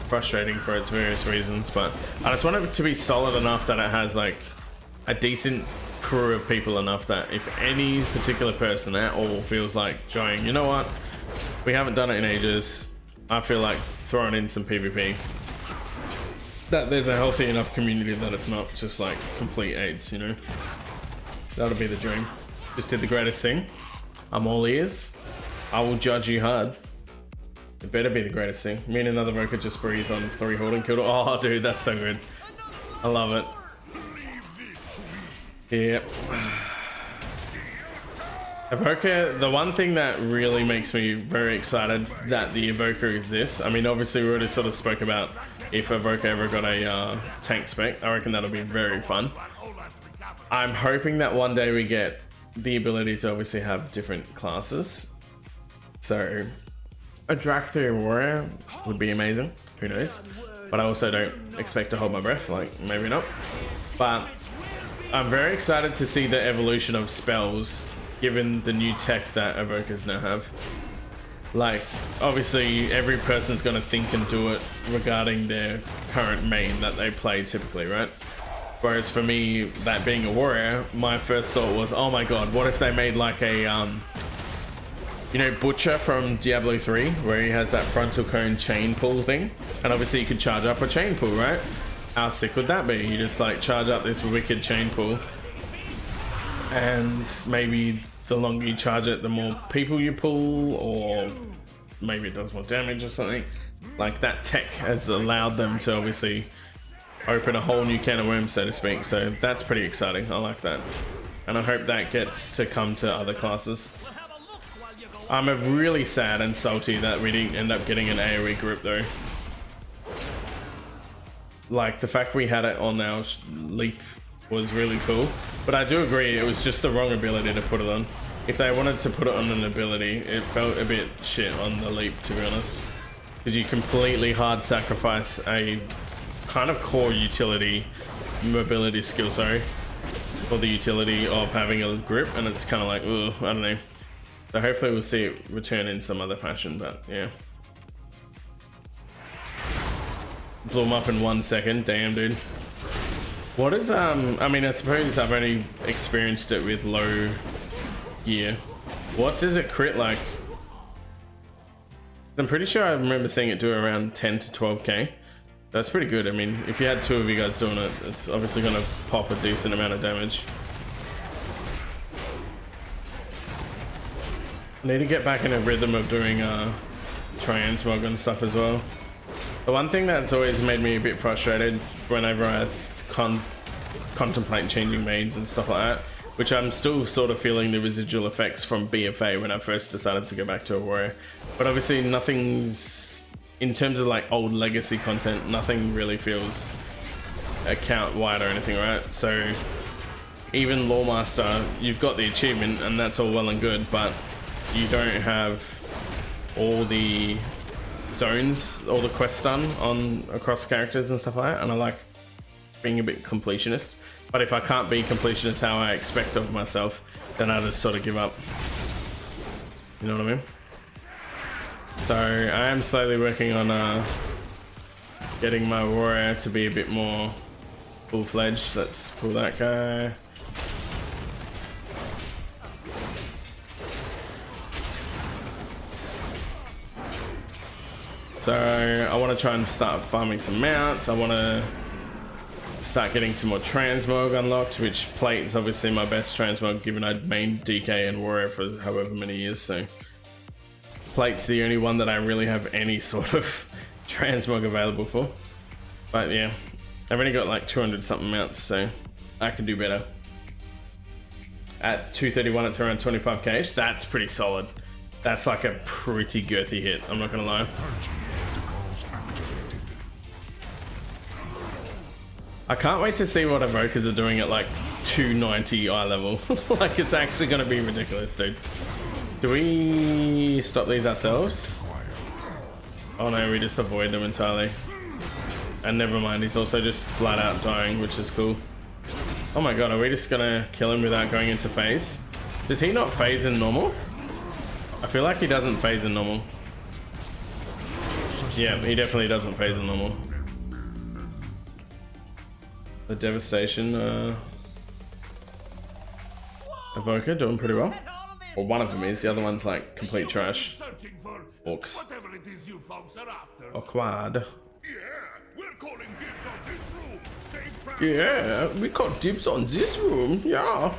frustrating for its various reasons, but I just want it to be solid enough that it has like a decent crew of people enough that if any particular person at all feels like going, you know what, we haven't done it in ages, I feel like throwing in some PvP, that there's a healthy enough community that it's not just like complete AIDS, you know. That'll be the dream. Just did the greatest thing. I'm all ears. I will judge you hard. It better be the greatest thing. Me and another Evoker just breathed on 3 horde and killed it. Oh dude, that's so good. I love it. Yep. Evoker, the one thing that really makes me very excited that the Evoker exists, I mean obviously we already sort of spoke about if Evoker ever got a tank spec. I reckon that'll be very fun. I'm hoping that one day we get the ability to obviously have different classes. So a Drak 3 warrior would be amazing, who knows, but I also don't expect to hold my breath, like maybe not. But I'm very excited to see the evolution of spells given the new tech that Evokers now have. Like obviously every person's going to think and do it regarding their current main that they play typically, right? Whereas for me, that being a warrior, my first thought was, oh my god, what if they made like a you know, Butcher from Diablo 3, where he has that frontal cone chain pull thing, and obviously you could charge up a chain pull, right? How sick would that be? You just like charge up this wicked chain pull, and maybe the longer you charge it, the more people you pull, or maybe it does more damage or something. Like that tech has allowed them to obviously open a whole new can of worms, so to speak. So that's pretty exciting. I like that, and I hope that gets to come to other classes. I'm really sad and salty that we didn't end up getting an AoE group though. Like the fact we had it on our leap was really cool, but I do agree it was just the wrong ability to put it on. If they wanted to put it on an ability, it felt a bit shit on the leap, to be honest, because you completely hard sacrifice a kind of core utility mobility skill, sorry, for the utility of having a grip, and it's kind of like, ugh, I don't know. So hopefully we'll see it return in some other fashion, but yeah. blew him up in 1 second. Damn, dude. What is, I mean, I suppose I've only experienced it with low gear. What does it crit like? I'm pretty sure I remember seeing it do around 10 to 12k. That's pretty good. I mean, if you had 2 of you guys doing it, it's obviously going to pop a decent amount of damage. I need to get back in a rhythm of doing transmog and stuff as well. The one thing that's always made me a bit frustrated whenever I contemplate changing mains and stuff like that, which I'm still sort of feeling the residual effects from BFA when I first decided to go back to a warrior. But obviously nothing's, in terms of like old legacy content, nothing really feels account wide or anything, right? So even Lawmaster, you've got the achievement and that's all well and good, but you don't have all the zones, all the quests done on across characters and stuff like that, and I like being a bit completionist. But if I can't be completionist how I expect of myself, then I just sort of give up. You know what I mean? So I am slowly working on getting my warrior to be a bit more full-fledged. Let's pull that guy. So I want to try and start farming some mounts. I want to start getting some more transmog unlocked, which plate is obviously my best transmog given I'd main DK and warrior for however many years. So plate's the only one that I really have any sort of transmog available for. But yeah, I've only got like 200 something mounts, so I can do better. At 231 it's around 25k. That's pretty solid. That's like a pretty girthy hit, I'm not gonna lie. I can't wait to see what Evokers are doing at like 290 eye level. Like it's actually gonna be ridiculous, dude. Do we stop these ourselves? Oh no, we just avoid them entirely. And never mind, he's also just flat out dying, which is cool. Oh my god, are we just gonna kill him without going into phase? Does he not phase in normal? I feel like he doesn't phase in normal. Yeah, he definitely doesn't phase in normal. The devastation Evoker doing pretty well. Well, one of them is, the other one's like complete trash. Orcs. Or quad. Yeah, we got dibs on this room. Yeah.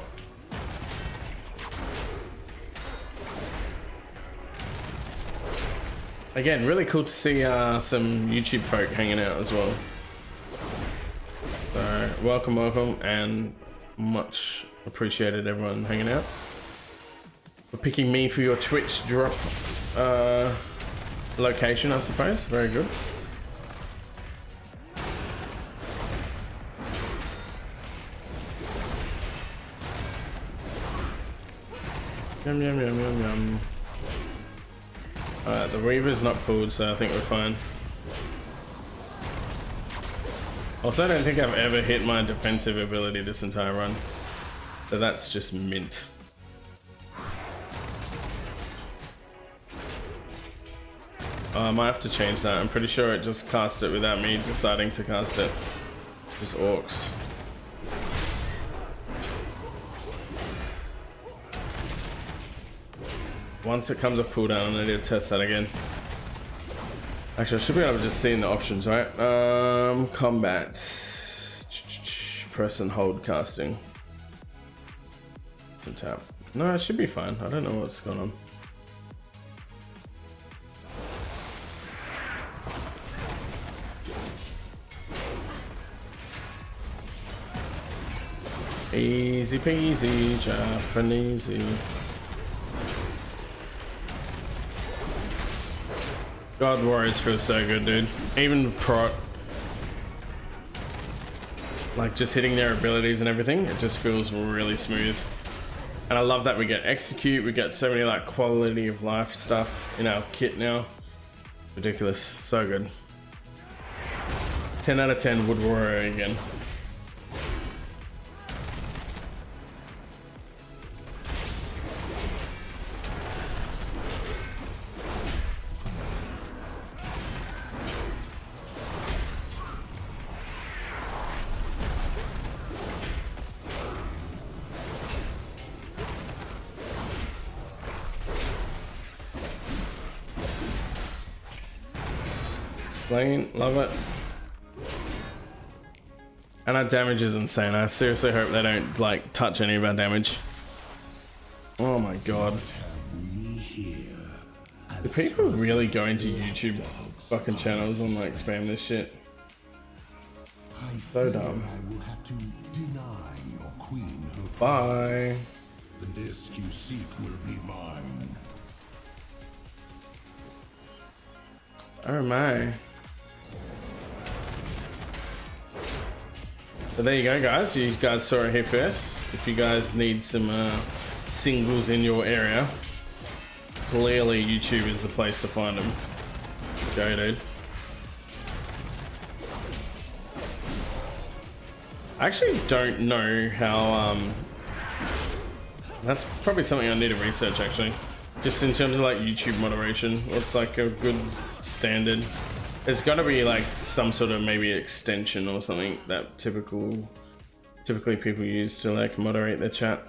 Again, really cool to see some YouTube folk hanging out as well. So, welcome, and much appreciated everyone hanging out. For picking me for your Twitch drop location, I suppose. Very good. Yum yum yum yum yum. Alright, the Reaver's not pulled, so I think we're fine. Also, I don't think I've ever hit my defensive ability this entire run. So that's just mint. I might have to change that. I'm pretty sure it just cast it without me deciding to cast it. Just orcs. Once it comes up cooldown, I need to test that again. Actually, I should be able to just see in the options, right? Combat. Press and hold casting. It's a tap. No, it should be fine. I don't know what's going on. Easy peasy, Japanesey. God, Warriors feels so good, dude. Even prot, like just hitting their abilities and everything, it just feels really smooth. And I love that we get execute, we get so many like quality of life stuff in our kit now. Ridiculous, so good. 10 out of 10 Wood Warrior again. Clean, love it. And our damage is insane. I seriously hope they don't like touch any of our damage. Oh my god. Do people really go into YouTube fucking channels and like spam this shit? So dumb. Bye. The disc you seek will be mine. Oh my. So there you go, guys. You guys saw it here first. If you guys need some singles in your area, clearly YouTube is the place to find them. Let's go, dude. I actually don't know how, that's probably something I need to research actually. Just in terms of like YouTube moderation, what's like a good standard? There's gotta be like some sort of maybe extension or something that typically people use to like moderate their chat.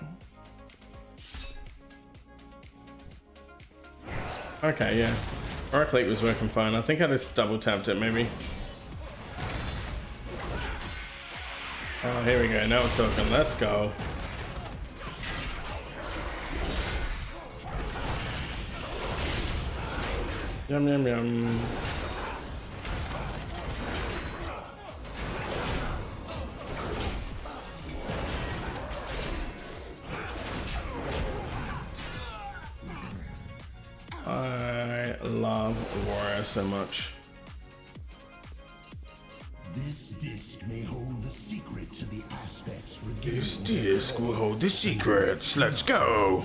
Okay, yeah. Oracle Leak was working fine. I think I just double tapped it maybe. Oh, here we go. Now we're talking. Let's go. Yum, yum, yum. I love Warrior so much. This disc may hold the secret to the aspects. This disc will hold the secrets. Let's go.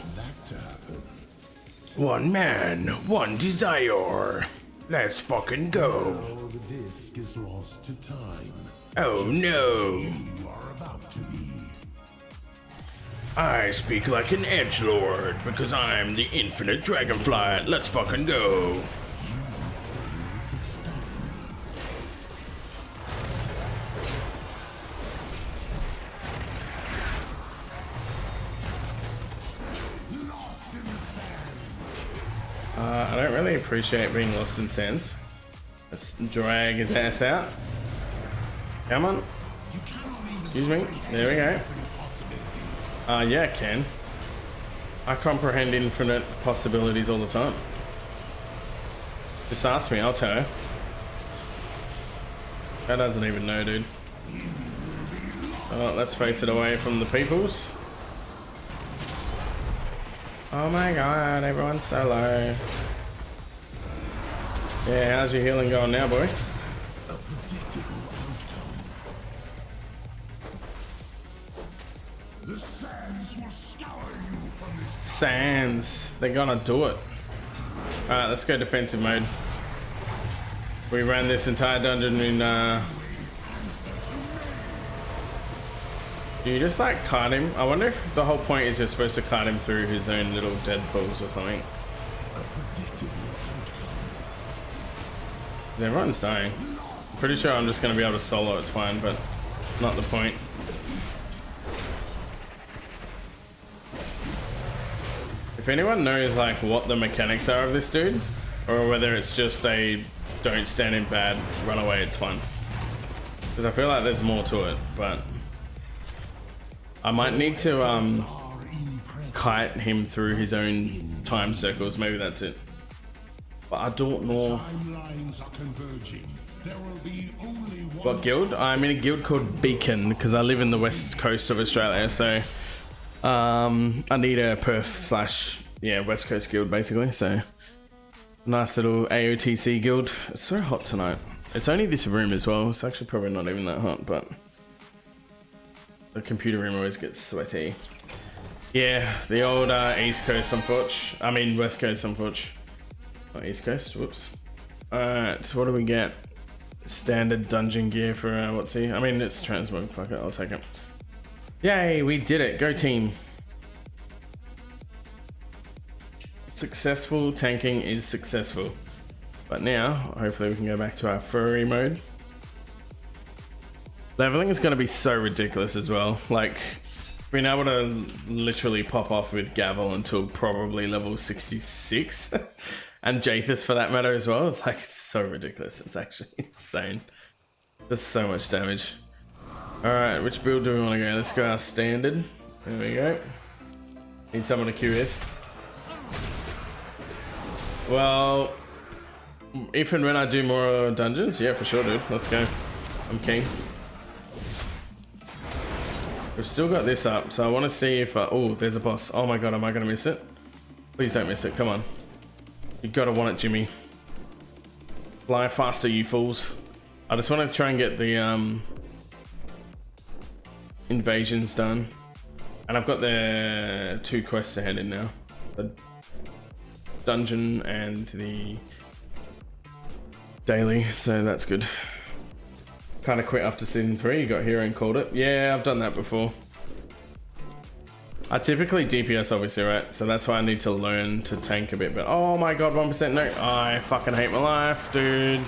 One man, one desire. Let's fucking go. The disc is lost to time. Oh no. You are about to be. I speak like an edgelord because I'm the infinite dragonfly. Let's fucking go. I don't really appreciate being lost in sands. Let's drag his ass out. Come on. Excuse me. There we go. Yeah, I can. I comprehend infinite possibilities all the time. Just ask me, I'll tell you. That doesn't even know, dude. Oh, let's face it away from the peoples. Oh my god, everyone's so low. Yeah, how's your healing going now, boy? The sands will scour you from this. Sands, they're gonna do it. Alright, let's go defensive mode. We ran this entire dungeon in do you just like kite him? I wonder if the whole point is you're supposed to kite him through his own little dead pools or something. Everyone's dying. Pretty sure I'm just gonna be able to solo, it's fine, but not the point. If anyone knows like what the mechanics are of this dude, or whether it's just a don't stand in bad, run away, it's fun. Because I feel like there's more to it, but I might need to kite him through his own time circles, maybe that's it. But I don't know. What guild? I'm in a guild called Beacon because I live in the west coast of Australia, so I need a Perth / West Coast guild basically. So nice little AOTC guild. It's so hot tonight. It's only this room as well. It's actually probably not even that hot, but the computer room always gets sweaty. Yeah, the old East Coast, unfortunately. I mean West Coast, unfortunately. Not East Coast. Whoops. Alright, so what do we get? Standard dungeon gear for what's he? I mean, it's transmog. Fuck it, I'll take it. Yay, we did it. Go team. Successful tanking is successful. But now, hopefully we can go back to our furry mode. Leveling is going to be so ridiculous as well. Like, being able to literally pop off with Gavel until probably level 66 and Jathus for that matter as well. It's like so ridiculous. It's actually insane. There's so much damage. All right, which build do we want to go? Let's go our standard. There we go. Need someone to queue with. Well, if and when I do more dungeons, yeah, for sure, dude. Let's go. I'm keen. We've still got this up, so I want to see if oh, there's a boss. Oh my god, am I gonna miss it? Please don't miss it. Come on. You gotta want it, Jimmy. Fly faster, you fools. I just want to try and get the invasions done, and I've got the 2 quests ahead in now. The dungeon and the daily, so that's good. Kind of quit after season 3. You got hero and called it. Yeah, I've done that before. I typically DPS obviously, right? So that's why I need to learn to tank a bit. But oh my god, 1% no. I fucking hate my life, dude.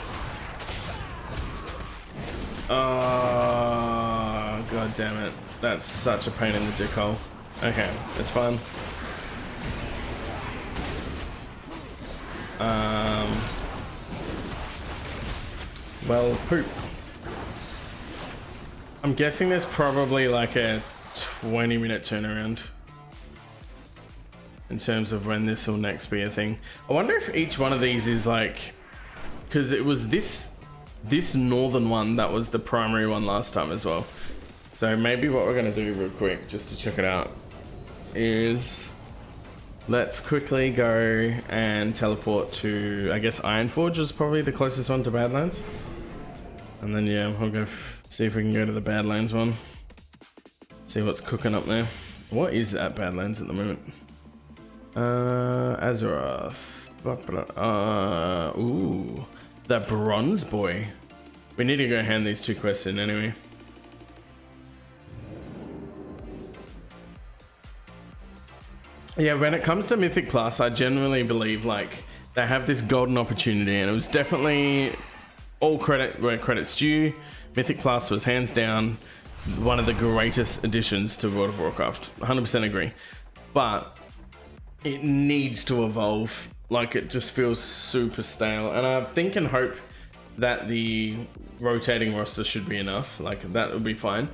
Oh god damn it. That's such a pain in the dick hole. Okay, it's fun. Well, poop. I'm guessing there's probably like a 20-minute turnaround in terms of when this will next be a thing. I wonder if each one of these is like, because it was this northern one that was the primary one last time as well. So maybe what we're gonna do real quick, just to check it out, is let's quickly go and teleport to, I guess Ironforge is probably the closest one to Badlands. And then yeah, I'll go see if we can go to the Badlands one. See what's cooking up there. What is at Badlands at the moment? Azeroth. Ooh, the Bronze Boy. We need to go hand these 2 quests in anyway. Yeah, when it comes to Mythic Plus, I genuinely believe like they have this golden opportunity, and it was definitely all credit where credit's due. Mythic Plus was hands down one of the greatest additions to World of Warcraft. 100% agree. But it needs to evolve. Like, it just feels super stale. And I think and hope that the rotating roster should be enough. Like, that would be fine.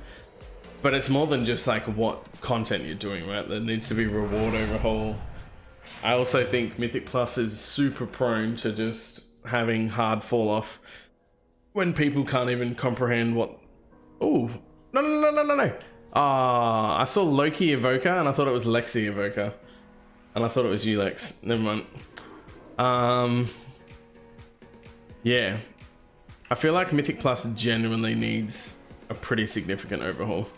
But it's more than just like what content you're doing, right? There needs to be reward overhaul. I also think Mythic Plus is super prone to just having hard fall off when people can't even comprehend what... Oh, no. I saw Loki Evoker and I thought it was Lexi Evoker. And I thought it was you, Lex. Never mind. Yeah. I feel like Mythic Plus genuinely needs a pretty significant overhaul.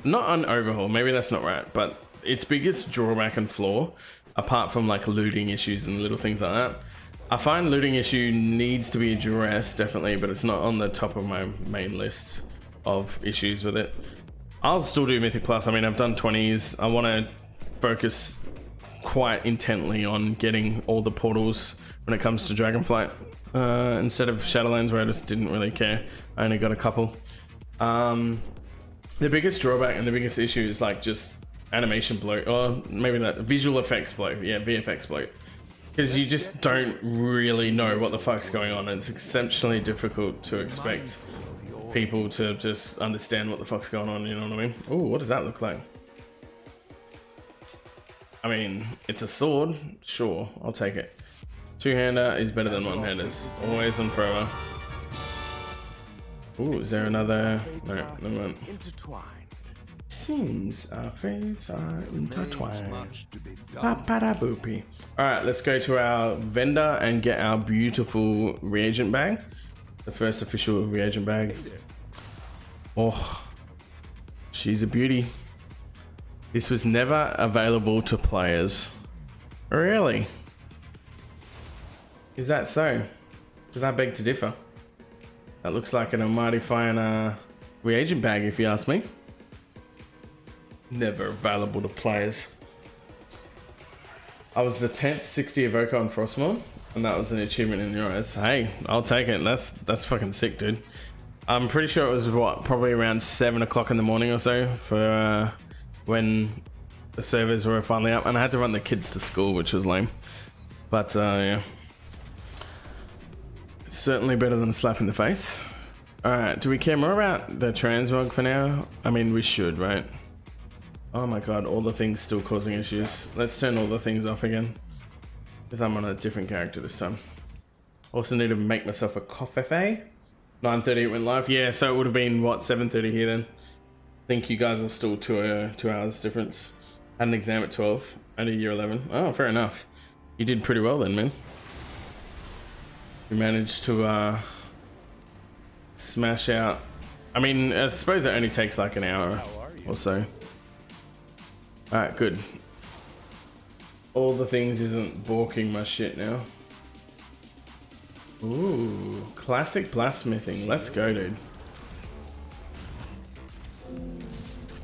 Not an overhaul, maybe that's not right, but its biggest drawback and flaw, apart from like looting issues and little things like that, I find looting issue needs to be addressed, definitely, but it's not on the top of my main list of issues with it. I'll still do Mythic Plus. I mean, I've done 20s. I want to focus quite intently on getting all the portals when it comes to Dragonflight, instead of Shadowlands, where I just didn't really care. I only got a couple. The biggest drawback and the biggest issue is like just animation bloat, or maybe that visual effects bloat. Yeah, VFX bloat. Because you just don't really know what the fuck's going on. It's exceptionally difficult to expect people to just understand what the fuck's going on, you know what I mean? Oh, what does that look like? I mean, it's a sword. Sure, I'll take it. Two-hander is better than one-handers. Always and forever. Ooh, is there another? No, never mind. Seems our fates are intertwined. Boopy. Alright, let's go to our vendor and get our beautiful reagent bag. The first official reagent bag. Oh, she's a beauty. This was never available to players. Really? Is that so? Because I beg to differ. That looks like an almighty fine reagent bag, if you ask me. Never available to players. I was the 10th 60 Evoker on Frostmourne, and that was an achievement in your eyes. Hey, I'll take it. That's fucking sick, dude. I'm pretty sure it was what, probably around 7 o'clock in the morning or so for when the servers were finally up, and I had to run the kids to school, which was lame. But yeah, Certainly better than a slap in the face. Alright, do we care more about the transmog for now? I mean, we should, right? Oh my god, all the things still causing issues. Let's turn all the things off again. Because I'm on a different character this time. Also need to make myself a coffee. 9:30 it went live. Yeah, so it would have been, what, 7:30 here then? I think you guys are still 2 hours difference. Had an exam at 12, only year 11. Oh, fair enough. You did pretty well then, man. We managed to smash out. I mean, I suppose it only takes like an hour or so. Alright, good. All the things isn't balking my shit now. Ooh, classic blacksmithing. Let's go, dude.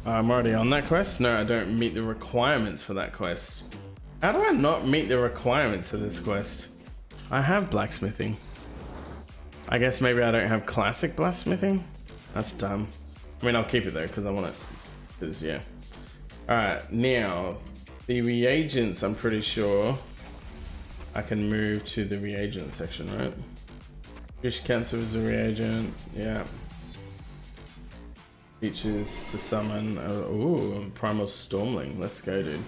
I'm already on that quest? No, I don't meet the requirements for that quest. How do I not meet the requirements for this quest? I have blacksmithing. I guess maybe I don't have classic blacksmithing? That's dumb. I mean, I'll keep it though, because I want it. Because, yeah. Alright, now, the reagents, I'm pretty sure I can move to the reagent section, right? Fish cancer is a reagent, yeah. Features to summon, ooh, Primal Stormling, let's go, dude.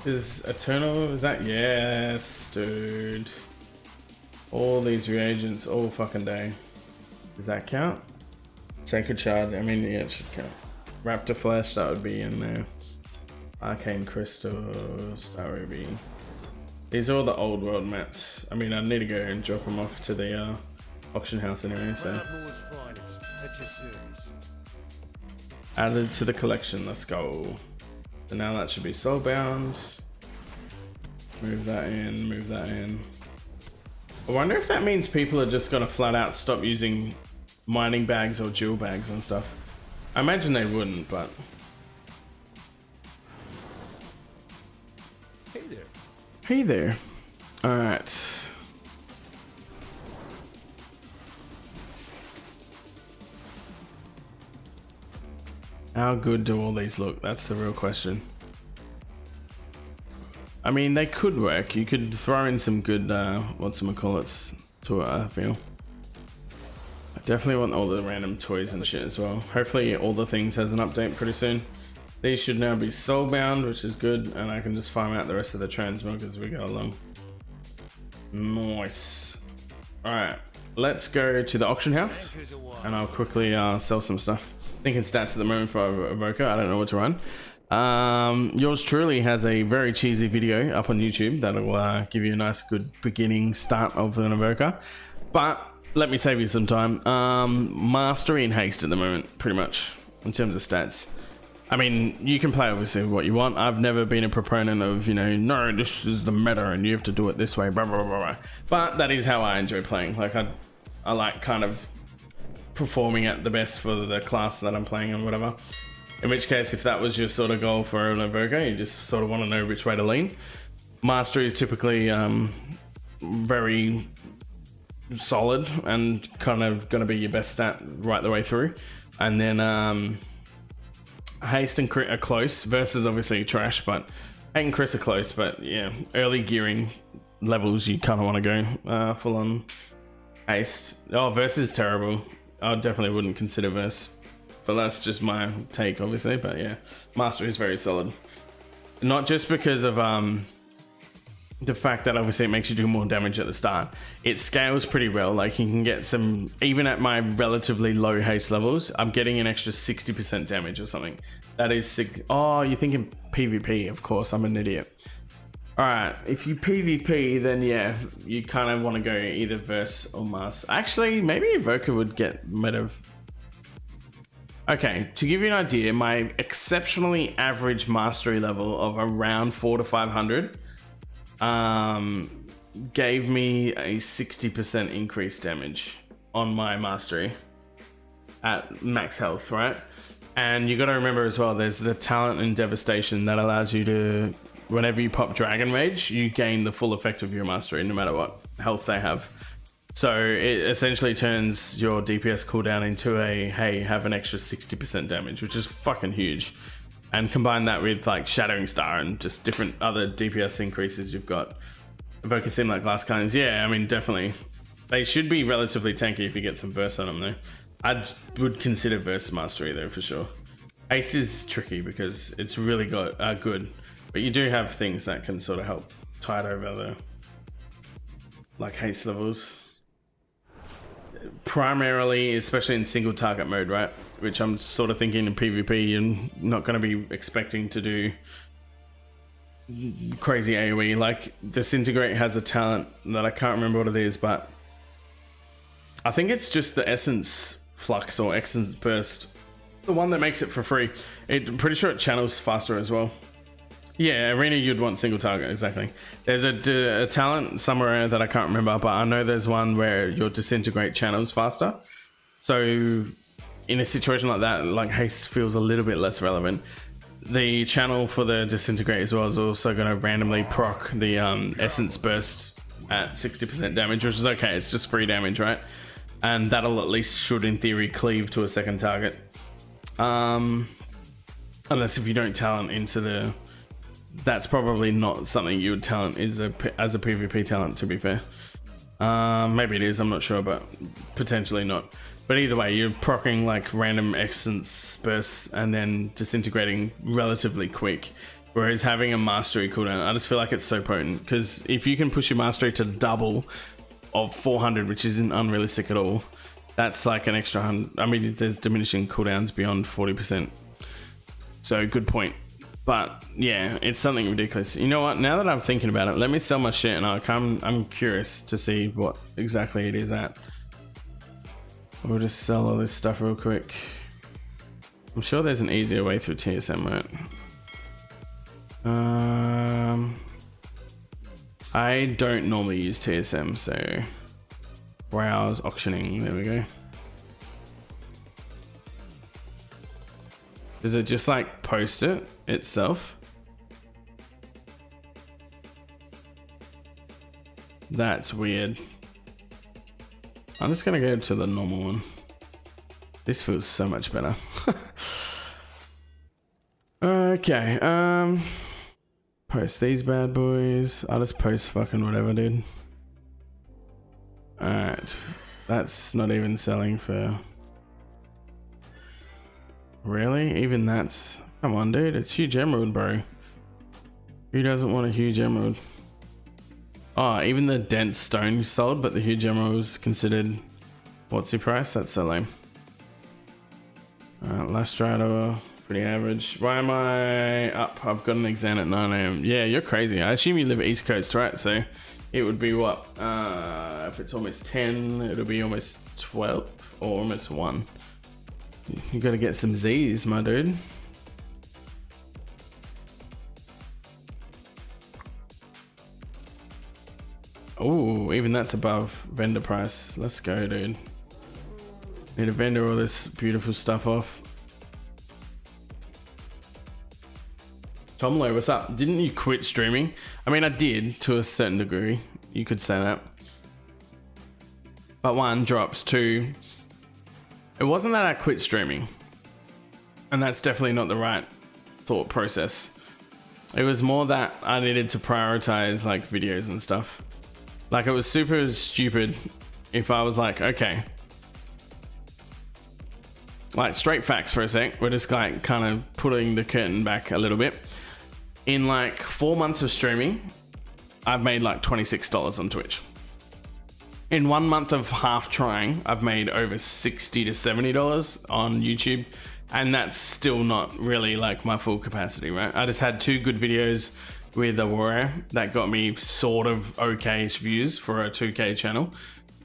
Is Eternal, is that? Yes, dude. All these reagents all fucking day. Does that count? Sacred Shard, I mean, yeah, it should count. Raptor Flesh, that would be in there. Arcane Crystal, Star Ruby. These are all the old world mats. I mean, I need to go and drop them off to the auction house anyway, so. Added to the collection, let's go. So now that should be soulbound. Move that in, move that in. I wonder if that means people are just gonna flat out stop using mining bags or jewel bags and stuff. I imagine they wouldn't, but. Hey there. Hey there. Alright. How good do all these look? That's the real question. I mean, they could work. You could throw in some good, whatchamacallits to it, I feel. I definitely want all the random toys and shit as well. Hopefully all the things has an update pretty soon. These should now be soulbound, which is good, and I can just farm out the rest of the transmog as we go along. Nice. Alright, let's go to the auction house, and I'll quickly sell some stuff. Thinking stats at the moment for Evoker, I don't know what to run. Yours truly has a very cheesy video up on YouTube that'll give you a nice good beginning start of an Evoker. But let me save you some time. Mastery and haste at the moment, pretty much, in terms of stats. I mean, you can play obviously what you want. I've never been a proponent of, you know, no, this is the meta and you have to do it this way, blah, blah, blah, blah. But that is how I enjoy playing. Like, I like kind of performing at the best for the class that I'm playing and whatever. In which case, if that was your sort of goal for an Evoker, you just sort of want to know which way to lean. Mastery is typically very solid and kind of going to be your best stat right the way through. And then haste and crit are close. Versus obviously trash, but hate and crit are close. But yeah, early gearing levels you kind of want to go full on haste. Oh, versus terrible. I definitely wouldn't consider verse, but that's just my take, obviously. But yeah, mastery is very solid. Not just because of the fact that obviously it makes you do more damage at the start. It scales pretty well. Like you can get some, even at my relatively low haste levels, I'm getting an extra 60% damage or something. That is sick. Oh, you're thinking PvP, of course. I'm an idiot. All right, if you PvP, then yeah, you kind of want to go either verse or mass. Actually, maybe Evoker would get meta. Okay, to give you an idea, my exceptionally average mastery level of around 400 to 500 gave me a 60% increased damage on my mastery at max health, right? And you got to remember as well, there's the talent and devastation that allows you to, whenever you pop Dragon Rage, you gain the full effect of your mastery no matter what health they have. So it essentially turns your DPS cooldown into a, hey, have an extra 60% damage, which is fucking huge. And combine that with like Shattering Star and just different other DPS increases you've got. Evoker seem like glass cannons. Yeah, I mean, definitely. They should be relatively tanky if you get some burst on them, though. I would consider burst mastery, though, for sure. Haste is tricky because it's really good, but you do have things that can sort of help tide over the like haste levels. Primarily, especially in single target mode, right? Which I'm sort of thinking in PvP, you're not going to be expecting to do crazy AoE. Like Disintegrate has a talent that I can't remember what it is, but I think it's just the Essence Flux or Essence Burst, the one that makes it for free. I'm pretty sure it channels faster as well. Yeah, Arena you'd want single target, exactly. There's a talent somewhere that I can't remember, but I know there's one where your Disintegrate channels faster. So in a situation like that, like haste feels a little bit less relevant. The channel for the Disintegrate as well is also going to randomly proc the Essence Burst at 60% damage, which is okay, it's just free damage, right? And that'll at least should in theory cleave to a second target. Unless if you don't talent into the... That's probably not something you would talent as a PvP talent, to be fair. Maybe it is, I'm not sure, but potentially not. But either way, you're proccing like random Essence bursts and then disintegrating relatively quick. Whereas having a mastery cooldown, I just feel like it's so potent. Because if you can push your mastery to double of 400, which isn't unrealistic at all, that's like an extra 100. I mean, there's diminishing cooldowns beyond 40%. So good point. But yeah, it's something ridiculous. You know what? Now that I'm thinking about it, let me sell my shit and I'm curious to see what exactly it is at. We'll just sell all this stuff real quick. I'm sure there's an easier way through TSM, right? I don't normally use TSM, so browse auctioning. There we go. Does it just like post it itself? That's weird. I'm just gonna go to the normal one. This feels so much better. Okay, post these bad boys. I'll just post fucking whatever, dude. Alright, that's not even selling for... Really? Even that's... Come on, dude. It's huge emerald, bro. Who doesn't want a huge emerald? Oh, even the dense stone sold, but the huge emerald was considered... What's the price? That's so lame. Last Strider, pretty average. Why am I up? I've got an exam at 9 AM. Yeah, you're crazy. I assume you live East Coast, right? So it would be what? If it's almost 10, it'll be almost 12 or almost 1. You gotta get some Z's, my dude. Oh, even that's above vendor price. Let's go, dude. Need to vendor all this beautiful stuff off. Tomlo, what's up? Didn't you quit streaming? I mean, I did to a certain degree. You could say that. But 1, drops. 2, it wasn't that I quit streaming. And that's definitely not the right thought process. It was more that I needed to prioritize like videos and stuff. Like it was super stupid if I was like, okay. Like straight facts for a sec. We're just like kind of putting the curtain back a little bit. In like 4 months of streaming, I've made like $26 on Twitch. In 1 month of half trying, I've made over $60 to $70 on YouTube, and that's still not really like my full capacity, right? I just had 2 good videos with Aurora that got me sort of okay-ish views for a 2K channel.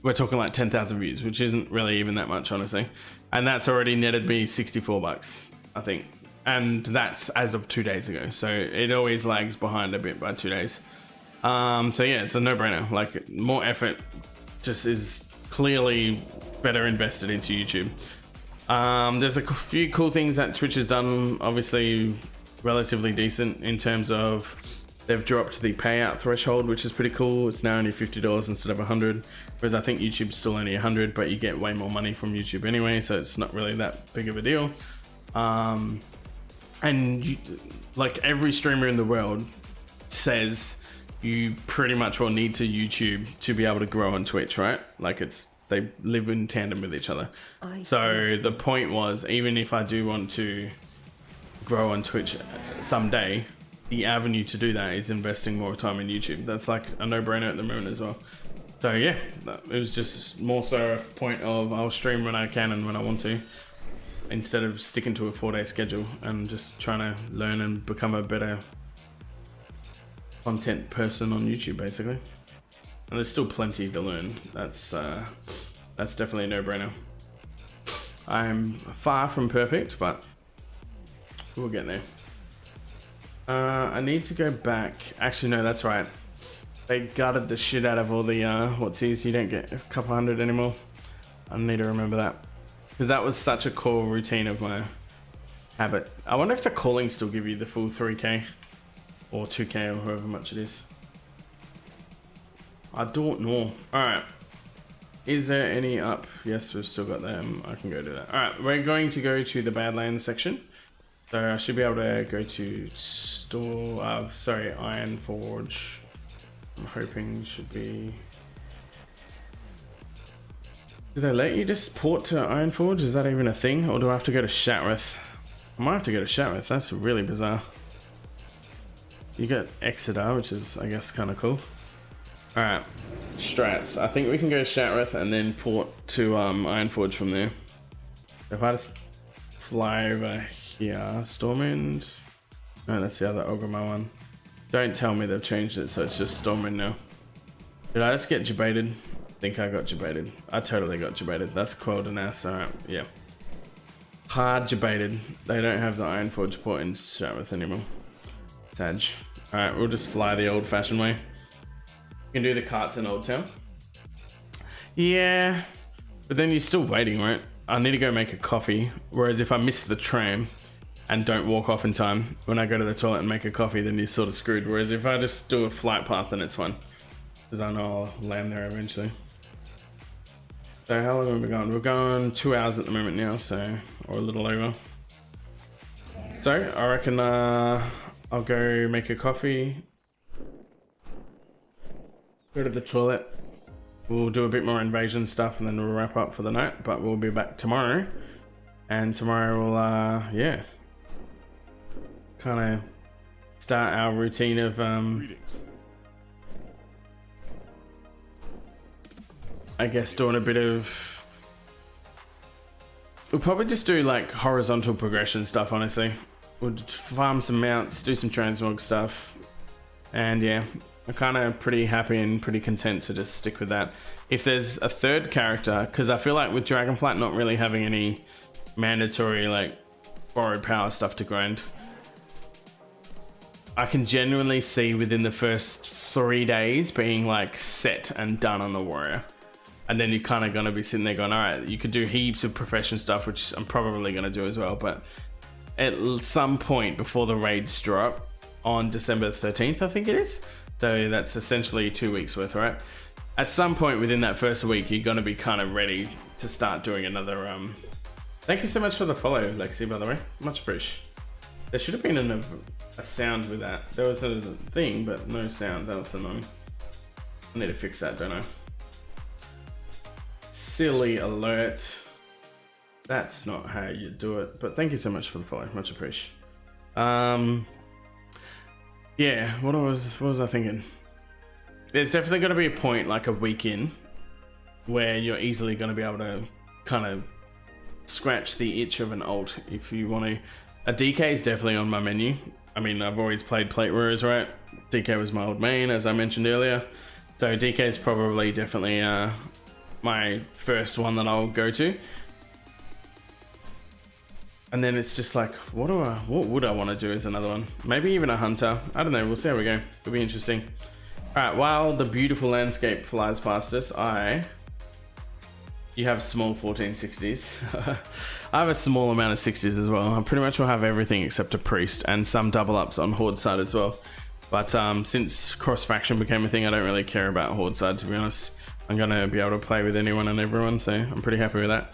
We're talking like 10,000 views, which isn't really even that much, honestly. And that's already netted me $64, I think. And that's as of 2 days ago. So it always lags behind a bit by 2 days. So yeah, it's a no-brainer. Like more effort just is clearly better invested into YouTube. There's a few cool things that Twitch has done, obviously relatively decent in terms of they've dropped the payout threshold, which is pretty cool. It's now only $50 instead of 100, whereas I think YouTube's still only 100, but you get way more money from YouTube anyway, so it's not really that big of a deal. And like every streamer in the world says you pretty much will need to YouTube to be able to grow on Twitch, right? Like they live in tandem with each other. So the point was, even if I do want to grow on Twitch someday, the avenue to do that is investing more time in YouTube. That's like a no-brainer at the moment as well. So yeah, it was just more so a point of I'll stream when I can and when I want to, instead of sticking to a 4-day schedule and just trying to learn and become a better content person on YouTube, basically. And there's still plenty to learn. That's definitely a no-brainer. I'm far from perfect, but we'll get there. I need to go back. Actually, no, that's right. They gutted the shit out of all the whatsies. You don't get a couple hundred anymore. I need to remember that, because that was such a core routine of my habit. I wonder if the calling still give you the full 3k or 2k or however much it is. I don't know. Alright, is there any up? Yes, we've still got them. I can go do that. Alright, we're going to go to the Badlands section. So I should be able to go to Iron Forge. I'm hoping should be... Do they let you just port to Iron Forge? Is that even a thing? Or do I have to go to Shattrath? I might have to go to Shattrath. That's really bizarre. You get Exeter, which is, I guess, kind of cool. Alright, strats. I think we can go to Shattrath and then port to Iron Forge from there. If I just fly over here, Stormwind. No, that's the other Ogrima one. Don't tell me they've changed it, so it's just Stormwind now. Did I just get debated? I think I got debated. I totally got debated. That's Quelled and Ass. Alright, yeah. Hard debated. They don't have the Iron Forge port in Shattrath anymore. Sag. Alright, we'll just fly the old-fashioned way. You can do the carts in Old Town. Yeah, but then you're still waiting, right? I need to go make a coffee. Whereas if I miss the tram and don't walk off in time, when I go to the toilet and make a coffee, then you're sort of screwed. Whereas if I just do a flight path, then it's fine, because I know I'll land there eventually. So how long have we gone? We're going 2 hours at the moment now, so, or a little over. So I reckon I'll go make a coffee, go to the toilet, we'll do a bit more invasion stuff, and then we'll wrap up for the night. But we'll be back tomorrow, and tomorrow we'll yeah, kind of start our routine of I guess doing a bit of, we'll probably just do like horizontal progression stuff, honestly. We'll farm some mounts, do some transmog stuff, and yeah, I'm kind of pretty happy and pretty content to just stick with that. If there's a third character, because I feel like with Dragonflight not really having any mandatory like borrowed power stuff to grind, I can genuinely see within the first 3 days being like set and done on the warrior. And then you're kind of going to be sitting there going, all right, you could do heaps of profession stuff, which I'm probably going to do as well. But at some point before the raids drop on December 13th, I think it is. So that's essentially 2 weeks worth, right? At some point within that first week, you're going to be kind of ready to start doing another... Thank you so much for the follow, Lexi, by the way. Much appreciated. There should have been a sound with that. There was a thing, but no sound. That was annoying. I need to fix that, don't I? Silly alert. That's not how you do it. But thank you so much for the follow. Much appreciated. Yeah, what was I thinking? There's definitely going to be a point, like a week in, where you're easily going to be able to kind of scratch the itch of an alt if you want to. A DK is definitely on my menu. I mean, I've always played Plate Warriors, right? DK was my old main, as I mentioned earlier. So DK is probably definitely my first one that I'll go to. And then it's just like, what would I want to do as another one? Maybe even a hunter. I don't know. We'll see how we go. It'll be interesting. All right. While the beautiful landscape flies past us, you have small 1460s. I have a small amount of 60s as well. I pretty much will have everything except a priest and some double ups on horde side as well. But since cross faction became a thing, I don't really care about horde side, to be honest. I'm gonna be able to play with anyone and everyone, so I'm pretty happy with that.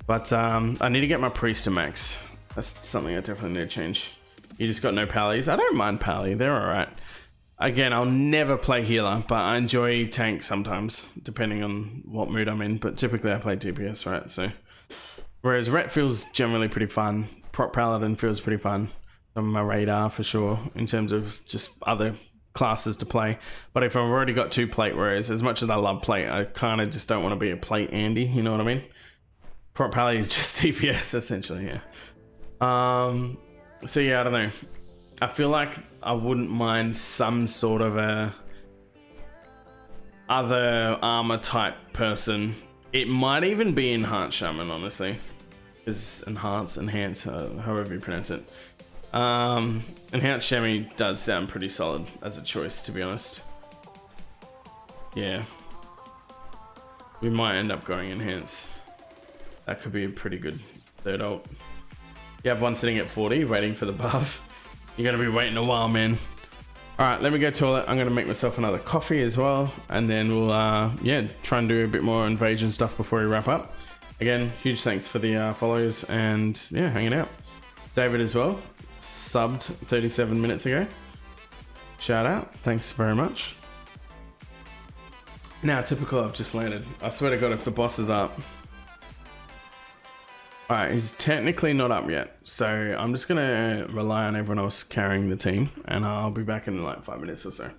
But I need to get my priest to max. That's something I definitely need to change. You just got no pallies. I don't mind pally, they're alright. Again, I'll never play healer, but I enjoy tank sometimes, depending on what mood I'm in. But typically I play DPS, right? So, whereas Ret feels generally pretty fun. Prop Paladin feels pretty fun. On my radar for sure, in terms of just other classes to play. But if I've already got 2 plate warriors, as much as I love plate, I kind of just don't want to be a plate Andy, you know what I mean? Prop Paladin is just DPS essentially, yeah. So yeah, I don't know. I feel like I wouldn't mind some sort of a other armor type person. It might even be Enhanced Shaman, honestly. Is enhance, however you pronounce it. Enhanced Shaman does sound pretty solid as a choice, to be honest. Yeah. We might end up going Enhance. That could be a pretty good third ult. You have one sitting at 40, waiting for the buff. You're gonna be waiting a while, man. Alright, let me go toilet. I'm gonna make myself another coffee as well. And then we'll, yeah, try and do a bit more invasion stuff before we wrap up. Again, huge thanks for the follows and, yeah, hanging out. David as well, subbed 37 minutes ago. Shout out, thanks very much. Now, typical, I've just landed. I swear to God, if the boss is up. Alright, he's technically not up yet, so I'm just gonna rely on everyone else carrying the team, and I'll be back in like 5 minutes or so.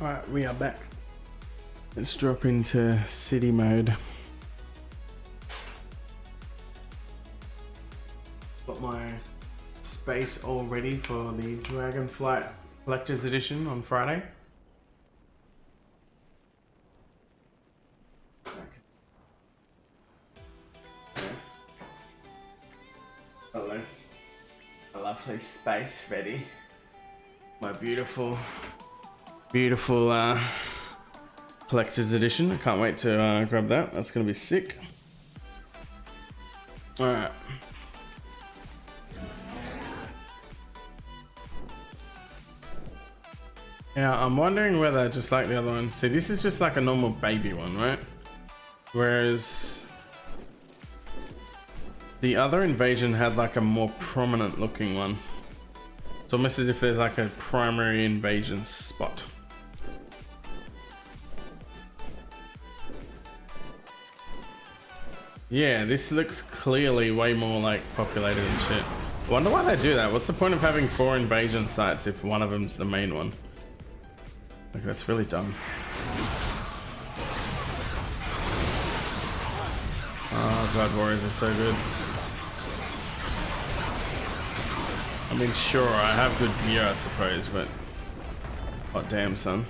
Alright, we are back. Let's drop into city mode. Got my space all ready for the Dragonflight Collector's Edition on Friday. Hello. A lovely space ready. My beautiful collector's edition. I can't wait to grab that. That's gonna be sick. All right. Now I'm wondering whether, just like the other one, see, this is just like a normal baby one, right? Whereas the other invasion had like a more prominent looking one. It's almost as if there's like a primary invasion spot. Yeah, this looks clearly way more like populated and shit. I wonder why they do that. What's the point of having 4 invasion sites if one of them's the main one? Like, that's really dumb. Oh god, warriors are so good. I mean, sure, I have good gear, I suppose, but hot damn, son.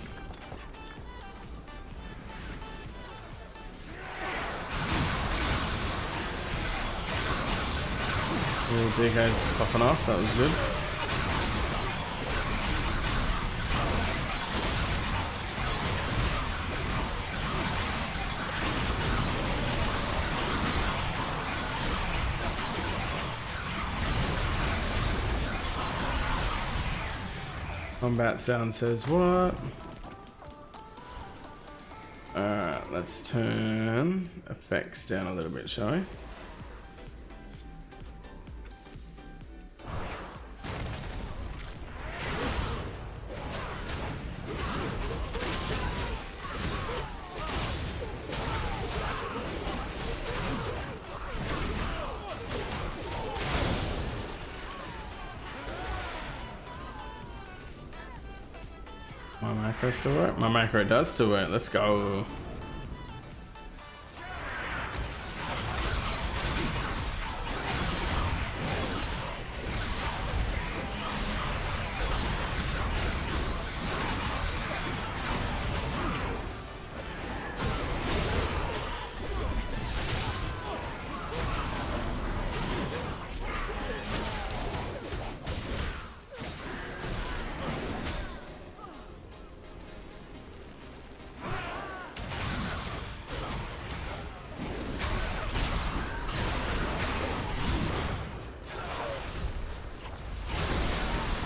DK's popping off, that was good. Combat sound says what? Alright, let's turn effects down a little bit, shall we? My macro still work? My macro does still work. Let's go.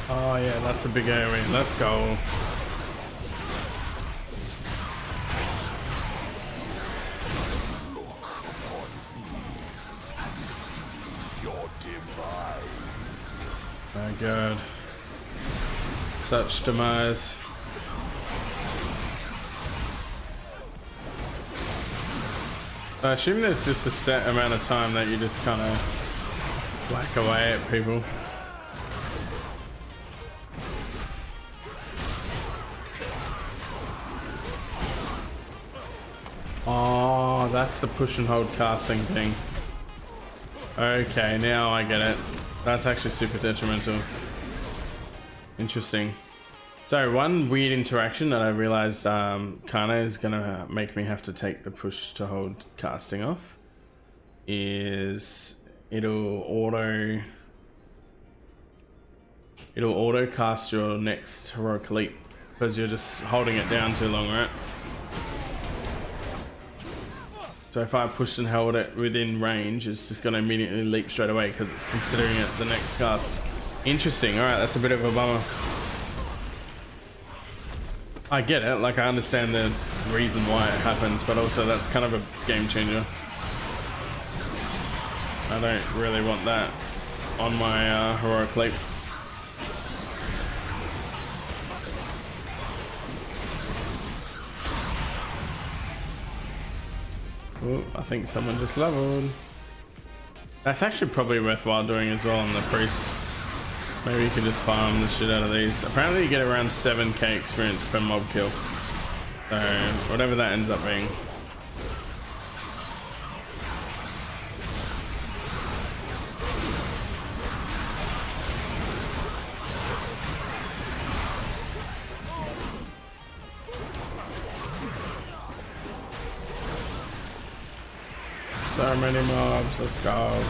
Oh yeah, that's a big area. Let's go. My god. Such demise. I assume there's just a set amount of time that you just kind of whack away at people. Oh, that's the push and hold casting thing. Okay, now I get it. That's actually super detrimental. Interesting. So one weird interaction that I realized Kana is gonna make me have to take the push to hold casting off is it'll auto cast your next heroic leap because you're just holding it down too long, right? So if I pushed and held it within range, it's just going to immediately leap straight away because it's considering it the next cast. Interesting. Alright, that's a bit of a bummer. I get it, like I understand the reason why it happens, but also that's kind of a game changer. I don't really want that on my heroic leap. Ooh, I think someone just leveled. That's actually probably worthwhile doing as well on the priest. Maybe you can just farm the shit out of these. Apparently you get around 7k experience per mob kill. So whatever that ends up being. So many mobs, let's go.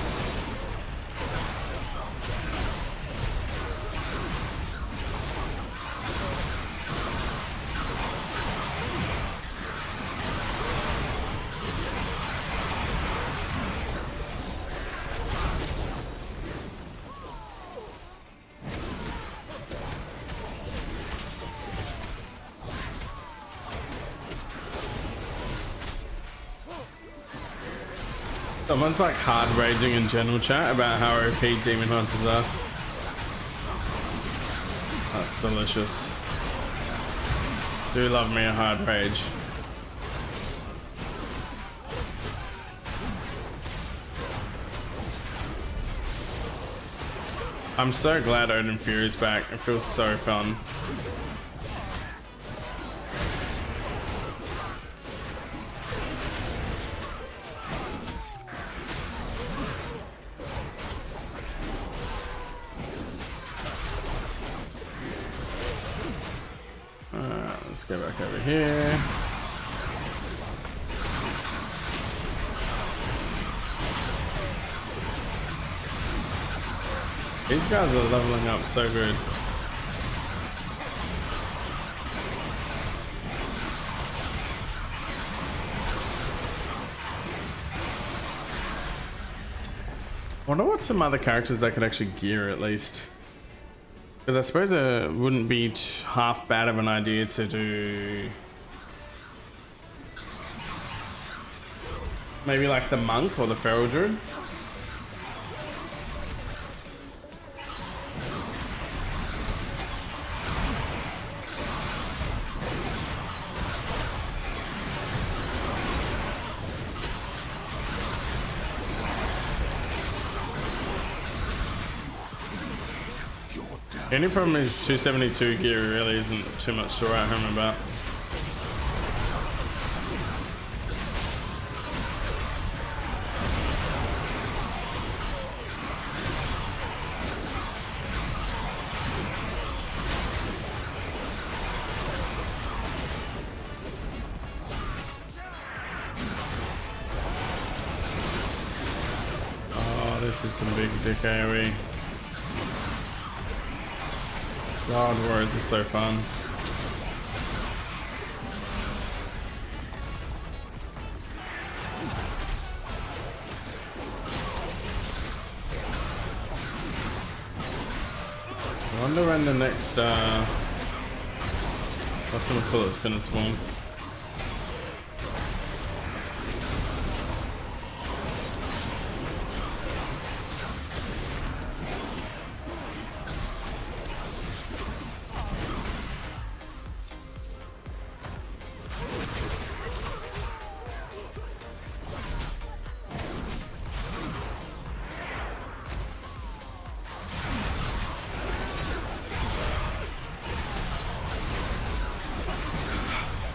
Someone's like hard raging in general chat about how OP demon hunters are. That's delicious. Do love me a hard rage. I'm so glad Odin Fury's back. It feels so fun. Let's go back over here. These guys are leveling up so good. I wonder what some other characters I could actually gear at least. Because I suppose it wouldn't be half bad of an idea to do maybe like the monk or the feral druid. The only problem is 272 gear really isn't too much to write home about. Oh, this is some big dick AoE. God, Warriors is so fun. I wonder when the next Cosmic Pullet's gonna spawn.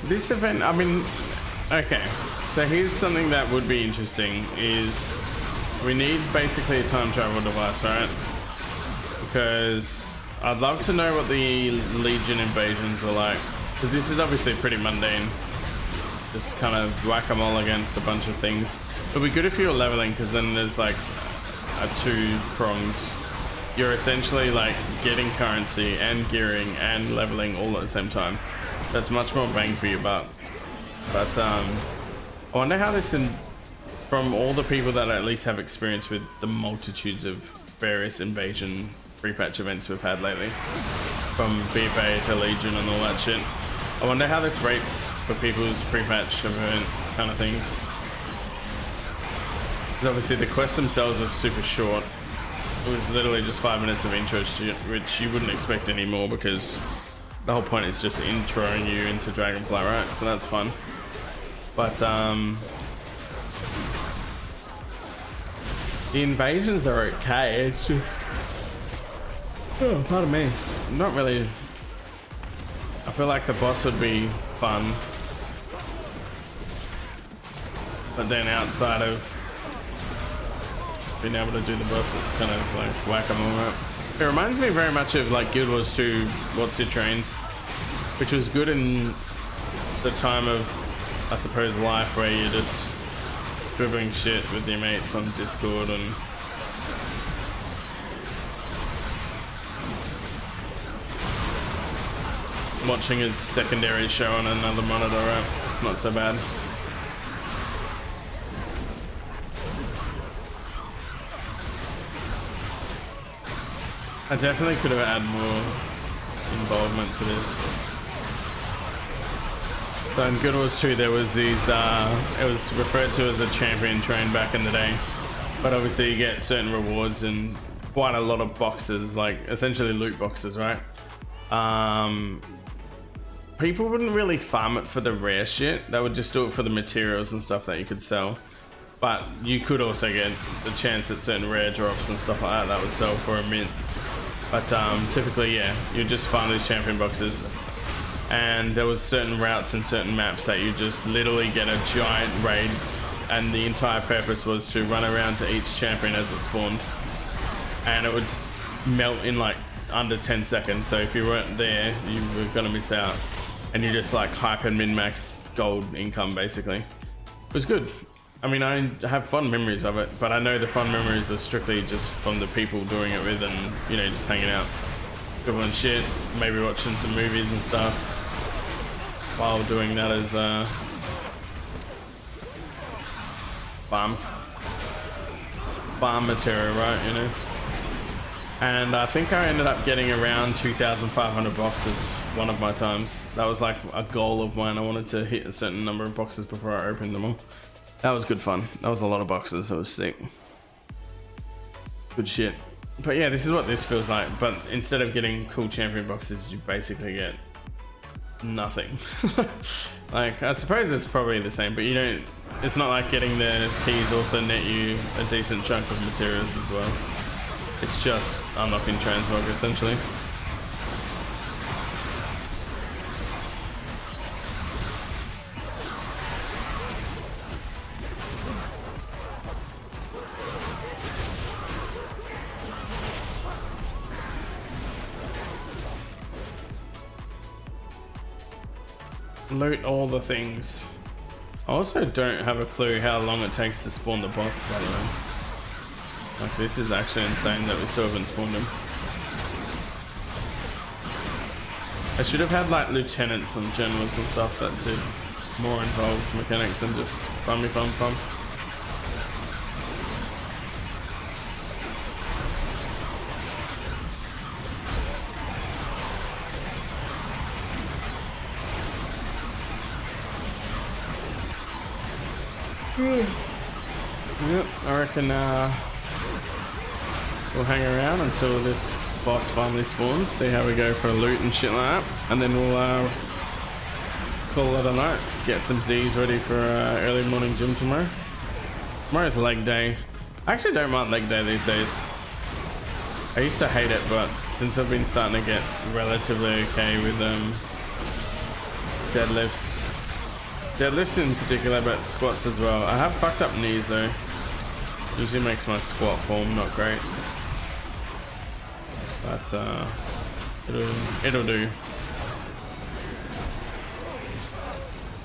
This event, I mean, okay, so here's something that would be interesting is we need basically a time travel device, right? Because I'd love to know what the Legion invasions were like, because this is obviously pretty mundane, just kind of whack-a-mole against a bunch of things. It'd be good if you were leveling, because then there's like a two-pronged, you're essentially like getting currency and gearing and leveling all at the same time. That's much more bang for your buck. But I wonder how this, from all the people that at least have experience with the multitudes of various invasion prepatch events we've had lately, from BFA to Legion and all that shit, I wonder how this rates for people's prepatch event kind of things. Because obviously the quests themselves are super short. It was literally just 5 minutes of intro shit, which you wouldn't expect anymore because the whole point is just introing you into Dragonfly, right? So that's fun. But the invasions are okay. It's just, oh, pardon me. Not really. I feel like the boss would be fun, but then outside of being able to do the boss, it's kind of like whack-a-mole up. It reminds me very much of like Guild Wars 2 What's Your Trains, which was good in the time of, I suppose, life where you're just dribbling shit with your mates on Discord and watching a secondary show on another monitor, right? It's not so bad. I definitely could have added more involvement to this. So in Guild Wars 2 there was these, it was referred to as a champion train back in the day. But obviously you get certain rewards and quite a lot of boxes, like essentially loot boxes, right? People wouldn't really farm it for the rare shit. They would just do it for the materials and stuff that you could sell. But you could also get the chance at certain rare drops and stuff like that would sell for a mint. But typically, yeah, you just farm these champion boxes. And there was certain routes and certain maps that you just literally get a giant raid. And the entire purpose was to run around to each champion as it spawned. And it would melt in like under 10 seconds. So if you weren't there, you were gonna miss out. And you just like hype and min-max gold income basically. It was good. I mean, I have fond memories of it, but I know the fond memories are strictly just from the people doing it with and, you know, just hanging out. Doing shit, maybe watching some movies and stuff while doing that as farm material, right, you know? And I think I ended up getting around 2,500 boxes one of my times. That was like a goal of mine. I wanted to hit a certain number of boxes before I opened them all. That was good fun. That was a lot of boxes. It was sick. Good shit. But yeah, this is what this feels like. But instead of getting cool champion boxes, you basically get nothing. Like, I suppose it's probably the same, but you don't, it's not like getting the keys also net you a decent chunk of materials as well. It's just unlocking transmog essentially. Loot all the things. I also don't have a clue how long it takes to spawn the boss, by the way. Like, this is actually insane that we still haven't spawned him. I should have had like lieutenants and generals and stuff that did more involved mechanics than just fun. Yep, I reckon we'll hang around until this boss finally spawns, see how we go for loot and shit like that, and then we'll call it a night, get some Z's ready for early morning gym tomorrow. Tomorrow's leg day. I actually don't mind leg day these days. I used to hate it, but since I've been starting to get relatively okay with deadlifts in particular, but squats as well. I have fucked up knees though. Usually makes my squat form not great, but it'll do.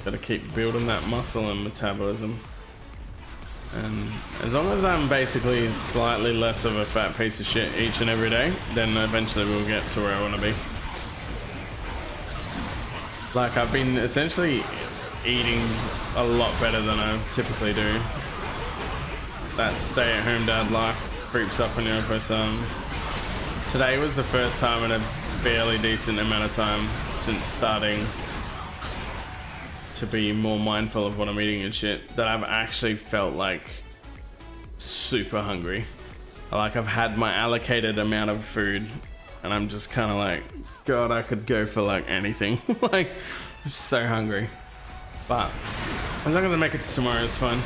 Gotta keep building that muscle and metabolism, and as long as I'm basically slightly less of a fat piece of shit each and every day, then eventually we'll get to where I want to be. Like, I've been essentially eating a lot better than I typically do. That stay-at-home dad life creeps up on you, but today was the first time in a fairly decent amount of time since starting to be more mindful of what I'm eating and shit that I've actually felt like super hungry. Like, I've had my allocated amount of food and I'm just kind of like, God, I could go for like anything. Like, I'm so hungry. But as long as I make it to tomorrow, it's fine.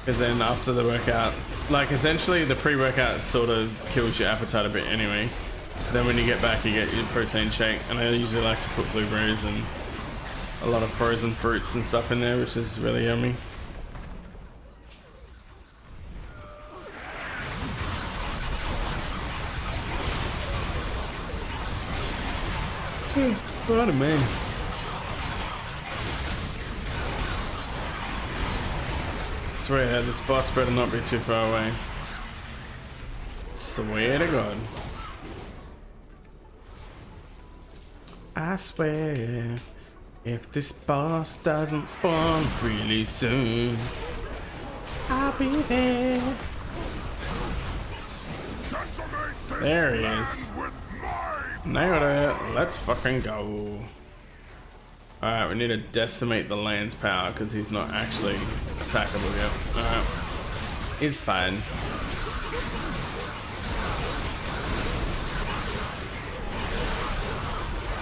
Because then after the workout, like, essentially the pre-workout sort of kills your appetite a bit anyway. Then when you get back, you get your protein shake, and I usually like to put blueberries and a lot of frozen fruits and stuff in there, which is really yummy. Pardon me. I swear this boss better not be too far away. Swear to God. I swear, if this boss doesn't spawn really soon, I'll be there. There he is. Nailed it. Let's fucking go. Alright, we need to decimate the land's power because he's not actually attackable yet. Alright. He's fine.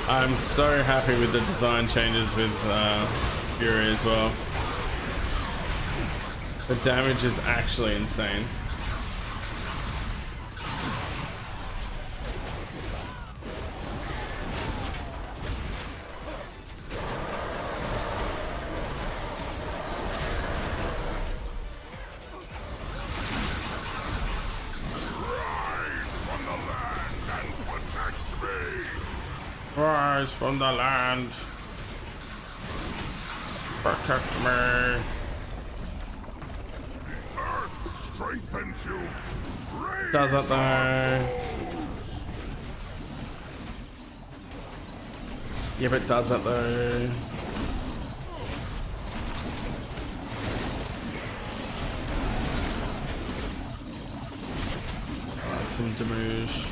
I'm so happy with the design changes with Fury as well. The damage is actually insane. Rise from the land. Protect me. Earth strengthens you. Does it though? Yeah, but does it though? Some damage.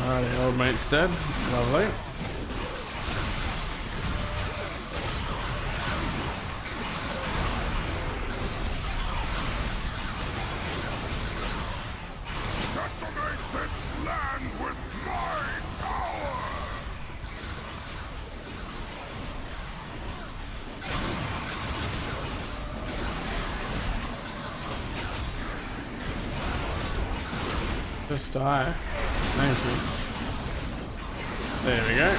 Alright, old mate's dead. Lovely. Detonate this land with my power! Just die. Thank you. There we go.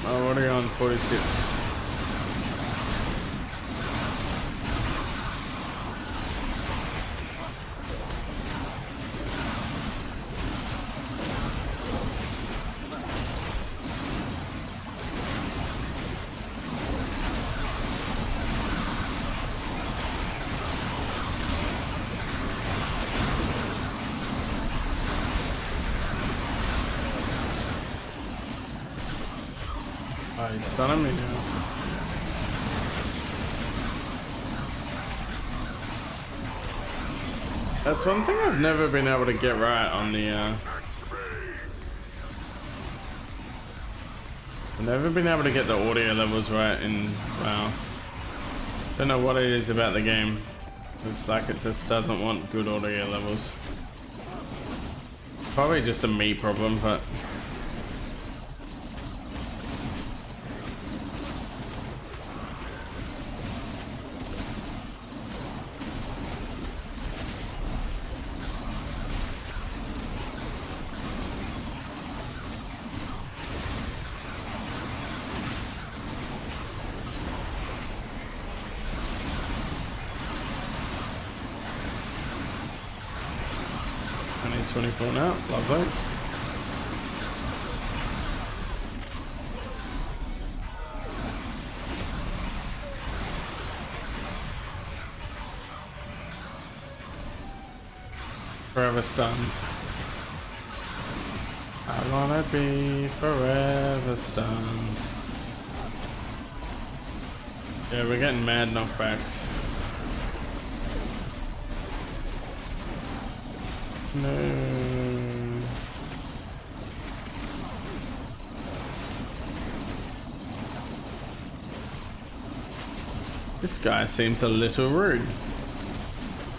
Oh, what are you on? 46. Oh, he's stunning me now. That's one thing I've never been able to get right on the I've never been able to get the audio levels right in WoW. Don't know what it is about the game. It's like it just doesn't want good audio levels. Probably just a me problem, but I need 24 now. Lovely. Forever stunned. I wanna be forever stunned. Yeah, we're getting mad knockbacks. No. This guy seems a little rude.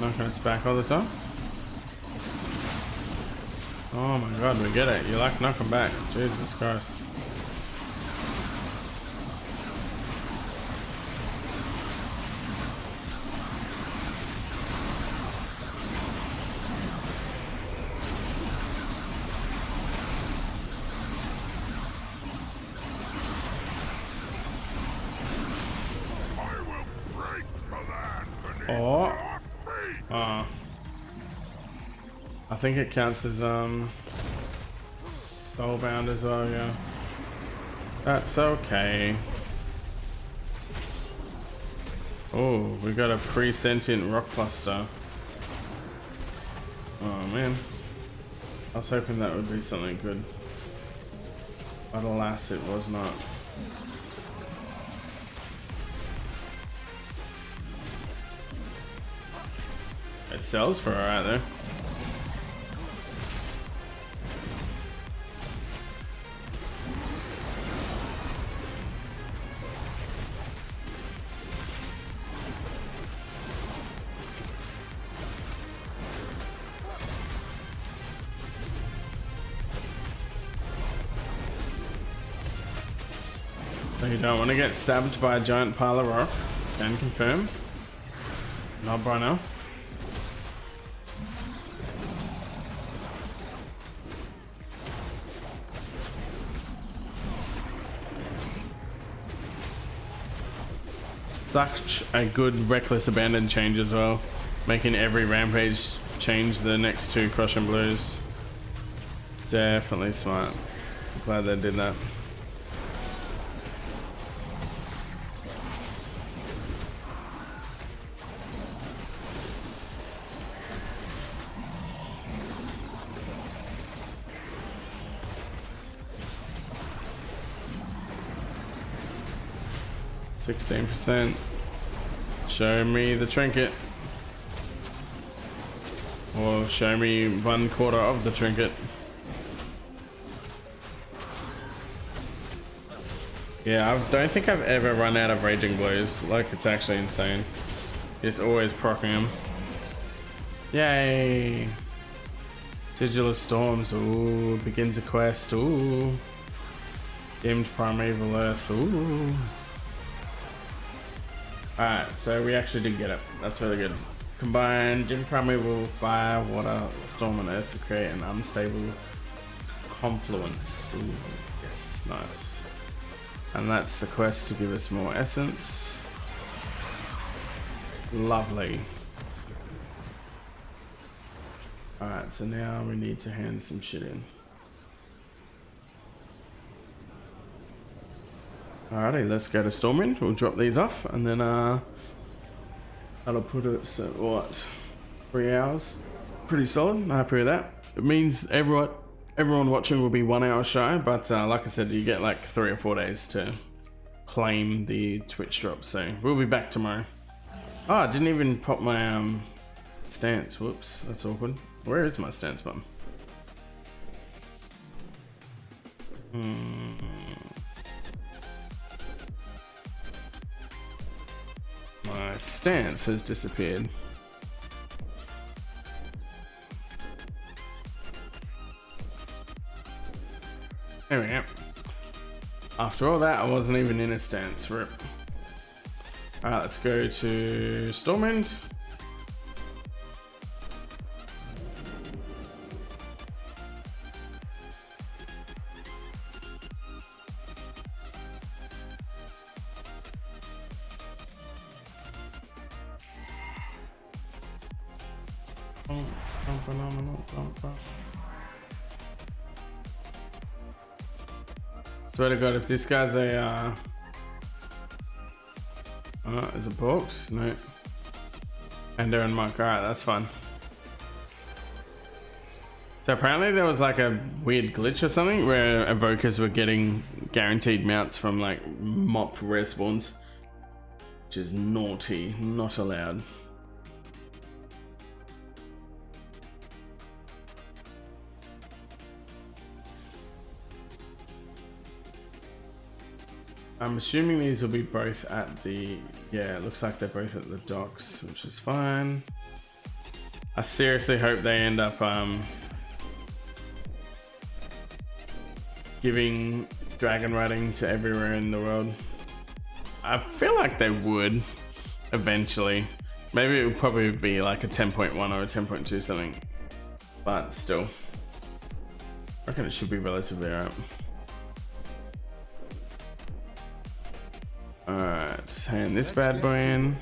Knocking us back all the time. Oh my god, we get it. You like knocking back. Jesus Christ. Oh. Oh. I think it counts as soulbound as well, yeah. That's okay. Oh, we got a pre-sentient rock cluster. Oh man. I was hoping that would be something good. But alas, it was not. It sells for alright though. So you don't want to get stabbed by a giant pile of rock. Can confirm. Not by now. Such a good reckless abandon change as well, making every rampage change the next 2 crush and blues. Definitely smart. Glad they did that. %. Show me the trinket. Or show me 1/4 of the trinket. Yeah, I don't think I've ever run out of raging blows. Like, it's actually insane. Just always proccing them. Yay! Sigil of Storms. Ooh, begins a quest. Ooh. Dimmed Primeval Earth. Ooh. Alright, so we actually did get it. That's really good. Combine Dim Primeval, Fire, Water, Storm, and Earth to create an unstable confluence. Ooh, yes, nice. And that's the quest to give us more essence. Lovely. Alright, so now we need to hand some shit in. Alrighty, let's go to Stormwind. We'll drop these off and then that'll put us at what? 3 hours? Pretty solid. I'm happy with that. It means everyone watching will be 1 hour shy, but like I said, you get like 3 or 4 days to claim the Twitch drop, so we'll be back tomorrow. Oh, I didn't even pop my stance. Whoops, that's awkward. Where is my stance button? My stance has disappeared. There we go. After all that, I wasn't even in a stance. RIP. Alright, let's go to Stormwind. Swear to God, if this guy's a is it box? No. Ender and Monk. Alright, that's fun. So apparently there was like a weird glitch or something where evokers were getting guaranteed mounts from like mop respawns, which is naughty, not allowed. I'm assuming these will be both at the, yeah, it looks like they're both at the docks, which is fine. I seriously hope they end up giving dragon riding to everywhere in the world. I feel like they would eventually. Maybe it would probably be like a 10.1 or a 10.2 something, but still, I reckon it should be relatively alright. Alright, hand this bad boy in.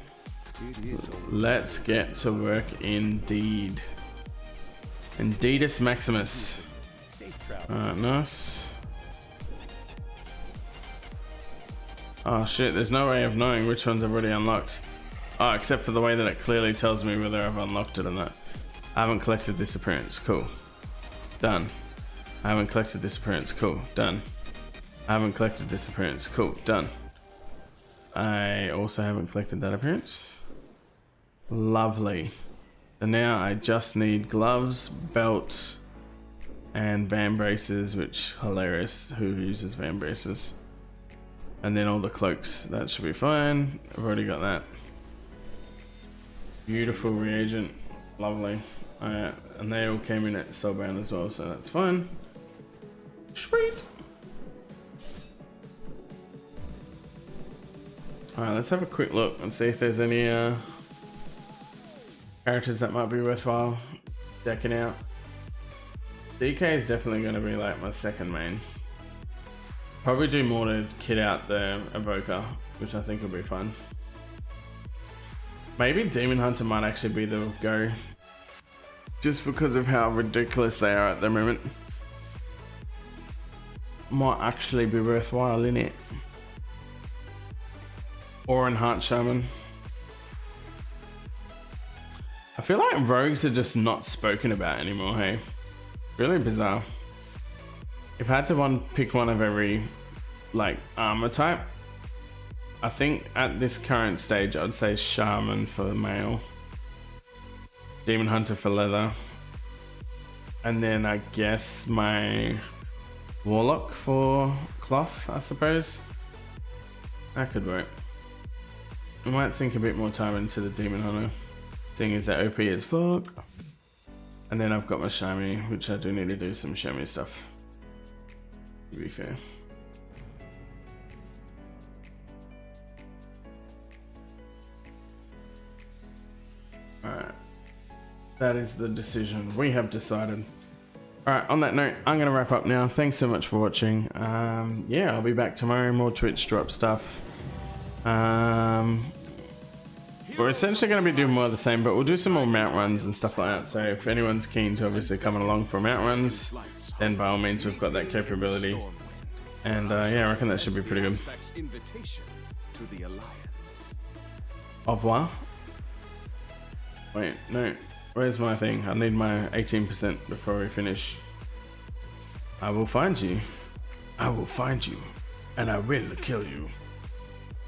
Let's get to work indeed. Indeedus Maximus. Alright, nice. Oh shit, there's no way of knowing which ones I've already unlocked. Oh, except for the way that it clearly tells me whether I've unlocked it or not. I haven't collected disappearance. Cool. Done. I haven't collected disappearance. Cool. Done. I haven't collected disappearance. Cool. Done. I also haven't collected that appearance. Lovely. So now I just need gloves, belt, and van braces, which hilarious. Who uses van braces? And then all the cloaks. That should be fine. I've already got that. Beautiful reagent. Lovely. Alright, and they all came in at Soulbound as well, so that's fine. Sweet. Alright, let's have a quick look and see if there's any characters that might be worthwhile decking out. DK is definitely going to be like my second main. Probably do more to kit out the Evoker, which I think will be fun. Maybe Demon Hunter might actually be the go, just because of how ridiculous they are at the moment. Might actually be worthwhile, innit? Or Enhanced Shaman. I feel like rogues are just not spoken about anymore, hey? Really bizarre. If I had to pick one of every like armor type, I think at this current stage I'd say Shaman for male, Demon Hunter for leather, and then I guess my Warlock for cloth, I suppose. That could work. I might sink a bit more time into the Demon Hunter, seeing as that OP as fuck. And then I've got my Shami, which I do need to do some Shami stuff, to be fair. Alright, that is the decision. We have decided. Alright, on that note, I'm going to wrap up now. Thanks so much for watching. Yeah, I'll be back tomorrow, more Twitch drop stuff. We're essentially going to be doing more of the same, but we'll do some more mount runs and stuff like that. So if anyone's keen to obviously coming along for mount runs, then by all means we've got that capability. And yeah, I reckon that should be pretty good. Au revoir. Wait, no. Where's my thing? I need my 18% before we finish. I will find you. I will find you. And I will kill you.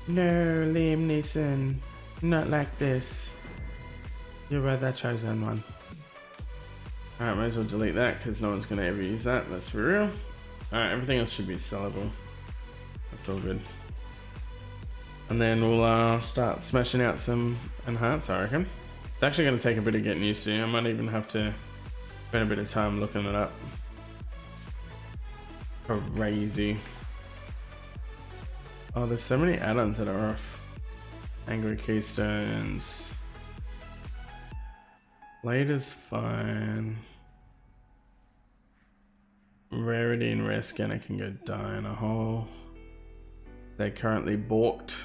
No, Liam Neeson. Not like this. You're the chosen one. Alright, might as well delete that because no one's going to ever use that. Let's be real. Alright, everything else should be sellable. That's all good. And then we'll start smashing out some enhance, I reckon. It's actually going to take a bit of getting used to. I might even have to spend a bit of time looking it up. Crazy. Oh, there's so many add-ons that are off. Angry Keystones. Blade is fine. Rarity and Rare Scanner can go die in a hole. They're currently balked.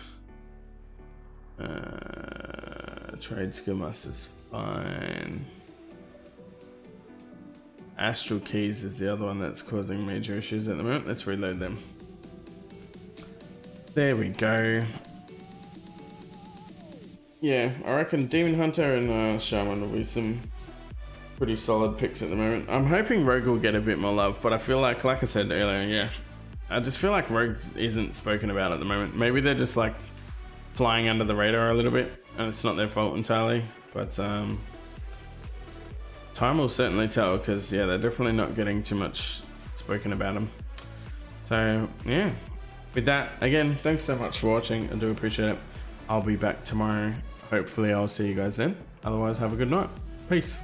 Trade Skill Master's fine. Astral Keys is the other one that's causing major issues at the moment. Let's reload them. There we go. Yeah, I reckon Demon Hunter and Shaman will be some pretty solid picks at the moment. I'm hoping Rogue will get a bit more love, but I feel like I said earlier, yeah, I just feel like Rogue isn't spoken about at the moment. Maybe they're just like flying under the radar a little bit, and it's not their fault entirely, but time will certainly tell, because yeah, they're definitely not getting too much spoken about them. So yeah, with that, again, thanks so much for watching. I do appreciate it. I'll be back tomorrow. Hopefully I'll see you guys then. Otherwise, have a good night. Peace.